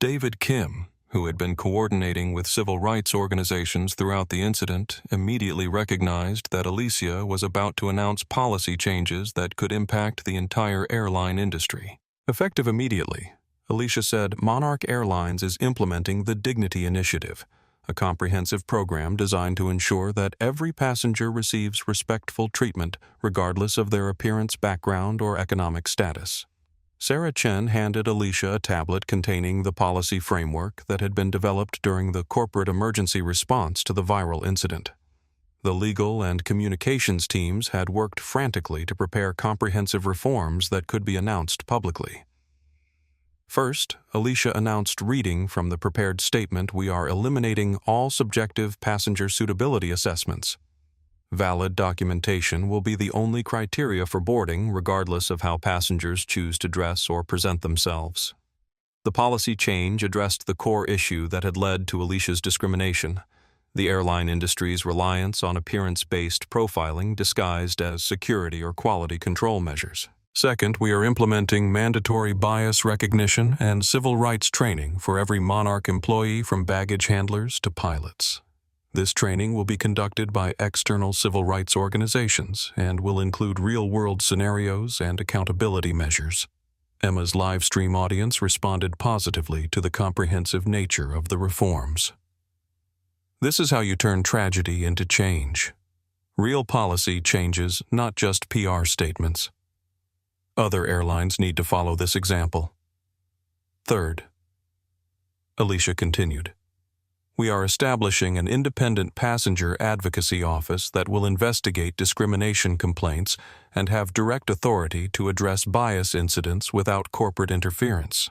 David Kim, who had been coordinating with civil rights organizations throughout the incident, immediately recognized that Alicia was about to announce policy changes that could impact the entire airline industry. Effective immediately, Alicia said Monarch Airlines is implementing the Dignity Initiative, a comprehensive program designed to ensure that every passenger receives respectful treatment regardless of their appearance, background, or economic status. Sarah Chen handed Alicia a tablet containing the policy framework that had been developed during the corporate emergency response to the viral incident. The legal and communications teams had worked frantically to prepare comprehensive reforms that could be announced publicly. First, Alicia announced reading from the prepared statement, "We are eliminating all subjective passenger suitability assessments. Valid documentation will be the only criteria for boarding, regardless of how passengers choose to dress or present themselves." The policy change addressed the core issue that had led to Alicia's discrimination: the airline industry's reliance on appearance-based profiling disguised as security or quality control measures. Second, we are implementing mandatory bias recognition and civil rights training for every Monarch employee, from baggage handlers to pilots. This training will be conducted by external civil rights organizations and will include real-world scenarios and accountability measures. Emma's live stream audience responded positively to the comprehensive nature of the reforms. This is how you turn tragedy into change. Real policy changes, not just PR statements. Other airlines need to follow this example. Third, Alicia continued, we are establishing an independent passenger advocacy office that will investigate discrimination complaints and have direct authority to address bias incidents without corporate interference.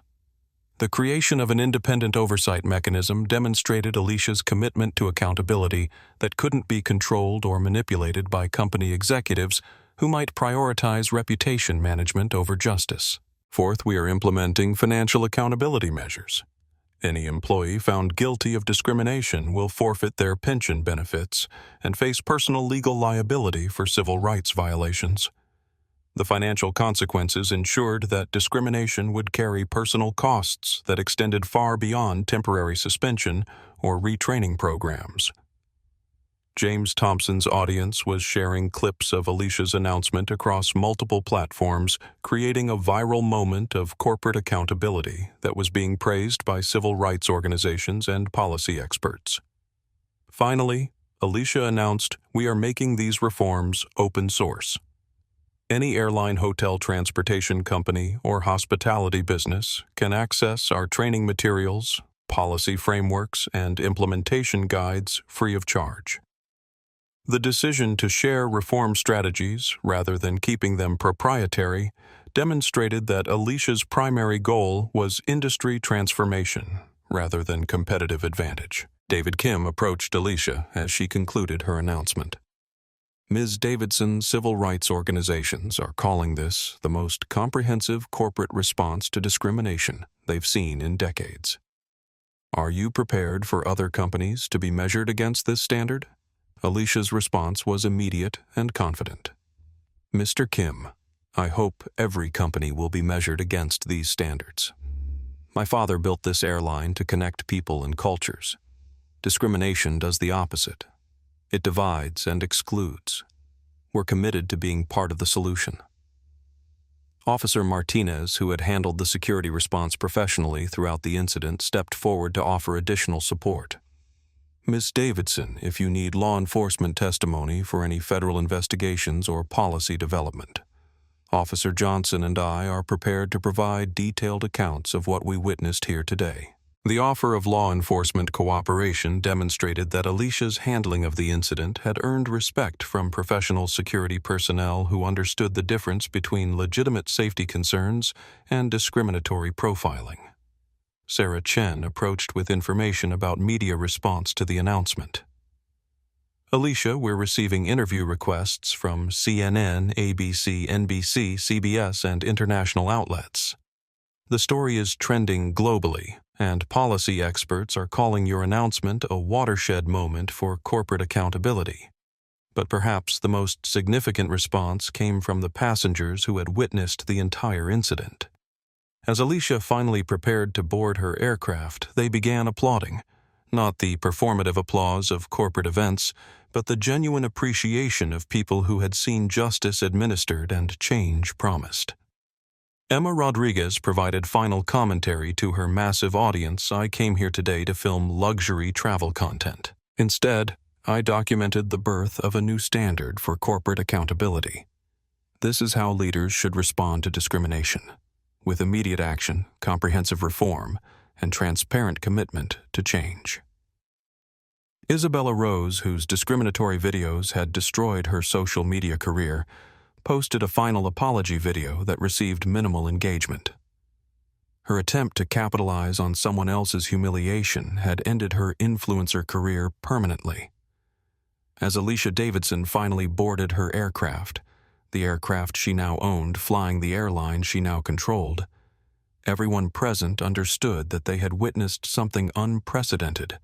The creation of an independent oversight mechanism demonstrated Alicia's commitment to accountability that couldn't be controlled or manipulated by company executives who might prioritize reputation management over justice. Fourth, we are implementing financial accountability measures. Any employee found guilty of discrimination will forfeit their pension benefits and face personal legal liability for civil rights violations. The financial consequences ensured that discrimination would carry personal costs that extended far beyond temporary suspension or retraining programs. James Thompson's audience was sharing clips of Alicia's announcement across multiple platforms, creating a viral moment of corporate accountability that was being praised by civil rights organizations and policy experts. Finally, Alicia announced, we are making these reforms open source. Any airline, hotel, transportation company, or hospitality business can access our training materials, policy frameworks, and implementation guides free of charge. The decision to share reform strategies rather than keeping them proprietary demonstrated that Alicia's primary goal was industry transformation rather than competitive advantage. David Kim approached Alicia as she concluded her announcement. Ms. Davidson's civil rights organizations are calling this the most comprehensive corporate response to discrimination they've seen in decades. Are you prepared for other companies to be measured against this standard? Alicia's response was immediate and confident. Mr. Kim, I hope every company will be measured against these standards. My father built this airline to connect people and cultures. Discrimination does the opposite. It divides and excludes. We're committed to being part of the solution. Officer Martinez, who had handled the security response professionally throughout the incident, stepped forward to offer additional support. Ms. Davidson, if you need law enforcement testimony for any federal investigations or policy development. Officer Johnson and I are prepared to provide detailed accounts of what we witnessed here today. The offer of law enforcement cooperation demonstrated that Alicia's handling of the incident had earned respect from professional security personnel who understood the difference between legitimate safety concerns and discriminatory profiling. Sarah Chen approached with information about media response to the announcement. Alicia, we're receiving interview requests from CNN, ABC, NBC, CBS, and international outlets. The story is trending globally, and policy experts are calling your announcement a watershed moment for corporate accountability. But perhaps the most significant response came from the passengers who had witnessed the entire incident. As Alicia finally prepared to board her aircraft, they began applauding, not the performative applause of corporate events, but the genuine appreciation of people who had seen justice administered and change promised. Emma Rodriguez provided final commentary to her massive audience. I came here today to film luxury travel content. Instead, I documented the birth of a new standard for corporate accountability. This is how leaders should respond to discrimination, with immediate action, comprehensive reform, and transparent commitment to change. Isabella Rose, whose discriminatory videos had destroyed her social media career, posted a final apology video that received minimal engagement. Her attempt to capitalize on someone else's humiliation had ended her influencer career permanently. As Alicia Davidson finally boarded her aircraft, the aircraft she now owned flying the airline she now controlled, everyone present understood that they had witnessed something unprecedented: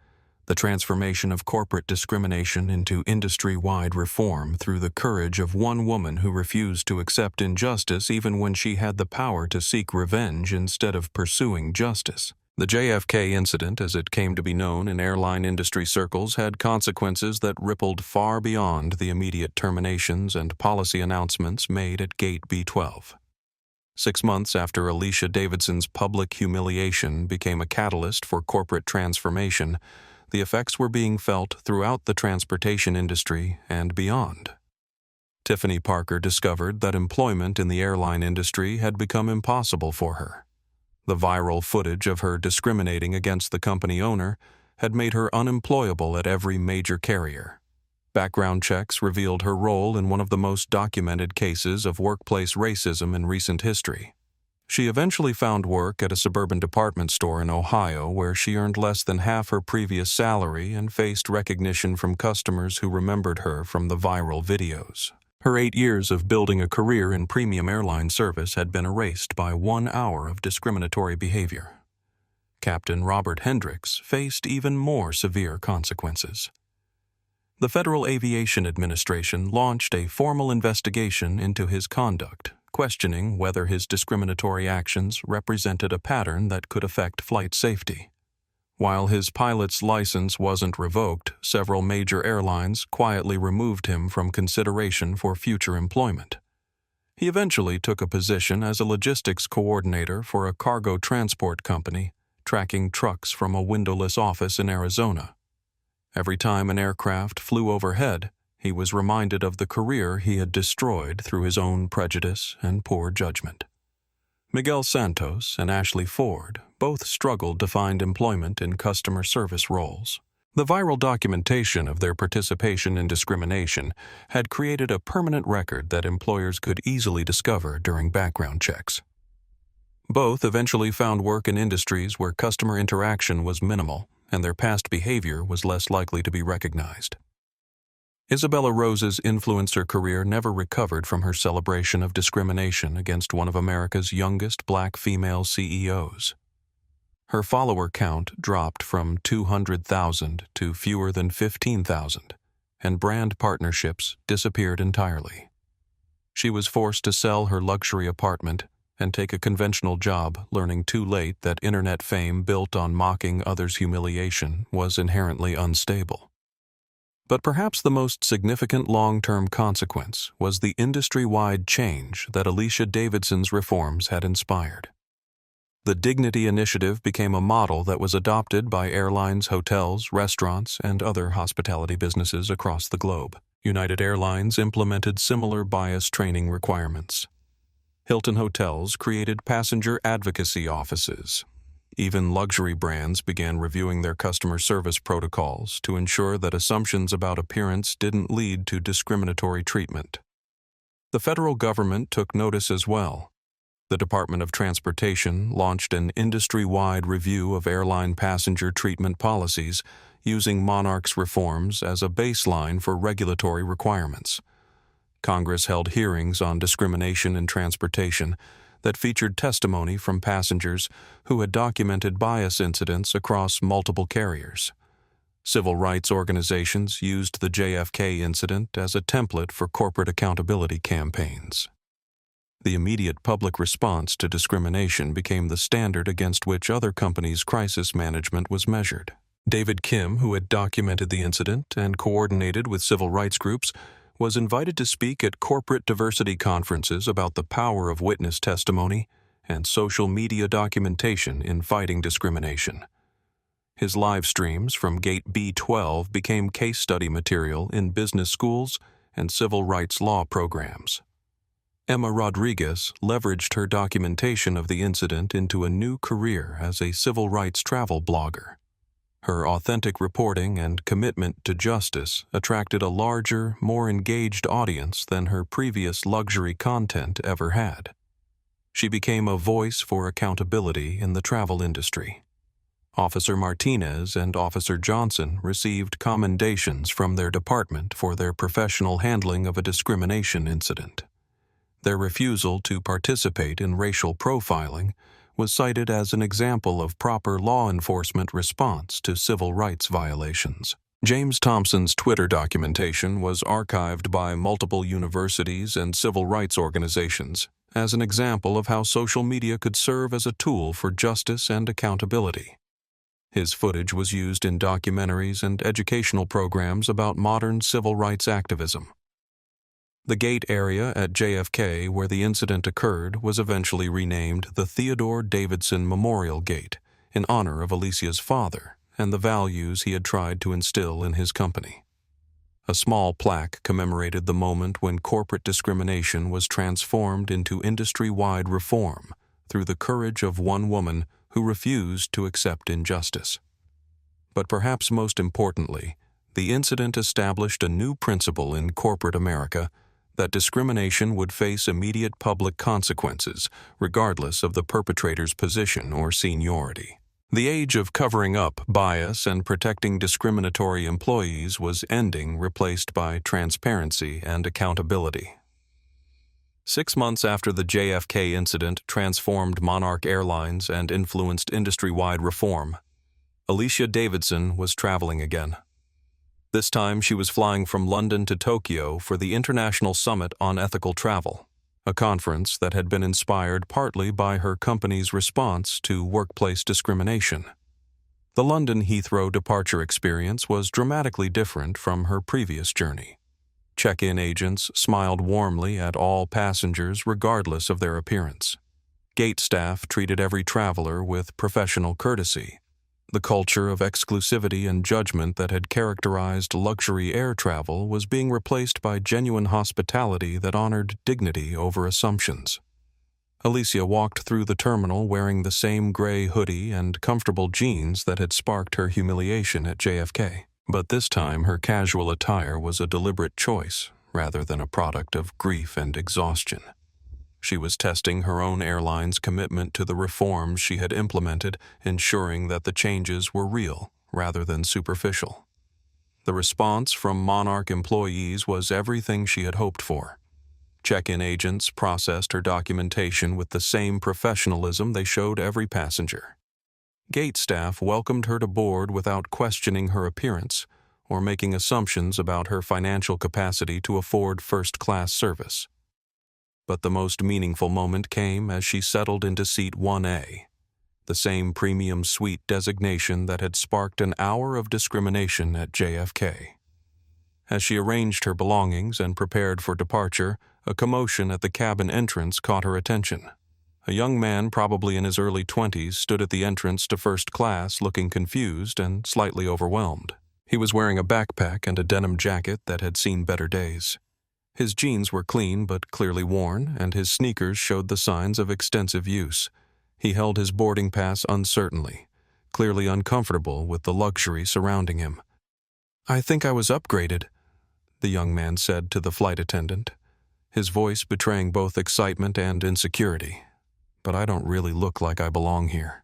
the transformation of corporate discrimination into industry-wide reform through the courage of one woman who refused to accept injustice even when she had the power to seek revenge instead of pursuing justice. The JFK incident, as it came to be known in airline industry circles, had consequences that rippled far beyond the immediate terminations and policy announcements made at Gate B-12. 6 months after Alicia Davidson's public humiliation became a catalyst for corporate transformation, the effects were being felt throughout the transportation industry and beyond. Tiffany Parker discovered that employment in the airline industry had become impossible for her. The viral footage of her discriminating against the company owner had made her unemployable at every major carrier. Background checks revealed her role in one of the most documented cases of workplace racism in recent history. She eventually found work at a suburban department store in Ohio where she earned less than half her previous salary and faced recognition from customers who remembered her from the viral videos. Her 8 years of building a career in premium airline service had been erased by 1 hour of discriminatory behavior. Captain Robert Hendricks faced even more severe consequences. The Federal Aviation Administration launched a formal investigation into his conduct, questioning whether his discriminatory actions represented a pattern that could affect flight safety. While his pilot's license wasn't revoked, several major airlines quietly removed him from consideration for future employment. He eventually took a position as a logistics coordinator for a cargo transport company, tracking trucks from a windowless office in Arizona. Every time an aircraft flew overhead, he was reminded of the career he had destroyed through his own prejudice and poor judgment. Miguel Santos and Ashley Ford both struggled to find employment in customer service roles. The viral documentation of their participation in discrimination had created a permanent record that employers could easily discover during background checks. Both eventually found work in industries where customer interaction was minimal and their past behavior was less likely to be recognized. Isabella Rose's influencer career never recovered from her celebration of discrimination against one of America's youngest black female CEOs. Her follower count dropped from 200,000 to fewer than 15,000, and brand partnerships disappeared entirely. She was forced to sell her luxury apartment and take a conventional job, learning too late that internet fame built on mocking others' humiliation was inherently unstable. But perhaps the most significant long-term consequence was the industry-wide change that Alicia Davidson's reforms had inspired. The Dignity Initiative became a model that was adopted by airlines, hotels, restaurants, and other hospitality businesses across the globe. United Airlines implemented similar bias training requirements. Hilton Hotels created passenger advocacy offices. Even luxury brands began reviewing their customer service protocols to ensure that assumptions about appearance didn't lead to discriminatory treatment. The federal government took notice as well. The Department of Transportation launched an industry-wide review of airline passenger treatment policies, using Monarch's reforms as a baseline for regulatory requirements. Congress held hearings on discrimination in transportation that featured testimony from passengers who had documented bias incidents across multiple carriers. Civil rights organizations used the JFK incident as a template for corporate accountability campaigns. The immediate public response to discrimination became the standard against which other companies' crisis management was measured. David Kim, who had documented the incident and coordinated with civil rights groups, was invited to speak at corporate diversity conferences about the power of witness testimony and social media documentation in fighting discrimination. His live streams from Gate B12 became case study material in business schools and civil rights law programs. Emma Rodriguez leveraged her documentation of the incident into a new career as a civil rights travel blogger. Her authentic reporting and commitment to justice attracted a larger, more engaged audience than her previous luxury content ever had. She became a voice for accountability in the travel industry. Officer Martinez and Officer Johnson received commendations from their department for their professional handling of a discrimination incident. Their refusal to participate in racial profiling was cited as an example of proper law enforcement response to civil rights violations. James Thompson's Twitter documentation was archived by multiple universities and civil rights organizations as an example of how social media could serve as a tool for justice and accountability. His footage was used in documentaries and educational programs about modern civil rights activism. The gate area at JFK where the incident occurred was eventually renamed the Theodore Davidson Memorial Gate in honor of Alicia's father and the values he had tried to instill in his company. A small plaque commemorated the moment when corporate discrimination was transformed into industry-wide reform through the courage of one woman who refused to accept injustice. But perhaps most importantly, the incident established a new principle in corporate America that discrimination would face immediate public consequences, regardless of the perpetrator's position or seniority. The age of covering up bias and protecting discriminatory employees was ending, replaced by transparency and accountability. 6 months after the JFK incident transformed Monarch Airlines and influenced industry-wide reform, Alicia Davidson was traveling again. This time she was flying from London to Tokyo for the International Summit on Ethical Travel, a conference that had been inspired partly by her company's response to workplace discrimination. The London Heathrow departure experience was dramatically different from her previous journey. Check-in agents smiled warmly at all passengers regardless of their appearance. Gate staff treated every traveler with professional courtesy. The culture of exclusivity and judgment that had characterized luxury air travel was being replaced by genuine hospitality that honored dignity over assumptions. Alicia walked through the terminal wearing the same gray hoodie and comfortable jeans that had sparked her humiliation at JFK. But this time her casual attire was a deliberate choice rather than a product of grief and exhaustion. She was testing her own airline's commitment to the reforms she had implemented, ensuring that the changes were real rather than superficial. The response from Monarch employees was everything she had hoped for. Check-in agents processed her documentation with the same professionalism they showed every passenger. Gate staff welcomed her to board without questioning her appearance or making assumptions about her financial capacity to afford first-class service. But the most meaningful moment came as she settled into seat 1A, the same premium suite designation that had sparked an hour of discrimination at JFK. As she arranged her belongings and prepared for departure, a commotion at the cabin entrance caught her attention. A young man, probably in his early 20s, stood at the entrance to first class looking confused and slightly overwhelmed. He was wearing a backpack and a denim jacket that had seen better days. His jeans were clean but clearly worn, and his sneakers showed the signs of extensive use. He held his boarding pass uncertainly, clearly uncomfortable with the luxury surrounding him. "I think I was upgraded," the young man said to the flight attendant, his voice betraying both excitement and insecurity. "But I don't really look like I belong here."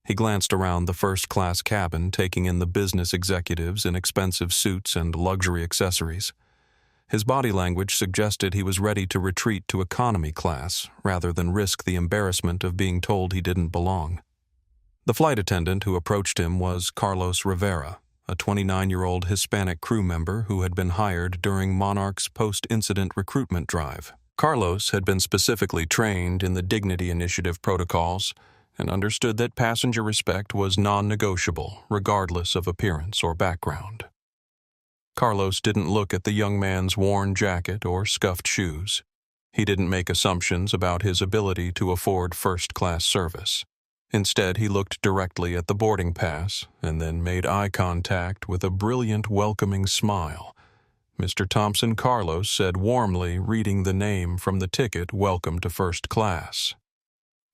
He glanced around the first-class cabin, taking in the business executives in expensive suits and luxury accessories. His body language suggested he was ready to retreat to economy class rather than risk the embarrassment of being told he didn't belong. The flight attendant who approached him was Carlos Rivera, a 29-year-old Hispanic crew member who had been hired during Monarch's post-incident recruitment drive. Carlos had been specifically trained in the Dignity Initiative protocols and understood that passenger respect was non-negotiable, regardless of appearance or background. Carlos didn't look at the young man's worn jacket or scuffed shoes. He didn't make assumptions about his ability to afford first-class service. Instead, he looked directly at the boarding pass and then made eye contact with a brilliant, welcoming smile. "Mr. Thompson," Carlos said warmly, reading the name from the ticket, "Welcome to first class.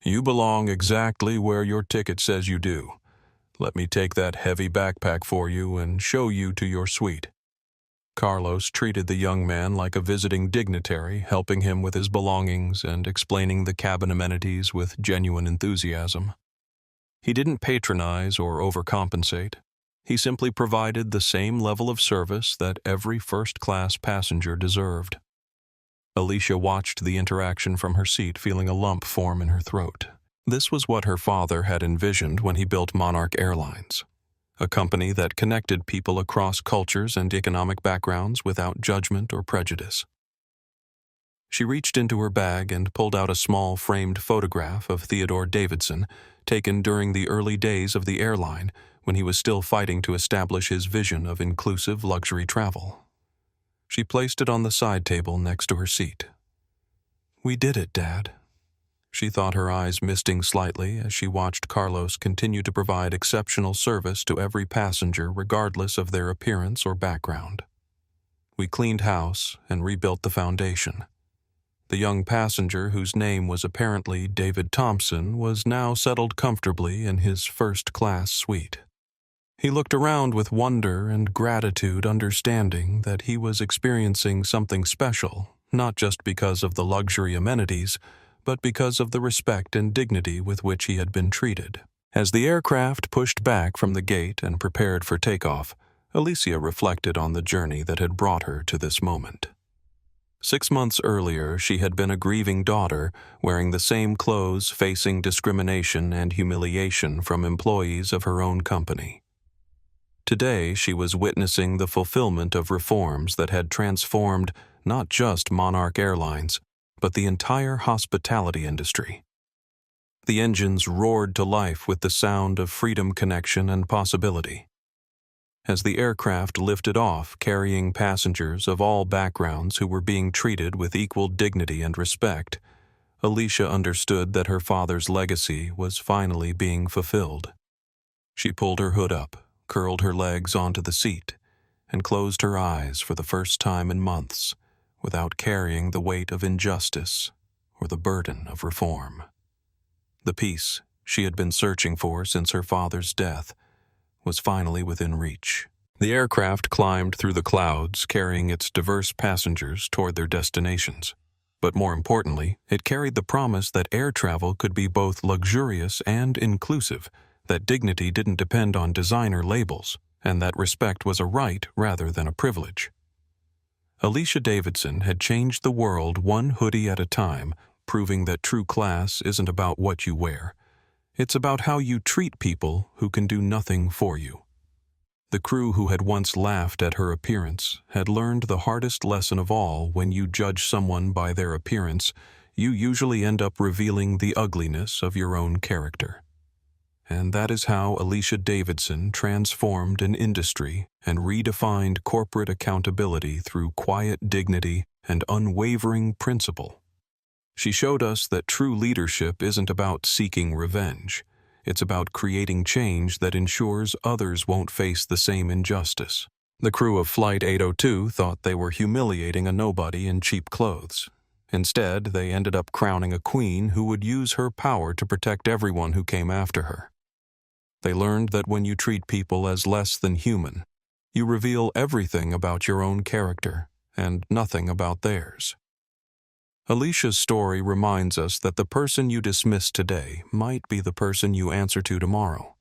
You belong exactly where your ticket says you do. Let me take that heavy backpack for you and show you to your suite." Carlos treated the young man like a visiting dignitary, helping him with his belongings and explaining the cabin amenities with genuine enthusiasm. He didn't patronize or overcompensate. He simply provided the same level of service that every first-class passenger deserved. Alicia watched the interaction from her seat, feeling a lump form in her throat. This was what her father had envisioned when he built Monarch Airlines, a company that connected people across cultures and economic backgrounds without judgment or prejudice. She reached into her bag and pulled out a small framed photograph of Theodore Davidson, taken during the early days of the airline, when he was still fighting to establish his vision of inclusive luxury travel. She placed it on the side table next to her seat. "We did it, Dad." She thought, her eyes misting slightly as she watched Carlos continue to provide exceptional service to every passenger regardless of their appearance or background. "We cleaned house and rebuilt the foundation." The young passenger, whose name was apparently David Thompson, was now settled comfortably in his first-class suite. He looked around with wonder and gratitude, understanding that he was experiencing something special, not just because of the luxury amenities, but because of the respect and dignity with which he had been treated. As the aircraft pushed back from the gate and prepared for takeoff, Alicia reflected on the journey that had brought her to this moment. 6 months earlier, she had been a grieving daughter, wearing the same clothes, facing discrimination and humiliation from employees of her own company. Today, she was witnessing the fulfillment of reforms that had transformed not just Monarch Airlines, but the entire hospitality industry. The engines roared to life with the sound of freedom, connection, and possibility. As the aircraft lifted off, carrying passengers of all backgrounds who were being treated with equal dignity and respect, Alicia understood that her father's legacy was finally being fulfilled. She pulled her hood up, curled her legs onto the seat, and closed her eyes for the first time in months, without carrying the weight of injustice or the burden of reform. The peace she had been searching for since her father's death was finally within reach. The aircraft climbed through the clouds, carrying its diverse passengers toward their destinations. But more importantly, it carried the promise that air travel could be both luxurious and inclusive, that dignity didn't depend on designer labels, and that respect was a right rather than a privilege. Alicia Davidson had changed the world one hoodie at a time, proving that true class isn't about what you wear. It's about how you treat people who can do nothing for you. The crew who had once laughed at her appearance had learned the hardest lesson of all: when you judge someone by their appearance, you usually end up revealing the ugliness of your own character. And that is how Alicia Davidson transformed an industry and redefined corporate accountability through quiet dignity and unwavering principle. She showed us that true leadership isn't about seeking revenge. It's about creating change that ensures others won't face the same injustice. The crew of Flight 802 thought they were humiliating a nobody in cheap clothes. Instead, they ended up crowning a queen who would use her power to protect everyone who came after her. They learned that when you treat people as less than human, you reveal everything about your own character and nothing about theirs. Alicia's story reminds us that the person you dismiss today might be the person you answer to tomorrow.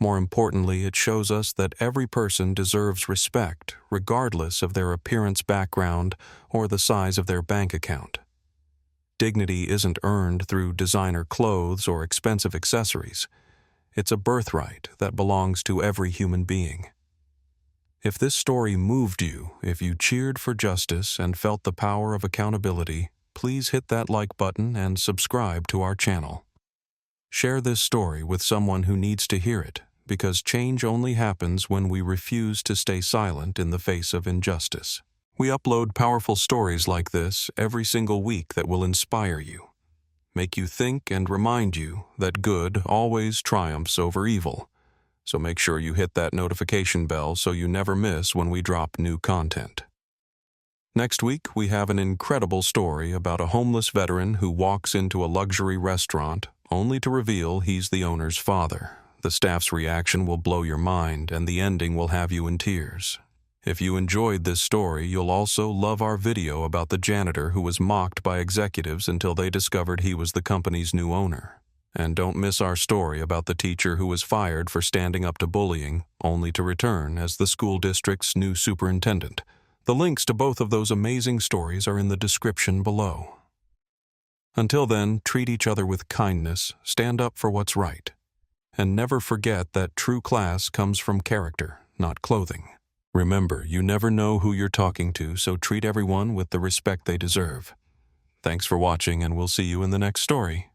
More importantly, it shows us that every person deserves respect, regardless of their appearance, background, or the size of their bank account. Dignity isn't earned through designer clothes or expensive accessories. It's a birthright that belongs to every human being. If this story moved you, if you cheered for justice and felt the power of accountability, please hit that like button and subscribe to our channel. Share this story with someone who needs to hear it, because change only happens when we refuse to stay silent in the face of injustice. We upload powerful stories like this every single week that will inspire you, make you think, and remind you that good always triumphs over evil. So make sure you hit that notification bell so you never miss when we drop new content. Next week, we have an incredible story about a homeless veteran who walks into a luxury restaurant only to reveal he's the owner's father. The staff's reaction will blow your mind, and the ending will have you in tears. If you enjoyed this story, you'll also love our video about the janitor who was mocked by executives until they discovered he was the company's new owner. And don't miss our story about the teacher who was fired for standing up to bullying, only to return as the school district's new superintendent. The links to both of those amazing stories are in the description below. Until then, treat each other with kindness, stand up for what's right, and never forget that true class comes from character, not clothing. Remember, you never know who you're talking to, so treat everyone with the respect they deserve. Thanks for watching, and we'll see you in the next story.